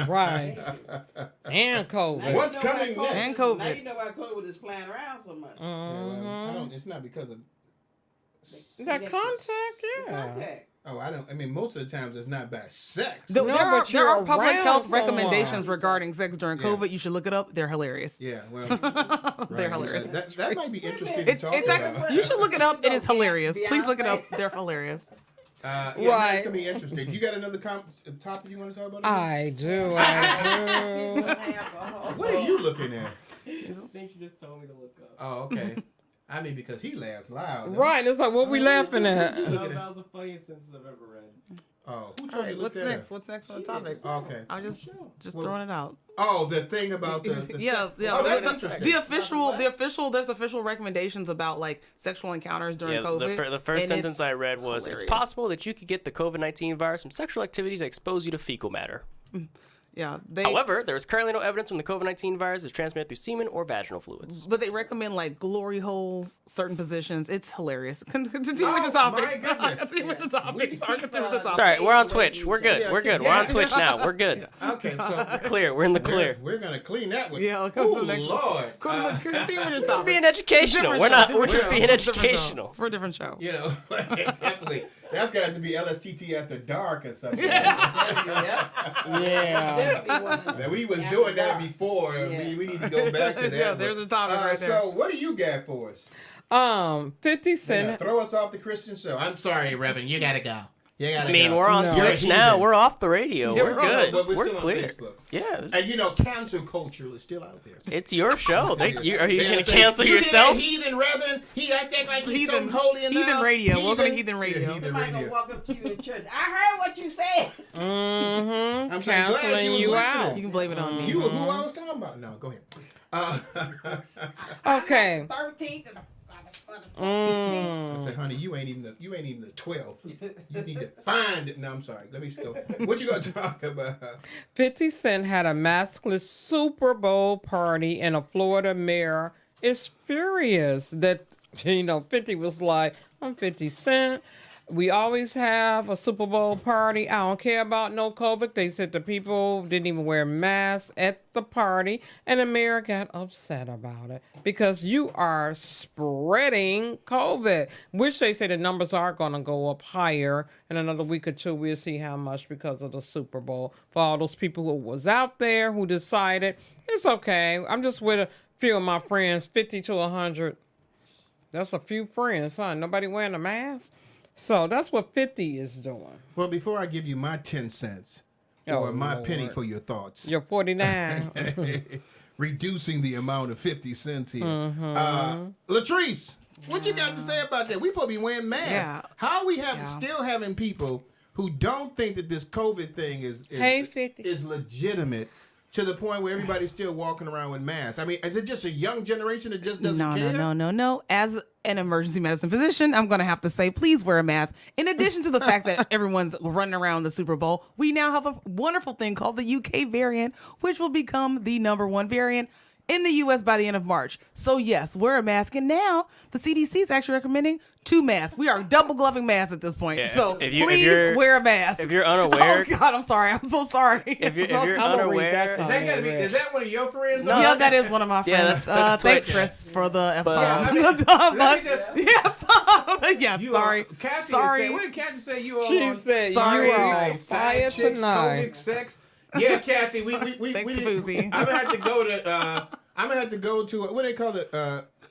Right. And COVID. What's coming next? And COVID. Now you know why COVID is flying around so much. Yeah, well, it's not because of. That contact, yeah. Contact. Oh, I mean, most of the times it's not by sex. There No, are but you're public around health someone. recommendations regarding sex during Yeah. COVID. You should look it up. They're hilarious. Yeah, well, They're right. hilarious. That might be interesting to It's talk exactly. about. You should look it up. It is Go hilarious. Beyonce. Please look it up. They're hilarious. Yeah, Right. It's gonna be interesting. You got another topic you want to talk about? I do. What are you looking at? I think she just told me to look up. Oh, okay. I mean, because he laughs loud. Right. It's like, what we laughing at? That was the funniest sentence I've ever read. Oh, who All told right, you to what's look that next? up? What's next on the topic? Okay. I'm just Well, throwing it out. Oh, the thing about the Yeah. Oh, that's interesting. There's official recommendations about like sexual encounters during COVID. The first and sentence it's I read was, hilarious. "It's possible that you could get the COVID-19 virus from sexual activities that expose you to fecal matter." Yeah. However, there is currently no evidence when the COVID-19 virus is transmitted through semen or vaginal fluids. But they recommend like glory holes, certain positions. It's hilarious. Continue with the Oh, topics. my goodness. Continue with the topics. Continue with the topics. It's all right. We're on Twitch. We're good. Yeah, We're good. yeah. We're on Twitch now. We're good. Okay, so Clear. We're in the clear. we're gonna clean that one. Yeah, I'll come Oh to the next one. Lord. Continue with the Just topics. being educational. We're not. We're just being educational. It's for a different show. You know, definitely. That's got to be LSTT after dark or something. Yeah. That we was doing that before. Yeah. We need to go back to that. Yeah, there's a topic right there. So, what do you got for us? 50 Yeah, Cent. throw us off the Christian show. I'm sorry, Reverend. You gotta go. You gotta I mean, go. we're on No. Twitch You're a now. heathen. We're off the radio. Yeah, We're we're on- good. But we're We're still on clear. Facebook. Yeah. this- And you know, cancel culture is still out there. It's your show. Are you They're going to saying, cancel "You hear yourself? that heathen Reverend? He acting like he's Heathen- so holy and Heathen now. radio. Welcome to Heathen radio. Yeah, heathen Somebody gonna radio. walk up to you in church. I heard what you said. Mm-hmm. I'm saying, glad Canceling was you listening. out. You can blame it on me. You were who I was talking about. No, go ahead. Okay. 13th and the 14th. I said, honey, you ain't even the 12th. You need to find it. No, I'm sorry. Let me go. What you gonna talk about? 50 Cent had a maskless Super Bowl party and a Florida mayor is furious that, 50 was like, I'm 50 Cent. We always have a Super Bowl party. I don't care about no COVID. They said the people didn't even wear masks at the party, and the mayor got upset about it because you are spreading COVID, which they say the numbers are going to go up higher in another week or two. We'll see how much because of the Super Bowl. For all those people who was out there who decided, it's okay. I'm just with a few of my friends, 50 to 100. That's a few friends, huh? Nobody wearing a mask? So that's what 50 is doing. Well, before I give you my 10 cents or Oh, my Lord. penny for your thoughts, You're 49. reducing the amount of 50 cents here. Mm-hmm. Latrice, what you got to say about that? We supposed to be wearing masks. Yeah. How we Yeah. still having people who don't think that this COVID thing is Hey, 50. is legitimate to the point where everybody's still walking around with masks? I mean, is it just a young generation that just doesn't care? No. As an emergency medicine physician, I'm going to have to say, please wear a mask. In addition to the fact that everyone's running around the Super Bowl, we now have a wonderful thing called the UK variant, which will become the #1 variant in the U.S. by the end of March. So yes, wear a mask. And now the CDC is actually recommending 2 masks. We are double gloving masks at this point. Yeah, So if please you're- wear a mask. If you're unaware, Oh God, I'm sorry. I'm so sorry. if you're I'm gonna read that unaware, comment. Is that one of your friends? No. Yeah, that is one of my Yeah, friends. that's Thanks, Twitch. Chris, for the F But, bomb. I mean, let me just- Yes, yes. You Sorry, Kathy sorry. Said, what did Kathy say? You all She on said Sorry. you are on sex, fire chicks, tonight. COVID, sex? Yeah, Kathy, we Thanks, we Boozy. I'm gonna have to go to. I'm gonna have to go to what do they call it?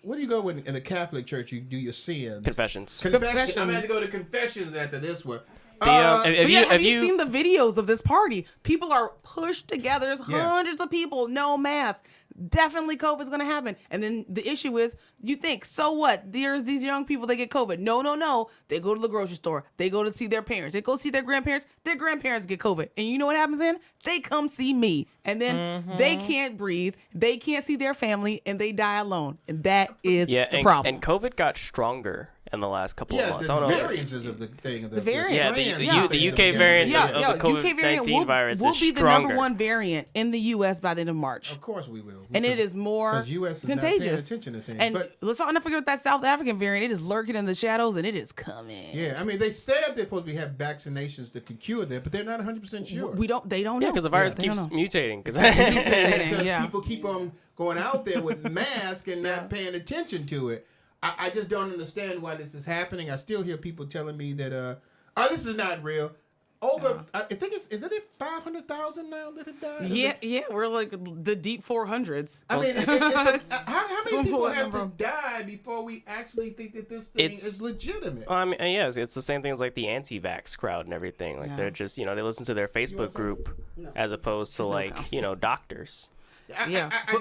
What do you go when in the Catholic Church? You do your sins. confessions. Confession. I'm Confessions. gonna have to go to confessions after this one. Have you seen the videos of this party? People are pushed together. There's Yeah. hundreds of people, no mask. Definitely COVID's going to happen. And then the issue is, you think, so what? There's these young people, they get COVID. No. They go to the grocery store. They go to see their parents. They go see their grandparents. Their grandparents get COVID. And you know what happens then? They come see me. And then they can't breathe. They can't see their family. And they die alone. And that is the problem. And COVID got stronger in the last couple of months. The variances of the thing. The variant. Yeah, the UK variant of the COVID-19 virus will is be the stronger. number one variant in the U.S. by the end of March. Of course we will. And it is more US is contagious. not paying attention to things. And but let's not forget that South African variant. It is lurking in the shadows, and it is coming. yeah, I mean, they said they're supposed to have vaccinations that could cure that, but they're not 100% sure. They don't know. Yeah, because the virus They don't keeps know. mutating. Because Because people keep on going out there with masks and not paying attention to it. I just don't understand why this is happening. I still hear people telling me that, this is not real. I think is it 500,000 now that have died? Yeah, we're like the deep 400s. I mean, how many Some people poor have to number. die before we actually think that this thing is legitimate? I mean, yes, it's the same thing as like the anti-vax crowd and everything. Like they're just, they listen to their Facebook group as opposed to like, doctors.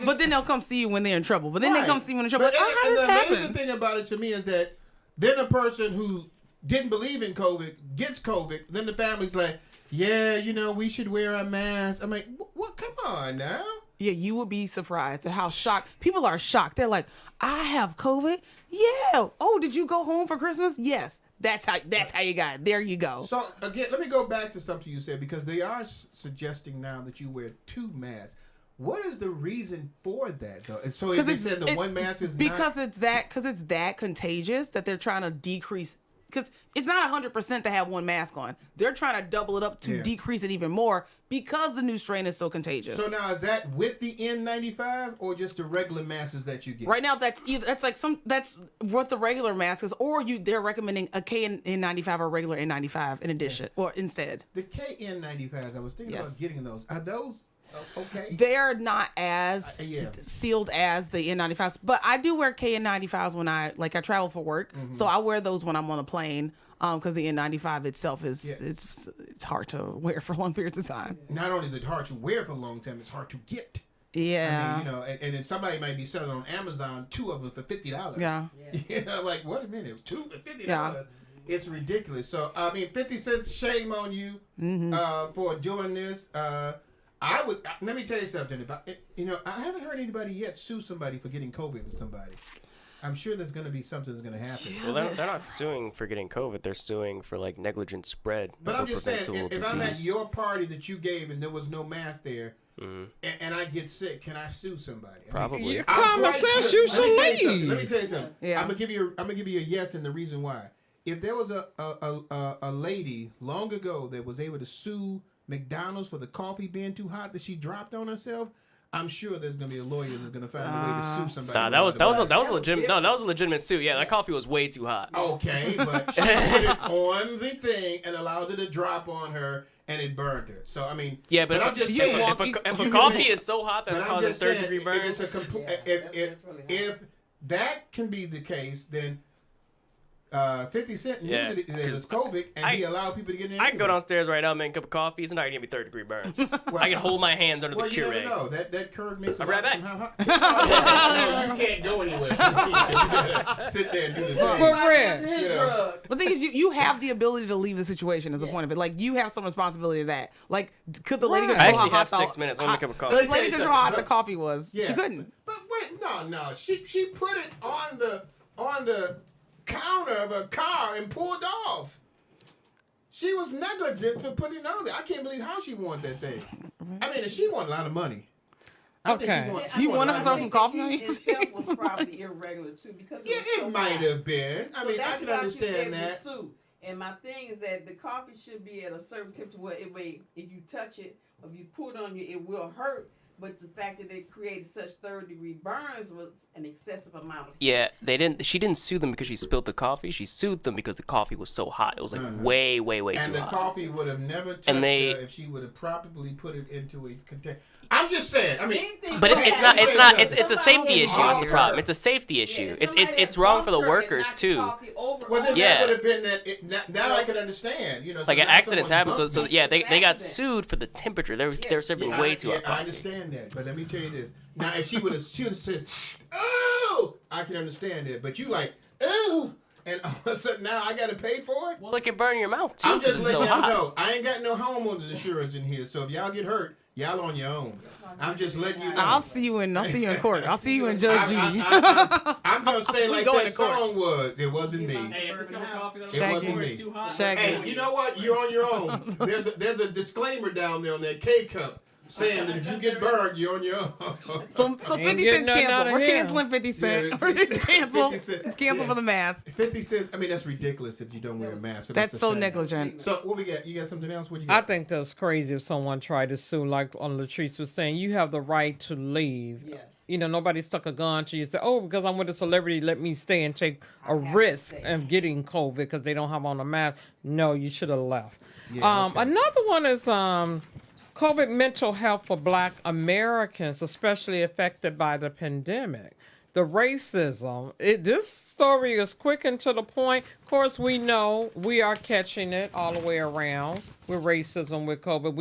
But then they'll come see you when they're in trouble. But then they come see you when they're in trouble. But Like, how and this the happen? amazing thing about it to me is that then a person who didn't believe in COVID gets COVID, then the family's like, yeah, we should wear a mask. I'm like, what? Come on now. Yeah, you would be surprised at how shocked people are. Shocked. They're like, I have COVID. Yeah. Oh, did you go home for Christmas? Yes. That's how you got it. There you go. So again, let me go back to something you said, because they are suggesting now that you wear 2 masks. What is the reason for that, though? And so they said the one mask is because it's that contagious that they're trying to decrease. Because it's not 100% to have one mask on. They're trying to double it up to decrease it even more because the new strain is so contagious. So now is that with the N95 or just the regular masks that you get? Right now, that's what the regular mask is, or they're recommending a KN95 or regular N95 in addition or instead. The KN95s, I was thinking about getting those. Are those okay? They're not as sealed as the N95s, but I do wear KN95s when I travel for work. Mm-hmm. So I wear those when I'm on a plane because the N95 itself is it's hard to wear for long periods of time. Not only is it hard to wear for a long time, it's hard to get. Yeah. I mean, and then somebody might be selling on Amazon 2 of them for $50. Yeah. Like, wait a minute, 2 for $50? Yeah. It's ridiculous. So, I mean, 50 cents, shame on you for doing this. Let me tell you something. I haven't heard anybody yet sue somebody for getting COVID with somebody. I'm sure there's going to be something that's going to happen. Well, they're not suing for getting COVID. They're suing for like negligent spread. But I'm just saying, if I'm at your party that you gave and there was no mask there, and I get sick, can I sue somebody? Probably. Common sense, you should leave. Let me tell you something. Yeah. I'm gonna give you a yes, and the reason why. If there was a lady long ago that was able to sue McDonald's for the coffee being too hot that she dropped on herself, I'm sure there's gonna be a lawyer that's gonna find a way to sue somebody. Nah, that was a legitimate. No, that was a legitimate suit. Yeah, that coffee was way too hot. Okay, but she put it on the thing and allowed it to drop on her, and it burned her. So I mean, yeah, but I'm just saying, if a coffee is so hot that's causing 3rd-degree burns, if that can be the case, then 50 Cent knew that it was COVID, and he allowed people to get in. I can go downstairs right now and make a cup of coffee. It's not gonna give me 3rd-degree burns. I can hold my hands under the Keurig. You never know. That curd makes I'll be right back. No, you can't go anywhere. You gotta sit there and do the thing. But the thing is, you have the ability to leave the situation. Is the point of it? Like you have some responsibility to that. Like, could the lady control I how actually hot have 6 minutes. Let me make a cup of coffee. The lady control how hot the coffee was. Yeah. She couldn't. But wait, no. She put it on the counter of a car and pulled off. She was negligent for putting it on there. I can't believe how she wanted that thing. I mean, she wanted a lot of money. You want us to throw some coffee on you? Itself was probably irregular too because it might have been. I mean, I can understand that. And my thing is that the coffee should be at a certain temperature where if you touch it, or if you pour it on you, it will hurt. But the fact that they created such 3rd-degree burns was an excessive amount of heat. Yeah, she didn't sue them because she spilled the coffee. She sued them because the coffee was so hot. It was like way too hot. And the coffee would have never touched her if she would have properly put it into a container. I'm just saying. I mean, But it's not. It's a safety issue. Is the Okay. problem? It's a safety issue. It's wrong for the workers too. Well, then Yeah. that would have been that. Now I can understand. You know, Like so an now accidents someone happen. So bumped yeah, me. they got sued for the temperature. They're serving way too hot I coffee. understand that, but let me tell you this. Now, if she would have said, "Oh," I can understand it. But you like, "Oh," and all of a sudden now I got to pay for it. Well, it can burn your mouth too I'm because just it's so letting y'all hot. know. I ain't got no homeowners insurance in here, so if y'all get hurt, y'all on your own. I'm just letting you know. I'll see you in court. I'll see you in Judge Judy. I'm gonna say like going that to court. song was. It wasn't me. Hey, if it's no coffee, It wasn't me. Shaggy. Hey, you know what? You're on your own. There's a disclaimer down there on that K cup saying that if you get burned, you're on your own. So 50 getting Cent's nothing out canceled. of We're here. canceling 50 Cent. Yeah, It's canceled. 50 Cent. It's canceled Yeah. for the mask. 50 cents. I mean, that's ridiculous if you don't wear a mask. That's so shame. negligent. So what we got? You got something else? What you I got? think that's crazy if someone tried to sue, like on Latrice was saying, you have the right to leave. Yes. You know, nobody stuck a gun to you and said, oh, because I'm with a celebrity, let me stay and take a risk of getting COVID because they don't have on a mask. No, you should have left. Yeah, okay. Another one is COVID mental health for Black Americans, especially affected by the pandemic. The racism. This story is quick and to the point. Of course, we know we are catching it all the way around with racism with COVID.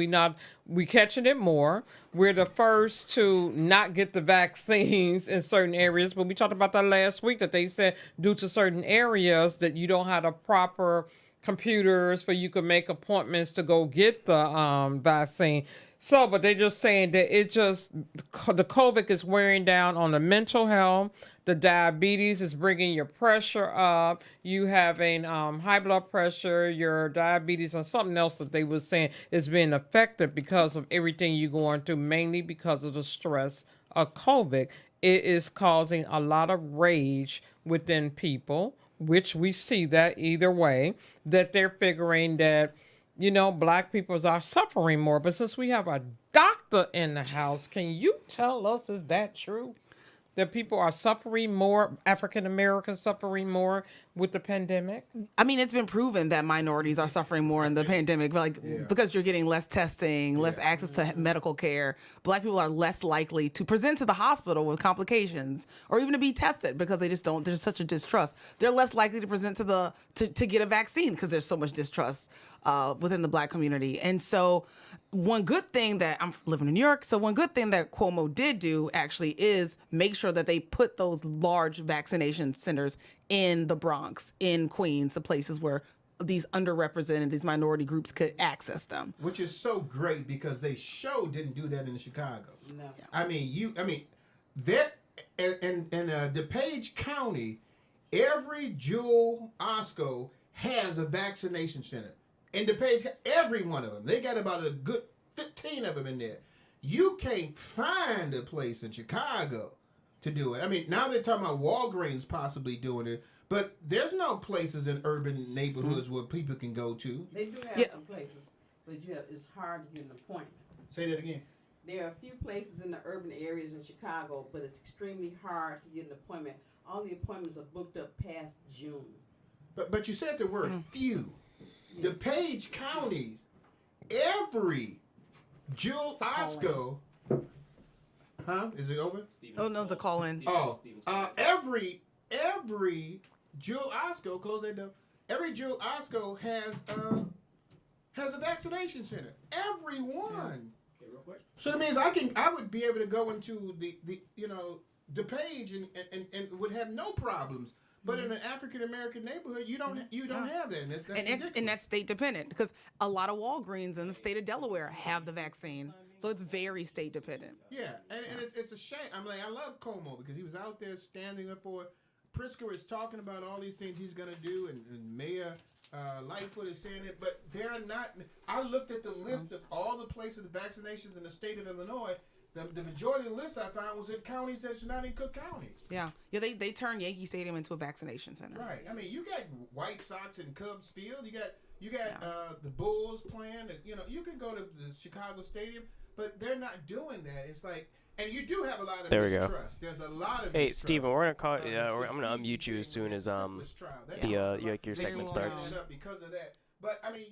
We catching it more. We're the first to not get the vaccines in certain areas, but we talked about that last week that they said due to certain areas that you don't have the proper computers where you can make appointments to go get the vaccine. So, but they're just saying that the COVID is wearing down on the mental health. The diabetes is bringing your pressure up. You having high blood pressure, your diabetes, and something else that they were saying is being affected because of everything you're going through, mainly because of the stress of COVID. It is causing a lot of rage within people, which we see that either way, that they're figuring that, you know, Black people are suffering more. But since we have a doctor in the house, can you tell us, is that true? That people are suffering more, African Americans suffering more with the pandemic? I mean, it's been proven that minorities are suffering more in the pandemic, because you're getting less testing, less access to medical care. Black people are less likely to present to the hospital with complications or even to be tested because they just don't. There's such a distrust. They're less likely to present to get a vaccine because there's so much distrust within the Black community. And so one good thing that I'm living in New York. So one good thing that Cuomo did do actually is make sure that they put those large vaccination centers in the Bronx, in Queens, the places where these underrepresented, these minority groups could access them. Which is so great because they didn't do that in Chicago. No. I mean, that in DePage County, every Jewel Osco has a vaccination center. In DePage, every one of them. They got about a good 15 of them in there. You can't find a place in Chicago to do it. I mean, now they're talking about Walgreens possibly doing it, but there's no places in urban neighborhoods where people can go to. They do have some places, but it's hard to get an appointment. Say that again. There are a few places in the urban areas in Chicago, but it's extremely hard to get an appointment. All the appointments are booked up past June. But you said the word few. DePage counties, every Jewel Osco, is it over? Oh, no, it's a call in. Oh, every Jewel Osco, close that door. Every Jewel Osco has a vaccination center. Every one. Okay, real quick. So that means I would be able to go into the DePage and would have no problems. But in an African American neighborhood, you don't have that, And that's state dependent because a lot of Walgreens in the state of Delaware have the vaccine, so it's very state dependent. Yeah, and it's a shame. I love Cuomo because he was out there standing up for it. Pritzker is talking about all these things he's gonna do, and Mayor Lightfoot is saying it, but they're not. I looked at the list of all the places of vaccinations in the state of Illinois. The majority of the list I found was in counties that's not in Cook County. Yeah. They turned Yankee Stadium into a vaccination center. Right. I mean, you got White Sox and Cubs field. You got the Bulls playing. You can go to the Chicago Stadium, but they're not doing that. It's like, and you do have a lot of mistrust. There's a lot of Hey, mistrust. Steven, we're gonna call. I'm gonna unmute you as soon as your segment starts. Because of that. But I mean,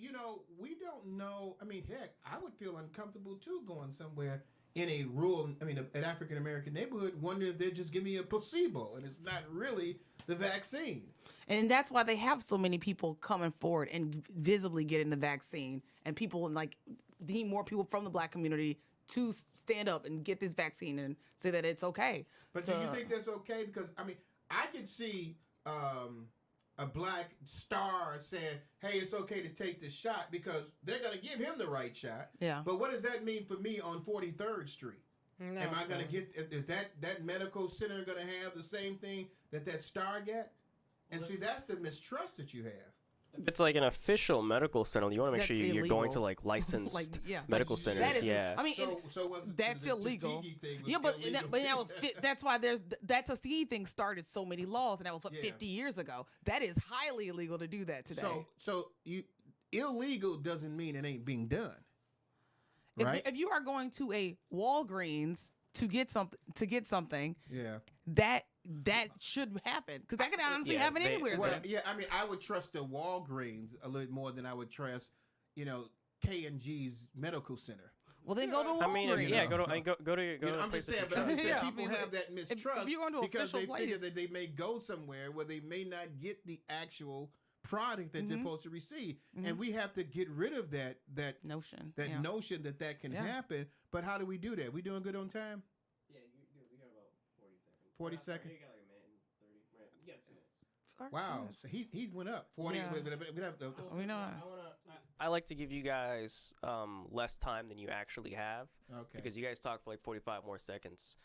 we don't know. I mean, heck, I would feel uncomfortable too going somewhere in a rural, an African American neighborhood, wonder if they're just giving me a placebo, and it's not really the vaccine. And that's why they have so many people coming forward and visibly getting the vaccine, and people like need more people from the Black community to stand up and get this vaccine and say that it's okay. But do you think that's okay? Because I could see a Black star saying, "Hey, it's okay to take this shot," because they're going to give him the right shot. Yeah. But what does that mean for me on 43rd Street? No, Am I going to get? Is that medical center going to have the same thing that star got? And see, that's the mistrust that you have. If it's like an official medical center, you want to make sure you're going to like licensed medical centers. That is, yeah. That's illegal. Yeah, that's why that Tuskegee thing started so many laws, and that was 50 years ago. That is highly illegal to do that today. So illegal doesn't mean it ain't being done. Right? If you are going to a Walgreens to get something, yeah, that should happen, because that could honestly happen anywhere. Well, I would trust the Walgreens a little more than I would trust, K&G's medical center. Well, then go to Walgreens. Go to. I'm just saying, people have that mistrust if you're going to because they official figure place, that they may go somewhere where they may not get the actual product that they're supposed to receive, and we have to get rid of that notion that can happen. But how do we do that? We doing good on time? Yeah, we got about 40 seconds. 40 seconds. You got like a minute and 30. Right? You got 2 minutes. Wow, so he went up 40. Yeah. We have to. I like to give you guys less time than you actually have. Okay. Because you guys talk for like 45 more seconds.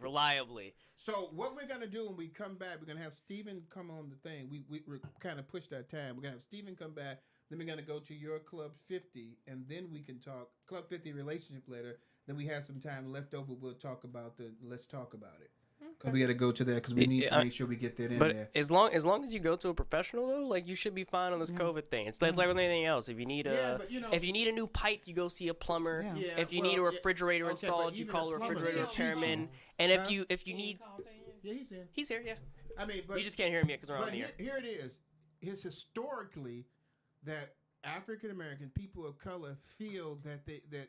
Reliably. So what we're gonna do when we come back, we're gonna have Stephen come on the thing. We're kind of pushed that time. We're gonna have Stephen come back. Then we're gonna go to your Club 50, and then we can talk Club 50 relationship letter. Then we have some time left over. We'll talk about Let's Talk About It. Because we got to go to that because we need to make sure we get that in there. But as long as you go to a professional though, like you should be fine on this COVID thing. It's like with anything else. If you need if you need a new pipe, you go see a plumber. Yeah. If you need a refrigerator installed, you call a refrigerator repairman. And if you need, he's in. He's here. Yeah. But you just can't hear him yet because we're on the air. Here it is. It's historically that African American people of color feel that that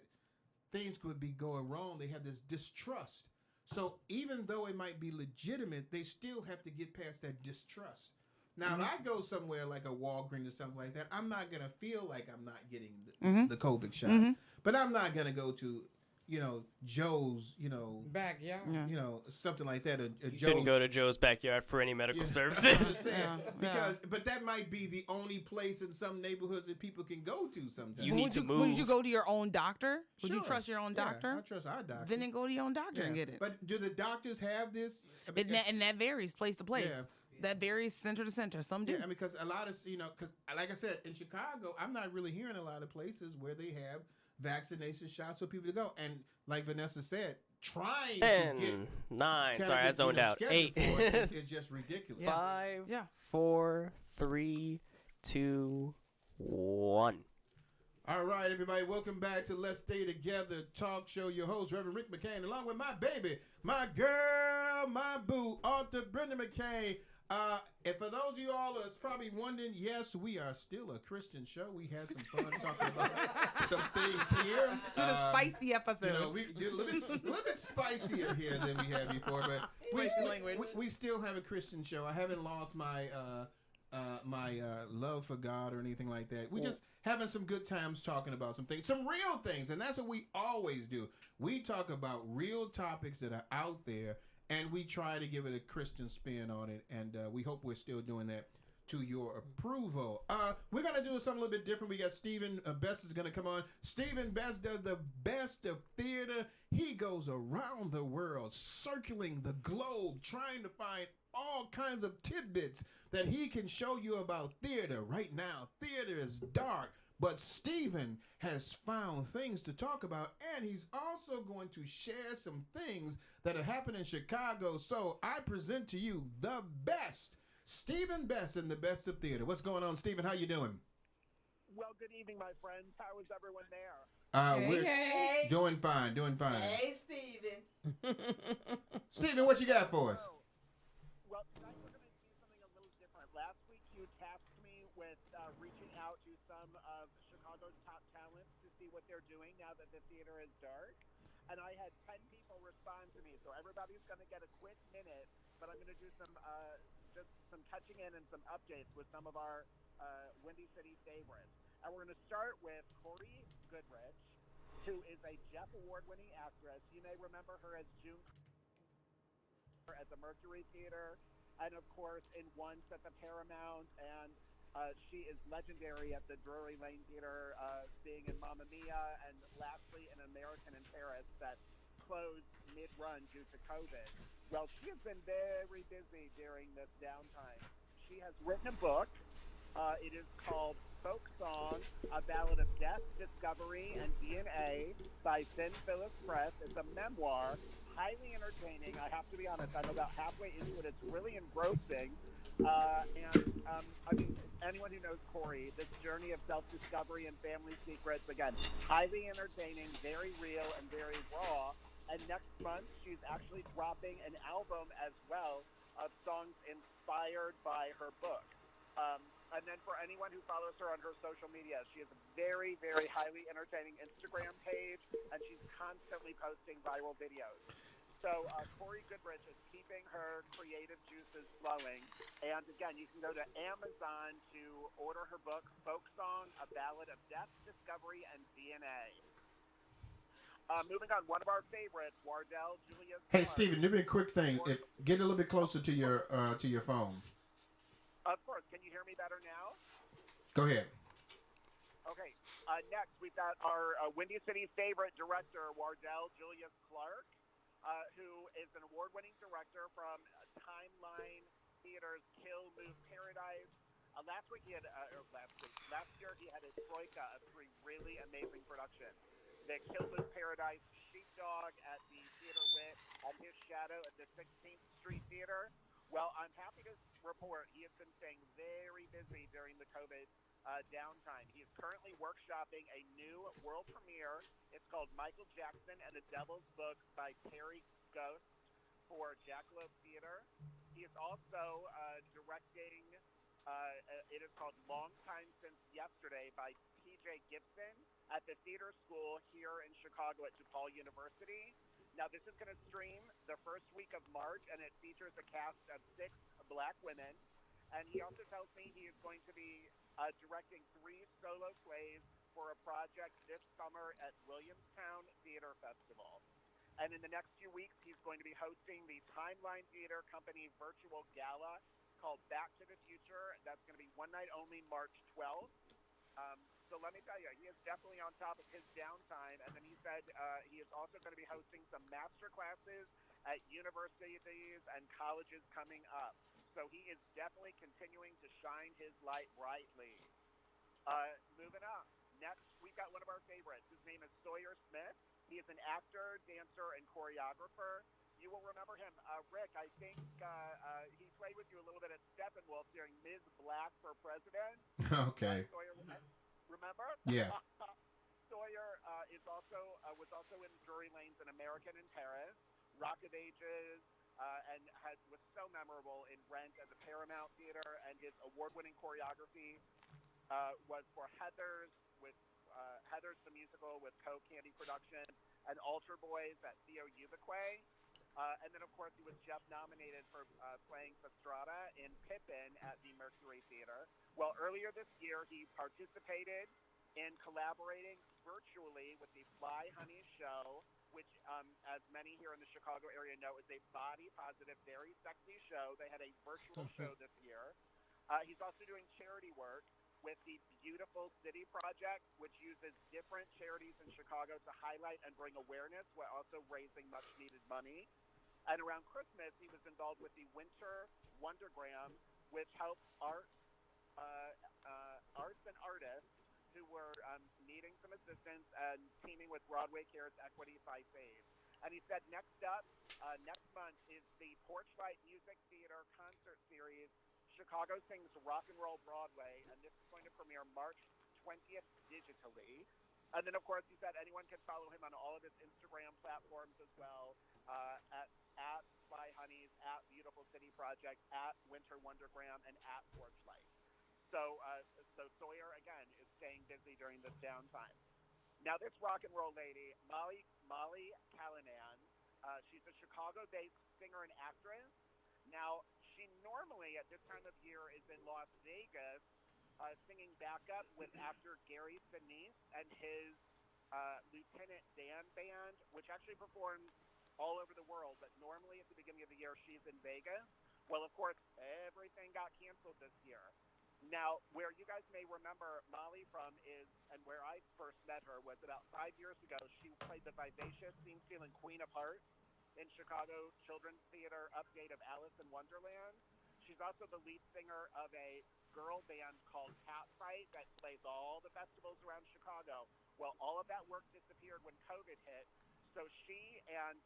things could be going wrong. They have this distrust. So even though it might be legitimate, they still have to get past that distrust. Now, if I go somewhere like a Walgreens or something like that, I'm not going to feel like I'm not getting the COVID shot. But I'm not going to go to, Joe's, backyard. something like that. You shouldn't go to Joe's backyard for any medical services. But that might be the only place in some neighborhoods that people can go to sometimes. You need to move. Would you go to your own doctor? Would you Sure. trust your own doctor? Yeah, I trust our doctor. Then go to your own doctor and get it. But do the doctors have this? And that varies place to place. Yeah. That varies center to center. Some do. Yeah, because a lot of, because like I said, in Chicago, I'm not really hearing a lot of places where they have vaccination shots for people to go. And like Vanessa said, trying 10, to get 9. Sorry, I zoned out. 8. It's just ridiculous. 5, 4, 3, 2, 1. All right, everybody, welcome back to Let's Stay Together Talk Show. Your host, Reverend Rick McCain, along with my baby, my girl, my boo, author Brenda McCain. And for those of you all that's probably wondering, yes, we are still a Christian show. We had some fun talking about some things here. A spicy episode. We did a little bit spicier here than we had before, but we still have a Christian show. I haven't lost my love for God or anything like that. We're just having some good times talking about some things, some real things, and that's what we always do. We talk about real topics that are out there, and we try to give it a Christian spin on it, and we hope we're still doing that to your approval. We're going to do something a little bit different. We got Stephen Best is going to come on. Stephen Best does the best of theater. He goes around the world, circling the globe, trying to find all kinds of tidbits that he can show you about theater. Right now, theater is dark, but Stephen has found things to talk about, and he's also going to share some things that are happening in Chicago. So I present to you the best, Stephen Best in the best of theater. What's going on, Stephen? How you doing? Well, good evening, my friends. How is everyone there? We're doing fine, Hey, Stephen. Stephen, what you got for us? Well, tonight we're going to do something a little different. Last week you tasked me with reaching out to some of Chicago's top talents to see what they're doing now that the theater is dark. And I had 10 people respond to me, so everybody's going to get a quick minute, but I'm going to do some just some touching in and some updates with some of our Windy City favorites. And we're going to start with Corey Goodrich, who is a Jeff Award-winning actress. You may remember her as June at the Mercury Theater, and of course in Once at the Paramount, and she is legendary at the Drury Lane Theater, being in Mamma Mia, and lastly in American in Paris that closed mid-run due to COVID. Well, she has been very busy during this downtime. She has written a book. It is called Folk Song, A Ballad of Death, Discovery, and DNA by Finn Phillips Press. It's a memoir, highly entertaining. I have to be honest, I'm about halfway into it. It's really engrossing. I mean, anyone who knows Corey, this journey of self-discovery and family secrets, again, highly entertaining, very real, and very raw. And next month, she's actually dropping an album as well of songs inspired by her book. And then for anyone who follows her on her social media, she has a very, very highly entertaining Instagram page, and she's constantly posting viral videos. So Corey Goodrich is keeping her creative juices flowing. And again, you can go to Amazon to order her book, Folk Song, A Ballad of Death, Discovery, and DNA. Moving on, one of our favorites, Wardell Julius. Hey, Stephen, do me a quick thing. Get a little bit closer to your phone. Of course. Can you hear me better now? Go ahead. Okay. Next, we've got our Windy City favorite director, Wardell Julius Clark, who is an award-winning director from Timeline Theater's Kill, Move, Paradise. Last year he had a troika of 3 really amazing productions. The Kill, Move, Paradise, Sheepdog at the Theater Wit, and His Shadow at the 16th Street Theater. Well, I'm happy to report he has been staying very busy during the COVID downtime. He is currently workshopping a new world premiere. It's called Michael Jackson and the Devil's Book by Terry Ghost for Jackalope Theater. He is also directing, it is called Long Time Since Yesterday by P.J. Gibson at the theater school here in Chicago at DePaul University. Now, this is going to stream the first week of March, and it features a cast of 6 black women. And he also tells me he is going to be directing 3 solo plays for a project this summer at Williamstown Theater Festival. And in the next few weeks, he's going to be hosting the Timeline Theater Company virtual gala called Back to the Future. That's going to be one night only, March 12th. So let me tell you, he is definitely on top of his downtime. And then he said he is also going to be hosting some master classes at universities and colleges coming up. So he is definitely continuing to shine his light brightly. Moving on. Next, we've got one of our favorites. His name is Sawyer Smith. He is an actor, dancer, and choreographer. You will remember him. Rick, I think he played with you a little bit at Steppenwolf during Ms. Black for President. Okay. Sawyer, remember? Yeah. Sawyer was also in Drury Lane's An American in Paris, Rock of Ages, and was so memorable in Rent at the Paramount Theater, and his award-winning choreography was for Heathers the Musical with Co Candy Production, and Altar Boys at Theo Ubique. And then, of course, he was Jeff nominated for playing Fastrada in Pippin at the Mercury Theater. Well, earlier this year, he participated in collaborating virtually with the Fly Honey Show, which, as many here in the Chicago area know, is a body-positive, very sexy show. They had a virtual show this year. He's also doing charity work with the Beautiful City Project, which uses different charities in Chicago to highlight and bring awareness while also raising much-needed money. And around Christmas, he was involved with the Winter Wondergram, which helps arts and artists who were needing some assistance and teaming with Broadway Cares Equity by Save. And he said next month is the Porchlight Music Theater concert series, Chicago Sings Rock and Roll Broadway, and this is going to premiere March 20th digitally. And then, of course, he said anyone can follow him on all of his Instagram platforms as well, at Fly Honeys, at Beautiful City Project, at Winter Wondergram, and at Porchlight. So Sawyer, again, is staying busy during this downtime. Now, this rock and roll lady, Molly Callanan, she's a Chicago-based singer and actress. Now, she normally at this time of year is in Las Vegas singing backup with actor Gary Sinise and his Lieutenant Dan band, which actually performs all over the world. But normally at the beginning of the year, she's in Vegas. Well, of course, everything got canceled this year. Now, where you guys may remember Molly from is, and where I first met her was about 5 years ago. She played the vivacious, scene-stealing Queen of Hearts in Chicago Children's Theater update of Alice in Wonderland. She's also the lead singer of a girl band called Catfight that plays all the festivals around Chicago. Well, all of that work disappeared when COVID hit. So she and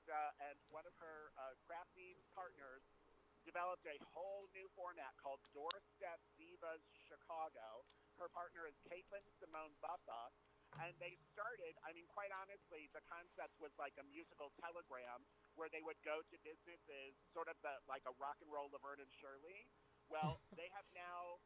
one of her crafty partners developed a whole new format called Doorstep Divas Chicago. Her partner is Caitlin Simone Buffa, and they started, I mean, quite honestly, the concept was like a musical telegram where they would go to businesses, sort of like a rock and roll Laverne and Shirley. Well, they have now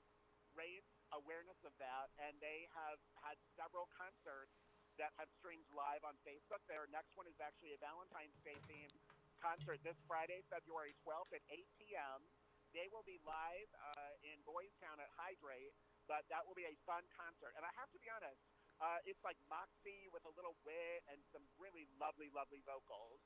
raised awareness of that, and they have had several concerts that have streamed live on Facebook. Their next one is actually a Valentine's Day themed concert this Friday, February 12th at 8 p.m. They will be live in Boys Town at Hydrate, but that will be a fun concert. And I have to be honest, it's like moxie with a little wit and some really lovely, lovely vocals.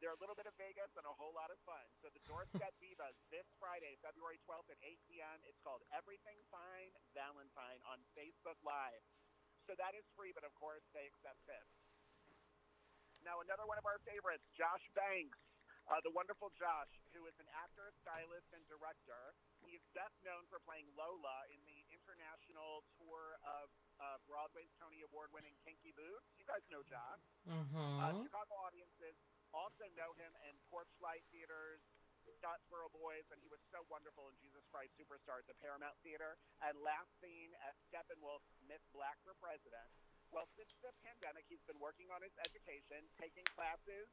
They're a little bit of Vegas and a whole lot of fun. So the Doorstep Divas this Friday, February 12th at 8 p.m. It's called Everything Fine Valentine on Facebook Live. So that is free, but of course they accept tips. Now, another one of our favorites, Josh Banks, the wonderful Josh, who is an actor, stylist, and director. He is best known for playing Lola in the international tour of Broadway's Tony Award-winning Kinky Boots. You guys know Josh. Chicago audiences also know him in Porchlight Theaters, Scottsboro Boys, and he was so wonderful in Jesus Christ Superstar at the Paramount Theater, and last seen at Steppenwolf's Miss Black for President. Well, since the pandemic, he's been working on his education, taking classes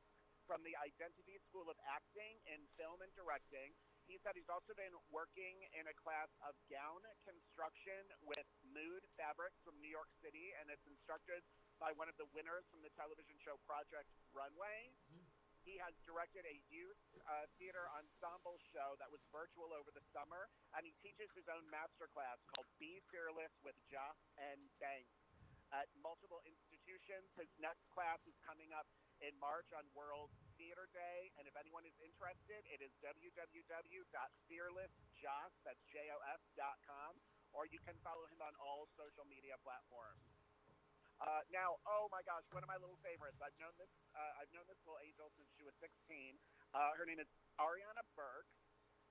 from the Identity School of Acting in film and directing. He said he's also been working in a class of gown construction with Mood Fabrics from New York City, and it's instructed by one of the winners from the television show Project Runway. He has directed a youth theater ensemble show that was virtual over the summer, and he teaches his own masterclass called Be Fearless with Joss and Banks at multiple institutions. His next class is coming up in March on World Theater Day, and if anyone is interested, it is www.fearlessjoss, that's JOS.com, or you can follow him on all social media platforms. Now, oh my gosh, one of my little favorites. I've known this little angel since she was 16. Her name is Ariana Burke.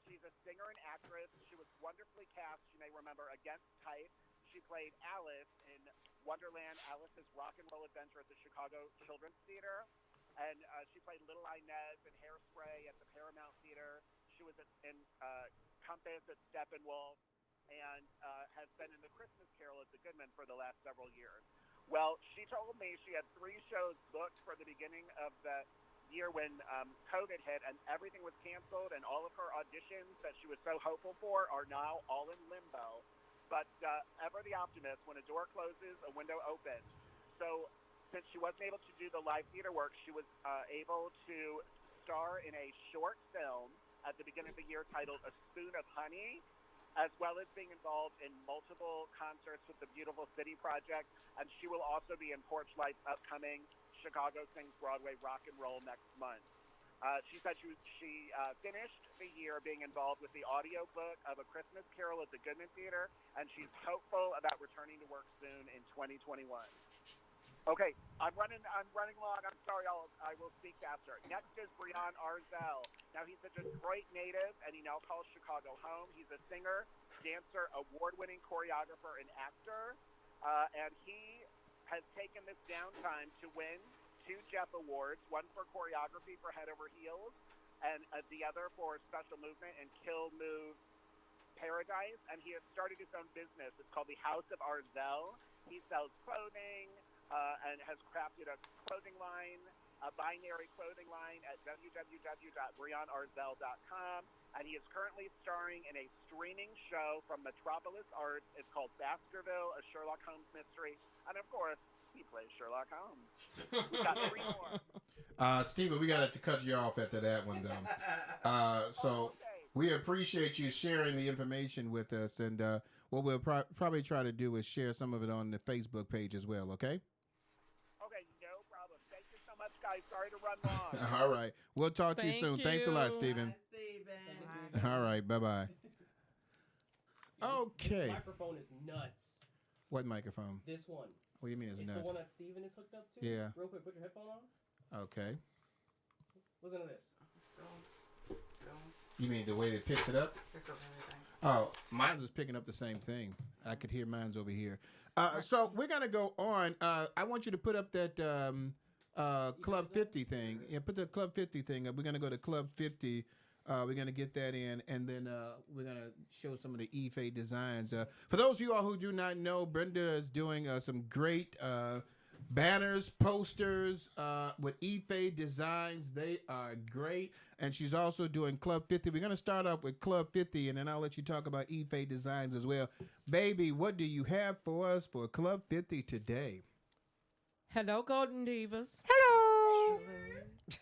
She's a singer and actress. She was wonderfully cast, you may remember, Against Type. She played Alice in Wonderland, Alice's Rock and Roll Adventure at the Chicago Children's Theater. And she played Little Inez in Hairspray at the Paramount Theater. She was in Compass at Steppenwolf, and has been in The Christmas Carol at the Goodman for the last several years. Well, she told me she had 3 shows booked for the beginning of the year when COVID hit, and everything was canceled, and all of her auditions that she was so hopeful for are now all in limbo. But ever the optimist, when a door closes, a window opens. So since she wasn't able to do the live theater work, she was able to star in a short film at the beginning of the year titled A Spoon of Honey, as well as being involved in multiple concerts with the Beautiful City Project. And she will also be in Porchlight's upcoming Chicago Sings Broadway Rock and Roll next month. She said she finished the year being involved with the audiobook of A Christmas Carol at the Goodman Theater, and she's hopeful about returning to work soon in 2021. Okay, I'm running long. I'm sorry, I will speak faster. Next is Brian Arzell. Now, he's a Detroit native, and he now calls Chicago home. He's a singer, dancer, award-winning choreographer, and actor, and he has taken this downtime to win 2 Jeff Awards, one for choreography for Head Over Heels, and the other for special movement and Kill Move Paradise. And he has started his own business. It's called the House of Arzell. He sells clothing and has crafted a clothing line, a binary clothing line at www.brianarzell.com. And he is currently starring in a streaming show from Metropolis Arts. It's called Baskerville, a Sherlock Holmes mystery. And of course, he plays Sherlock Holmes. We got 3 more. Steven, we got to cut you off after that one, though. So Okay. we appreciate you sharing the information with us, and what we'll probably try to do is share some of it on the Facebook page as well, okay? Okay, no problem. Thank you so much, guys. Sorry to run long. All right. We'll talk to you Thank soon. Thanks a lot, you. Steven. Hi, Steven. All right. Bye-bye. Okay. This microphone is nuts. What microphone? This one. What do you mean it's It's the nuts? one that Steven is hooked up to. Yeah. Real quick, put your headphone on. Okay. Listen to this. Still going. You mean the way it picks it up? Fix up everything. Oh, mine's is picking up the same thing. I could hear mine's over here. So we're gonna go on. I want you to put up that Club 50 thing. Yeah, put the Club 50 thing up. We're gonna go to Club 50. We're gonna get that in, and then we're gonna show some of the Ife designs. For those of you all who do not know, Brenda is doing some great banners, posters with Ife designs. They are great, and she's also doing Club 50. We're gonna start off with Club 50, and then I'll let you talk about Ife designs as well. Baby, what do you have for us for Club 50 today? Hello, Golden Divas. Hello.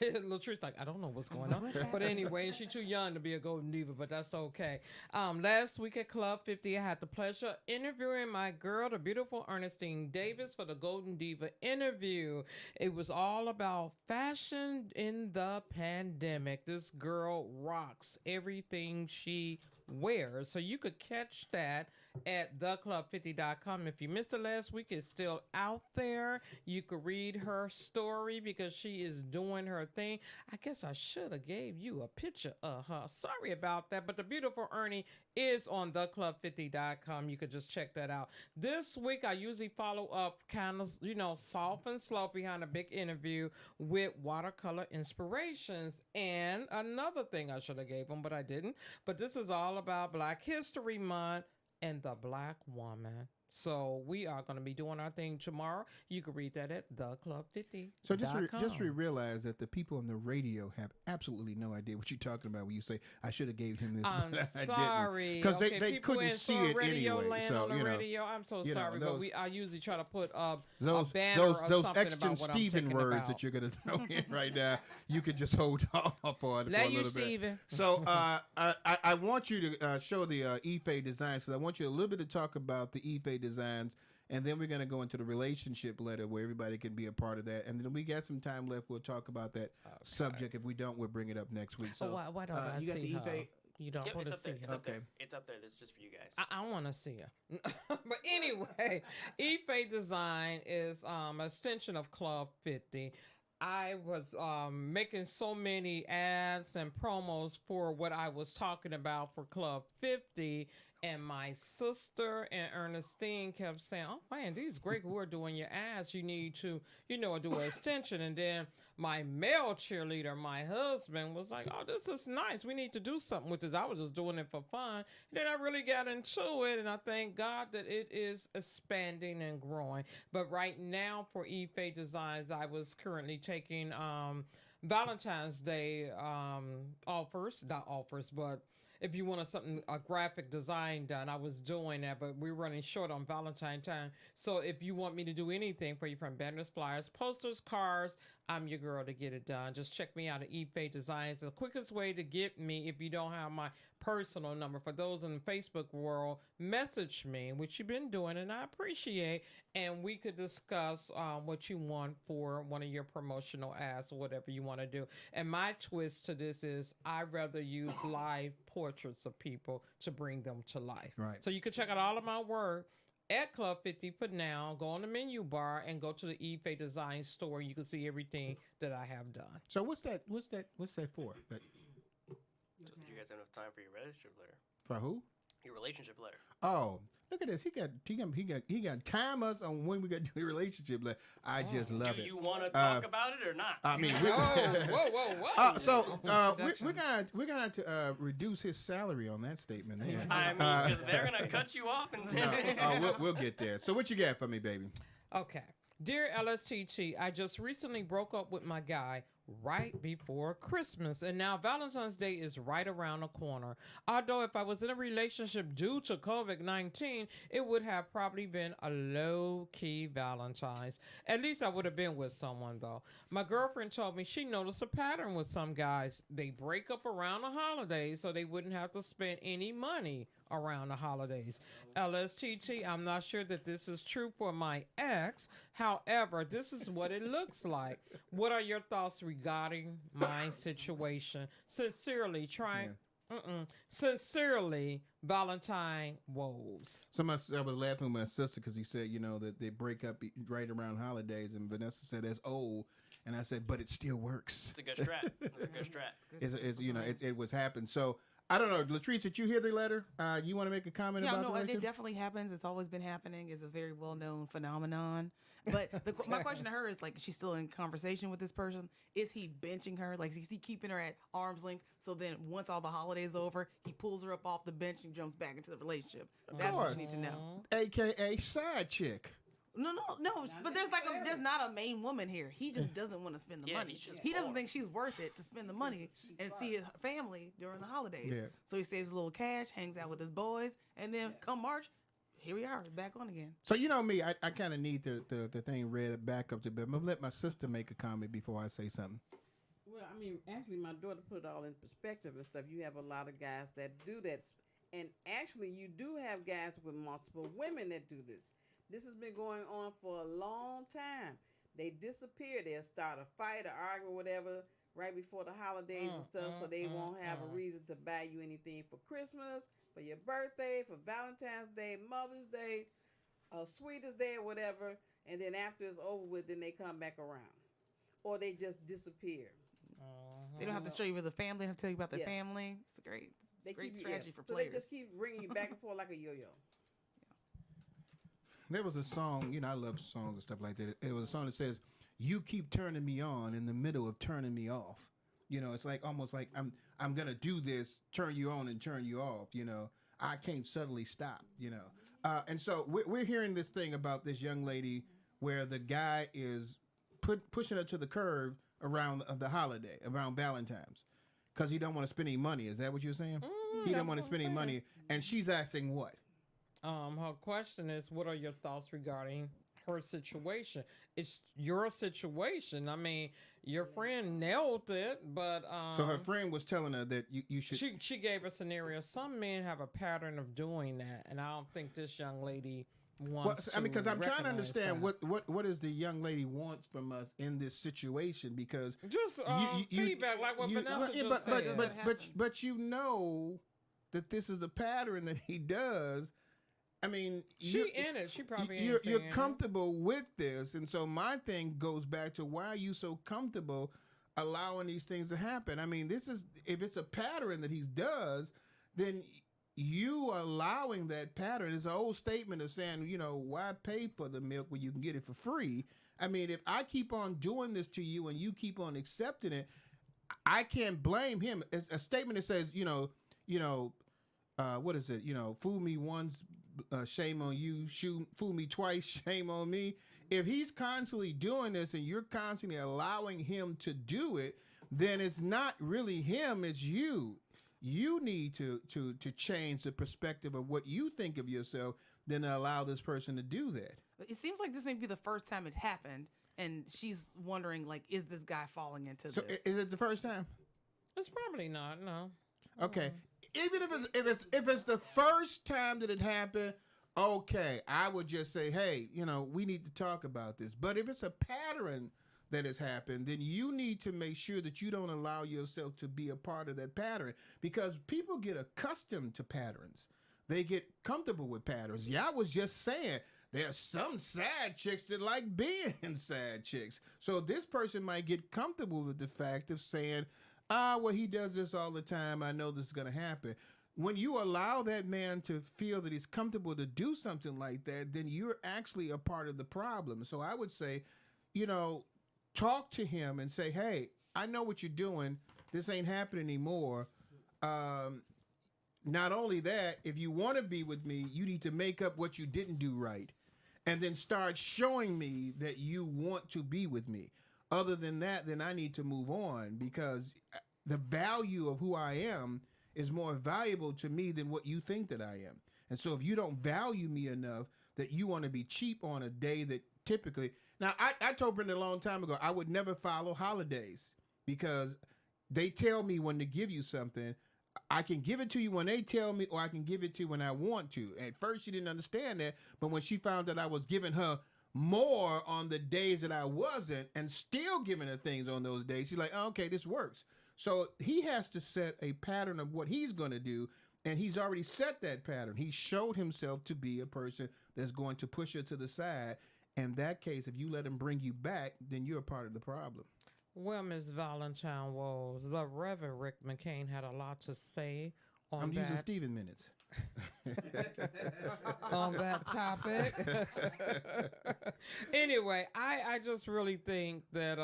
Latrice like, I don't know what's going on. But anyway, she's too young to be a Golden Diva, but that's okay. Last week at Club 50, I had the pleasure of interviewing my girl, the beautiful Ernestine Davis, for the Golden Diva interview. It was all about fashion in the pandemic. This girl rocks everything she wears. So you could catch that at theclub50.com. If you missed it last week, it's still out there. You could read her story because she is doing her thing. I guess I should have gave you a picture of her. Sorry about that, but the beautiful Ernie is on theclub50.com. You could just check that out. This week, I usually follow up kind of, soft and slow behind a big interview with watercolor inspirations. And another thing I should have gave them, but I didn't. But this is all about Black History Month and the Black woman. So we are going to be doing our thing tomorrow. You can read that at theclub50.com. So just realize that the people on the radio have absolutely no idea what you're talking about when you say I should have gave him this. I'm sorry, because okay, they people couldn't in see Soul it radio anyway. Land So on the radio. I'm so sorry, but I usually try to put a banner or those something extra about what Steven I'm thinking words about. that you're going to throw in right now. You could just hold off on it for a Let you, little bit. Steven. So I want you to show the Ife designs. So I want you a little bit to talk about the Ife designs. And then we're going to go into the relationship letter where everybody can be a part of that. And then we got some time left. We'll talk about that subject. If we don't, we'll bring it up next week. So why don't I you got see the her? Ife? You don't Yep, want to it's up see there. her. It's up there. Okay. It's up there. That's just for you guys. I want to see her. But anyway, Ife Design is an extension of Club 50. I was making so many ads and promos for what I was talking about for Club 50, and my sister and Ernestine kept saying, "Oh man, these great who are doing your ads. You need to, do an extension." And then my male cheerleader, my husband, was like, "Oh, this is nice. We need to do something with this." I was just doing it for fun. And then I really got into it, and I thank God that it is expanding and growing. But right now for Ife Designs, I was currently taking Valentine's Day offers, not offers, but if you wanted a graphic design done, I was doing that, but we're running short on Valentine time. So if you want me to do anything for you, from banners, flyers, posters, cards, I'm your girl to get it done. Just check me out at Ife Designs. The quickest way to get me, if you don't have my personal number, for those in the Facebook world, message me, which you've been doing, and I appreciate, and we could discuss what you want for one of your promotional ads or whatever you want to do. And my twist to this is I'd rather use live portraits of people to bring them to life. Right. So you can check out all of my work at Club 50 for now. Go on the menu bar and go to the Ife Design store. You can see everything that I have done. So what's that for? So did you guys have enough time for your relationship letter? For who? Your relationship letter. Oh, look at this. He got time us on when we got to do the relationship. I just love Do it. you want to talk about it or not? I mean, Whoa. so we're gonna have to reduce his salary on that statement. There. I mean, because they're gonna cut you off in 10 minutes. We'll get there. So what you got for me, baby? Okay. Dear LSTT, I just recently broke up with my guy. right before Christmas. And now Valentine's Day is right around the corner. Although if I was in a relationship due to COVID-19, it would have probably been a low-key Valentine's. At least I would have been with someone, though. My girlfriend told me she noticed a pattern with some guys. They break up around the holidays so they wouldn't have to spend any money around the holidays. LSTT, I'm not sure that this is true for my ex. However, this is what it looks like. What are your thoughts regarding my situation? Sincerely, Sincerely, Valentine Woes. I was laughing with my sister because he said, that they break up right around holidays, and Vanessa said that's old, and I said, but it still works. It's a good strat. It's a good strat. It was happened. So I don't know, Latrice, did you hear the letter? You want to make a comment about no, the it relationship? definitely happens. It's always been happening. It's a very well-known phenomenon. But my question to her is, like, she's still in conversation with this person. Is he benching her? Like, is he keeping her at arm's length? So then once all the holidays over, he pulls her up off the bench and jumps back into the relationship. That's what you need to know. AKA side chick. No. But there's not a main woman here. He just doesn't want to spend the money. He doesn't think she's worth it to spend the money and see his family during the holidays. Yeah. So he saves a little cash, hangs out with his boys, and then come March, here we are, back on again. So me, I kind of need the thing read back up to bit. I'm gonna let my sister make a comment before I say something. Well, I mean, actually, my daughter put it all in perspective and stuff. You have a lot of guys that do that. And actually, you do have guys with multiple women that do this. This has been going on for a long time. They disappear. They'll start a fight or argue or whatever right before the holidays and stuff, so they won't have a reason to buy you anything for Christmas, for your birthday, for Valentine's Day, Mother's Day, Sweetest Day, or whatever. And then after it's over with, then they come back around. Or they just disappear. They don't have to show you with the family. They have to tell you about their Yes. family. It's a great strategy for so players. they just keep bringing you back and forth like a yo-yo. There was a song, I love songs and stuff like that. It was a song that says, "You keep turning me on in the middle of turning me off." It's like almost like I'm gonna do this, turn you on and turn you off. I can't suddenly stop. And so we're hearing this thing about this young lady where the guy is pushing her to the curb around the holiday, around Valentine's, because he don't want to spend any money. Is that what you're saying? He don't want to spend any money, and she's asking what? Her question is, what are your thoughts regarding her situation? It's your situation. I mean, your friend nailed it, but so her friend was telling her that you should. She gave a scenario. Some men have a pattern of doing that, and I don't think this young lady wants. Well, because I'm trying to understand that. what is the young lady wants from us in this situation, because just feedback, like what Vanessa just said. But you know that this is a pattern that he does. I mean, she probably you're comfortable with this, and so my thing goes back to, why are you so comfortable allowing these things to happen? I mean, if it's a pattern that he does, then you allowing that pattern is an old statement of saying, why pay for the milk when you can get it for free? I mean, if I keep on doing this to you and you keep on accepting it, I can't blame him. It's a statement that says, what is it? Fool me once, shame on you. Fool me twice, shame on me. If he's constantly doing this and you're constantly allowing him to do it, then it's not really him, it's you. You need to change the perspective of what you think of yourself, then allow this person to do that. It seems like this may be the first time it's happened, and she's wondering, like, is this guy falling into So this? is it the first time? It's probably not. No. Okay. Even if it's the first time that it happened, okay, I would just say, hey, we need to talk about this. But if it's a pattern that has happened, then you need to make sure that you don't allow yourself to be a part of that pattern, because people get accustomed to patterns. They get comfortable with patterns. Yeah, I was just saying, there's some sad chicks that like being sad chicks. So this person might get comfortable with the fact of saying, well, he does this all the time, I know this is going to happen. When you allow that man to feel that he's comfortable to do something like that, then you're actually a part of the problem. So I would say, talk to him and say, hey, I know what you're doing. This ain't happening anymore. Not only that, if you want to be with me, you need to make up what you didn't do right, and then start showing me that you want to be with me. Other than that, then I need to move on because the value of who I am is more valuable to me than what you think that I am. And so if you don't value me enough that you want to be cheap on a day that typically... Now, I told Brenda a long time ago, I would never follow holidays because they tell me when to give you something. I can give it to you when they tell me, or I can give it to you when I want to. At first, she didn't understand that, but when she found that I was giving her more on the days that I wasn't and still giving her things on those days, she's like, oh, okay, this works. So he has to set a pattern of what he's going to do, and he's already set that pattern. He showed himself to be a person that's going to push her to the side. In that case, if you let him bring you back, then you're a part of the problem. Well, Miss Valentine Walls, the Reverend Rick McCain had a lot to say on I'm that. using Steven minutes. On that topic. Anyway, I just really think that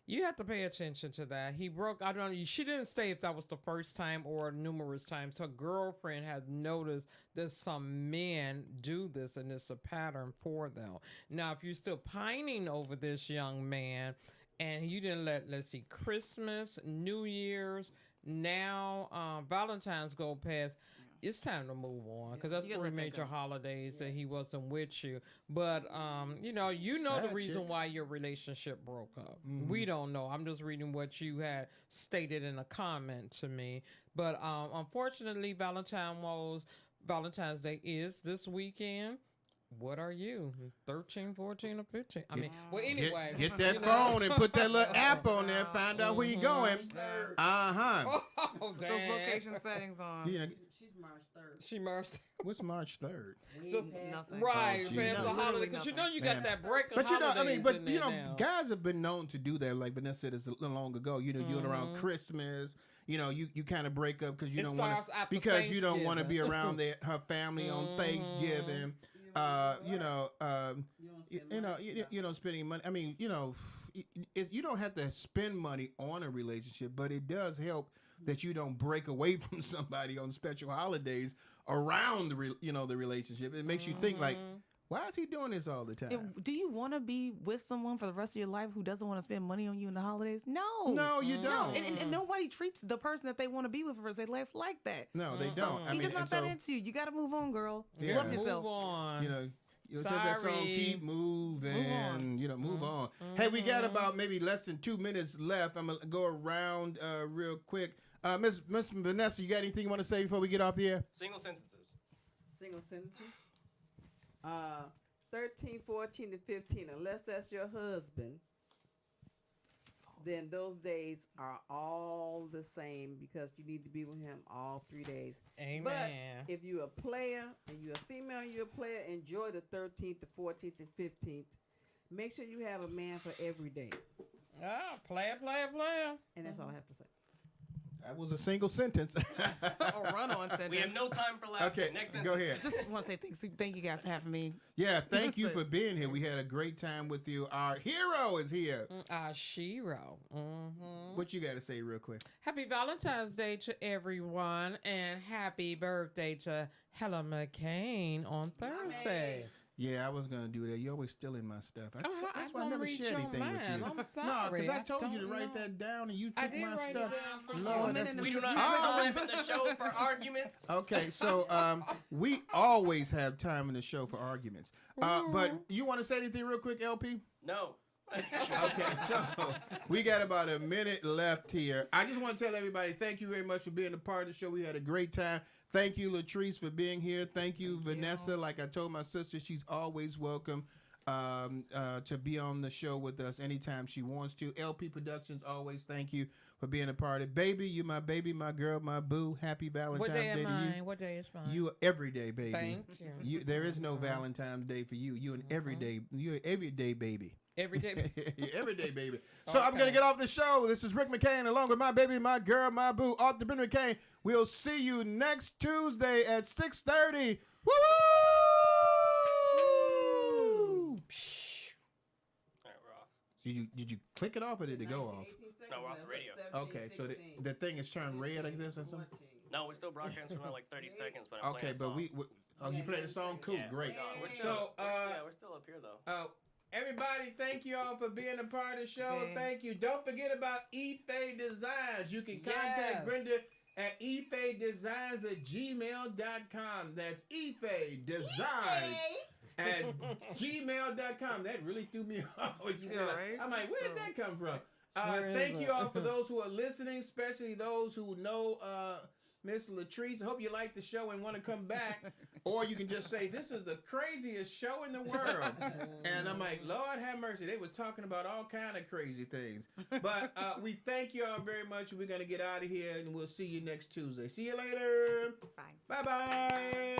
you have to pay attention to that. He broke, I don't know, she didn't say if that was the first time or numerous times. Her girlfriend had noticed that some men do this and it's a pattern for them. Now, if you're still pining over this young man and you didn't let's see, Christmas, New Year's, now Valentine's go past, it's time to move on because that's three major holidays that he wasn't with you. But you know the reason why your relationship broke up. We don't know. I'm just reading what you had stated in a comment to me. But unfortunately, Valentine's Day is this weekend. What are you? 13, 14, or 15? I mean, well, anyway. Get that phone and put that little app on there. Find out where you're going. Uh-huh. Oh, Those dang. location settings on. Yeah. She's March 3rd. She March. What's March 3rd? Just nothing. right, Oh, man. It's a Jesus. holiday because you know you got that break of But you know, holidays I mean, but in you there know, now. guys have been known to do that. Like Vanessa said, it's a little long ago. You know, you doing around Christmas. You know, you kind of break up because you It don't want starts to after because you don't want to be Thanksgiving. around her family on Thanksgiving. You know, spending money. I mean, you know, you don't have to spend money on a relationship, but it does help that you don't break away from somebody on special holidays around the relationship. It makes you think like, why is he doing this all the time? Do you want to be with someone for the rest of your life who doesn't want to spend money on you in the holidays? No. No, you don't. And nobody treats the person that they want to be with for the rest of their life like that. No, they don't. I He's mean, just not and that so, into you. You got to move on, girl. Yeah. Love yourself. Move on. you know, says that song, Sorry. keep moving, move on. Hey, we got about maybe less than 2 minutes left. I'm going to go around real quick. Miss Vanessa, you got anything you want to say before we get off the air? Single sentences. Single sentences. 13, 14, and 15. Unless that's your husband, then those days are all the same because you need to be with him all 3 days. Amen. But if you're a player and you're a female and you're a player, enjoy the 13th, the 14th, and 15th. Make sure you have a man for every day. Player. And that's all I have to say. That was a single sentence. A run-on sentence. We have no time for laughter. Okay, Next sentence. go ahead. Just want to say thank you guys for having me. Yeah, thank you for being here. We had a great time with you. Our hero is here. Shiro. What you got to say real quick? Happy Valentine's Day to everyone, and happy birthday to Helen McCain on Thursday. Yeah, I was going to do that. You're always stealing my stuff. That's why I gonna never read share your anything with mind. you. I'm sorry. No, because I I told you to don't write know. that down and you I took did my write it stuff. down for you. Lord, that's We do not have time in the show for arguments. Okay, so we always have time in the show for arguments. But you want to say anything real quick, LP? No. Okay, so we got about a minute left here. I just want to tell everybody thank you very much for being a part of the show. We had a great time. Thank you, Latrice, for being here. Thank you, Vanessa. Like I told my sister, she's always welcome to be on the show with us anytime she wants to. LP Productions, always thank you for being a part of it. Baby, you my baby, my girl, my boo. Happy Valentine's What day Day am to I? you. What day is mine? You every day, baby. Thank you. There is no Valentine's Day for you. You're an everyday. You're an everyday baby. Every day. Every day, baby. So I'm going to get off the show. This is Rick McCain along with my baby, my girl, my boo, Arthur Ben McCain. We'll see you next Tuesday at 6:30. Woo! All right, we're off. So did you click it off or did it go off? No, we're off the radio. Okay, so the thing is turned red like this or something? No, we're still broadcasting for like 30 seconds, but I'm Okay, playing but a song. you played the song? Cool, Yeah, great. no, we're So, still, we're still up here though. Everybody, thank you all for being a part of the show. Okay. Thank you. Don't forget about Ife Designs. You can contact Yes. Brenda at ifedesigns@gmail.com. That's Ife Designs at gmail.com. That really threw me off. What you said. right? I'm like, where did that come from? Where is Thank it? you all for those who are listening, especially those who know Miss Latrice. I hope you like the show and want to come back. Or you can just say, this is the craziest show in the world. And I'm like, Lord have mercy. They were talking about all kind of crazy things. But we thank you all very much. We're going to get out of here and we'll see you next Tuesday. See you later. Bye. Bye-bye.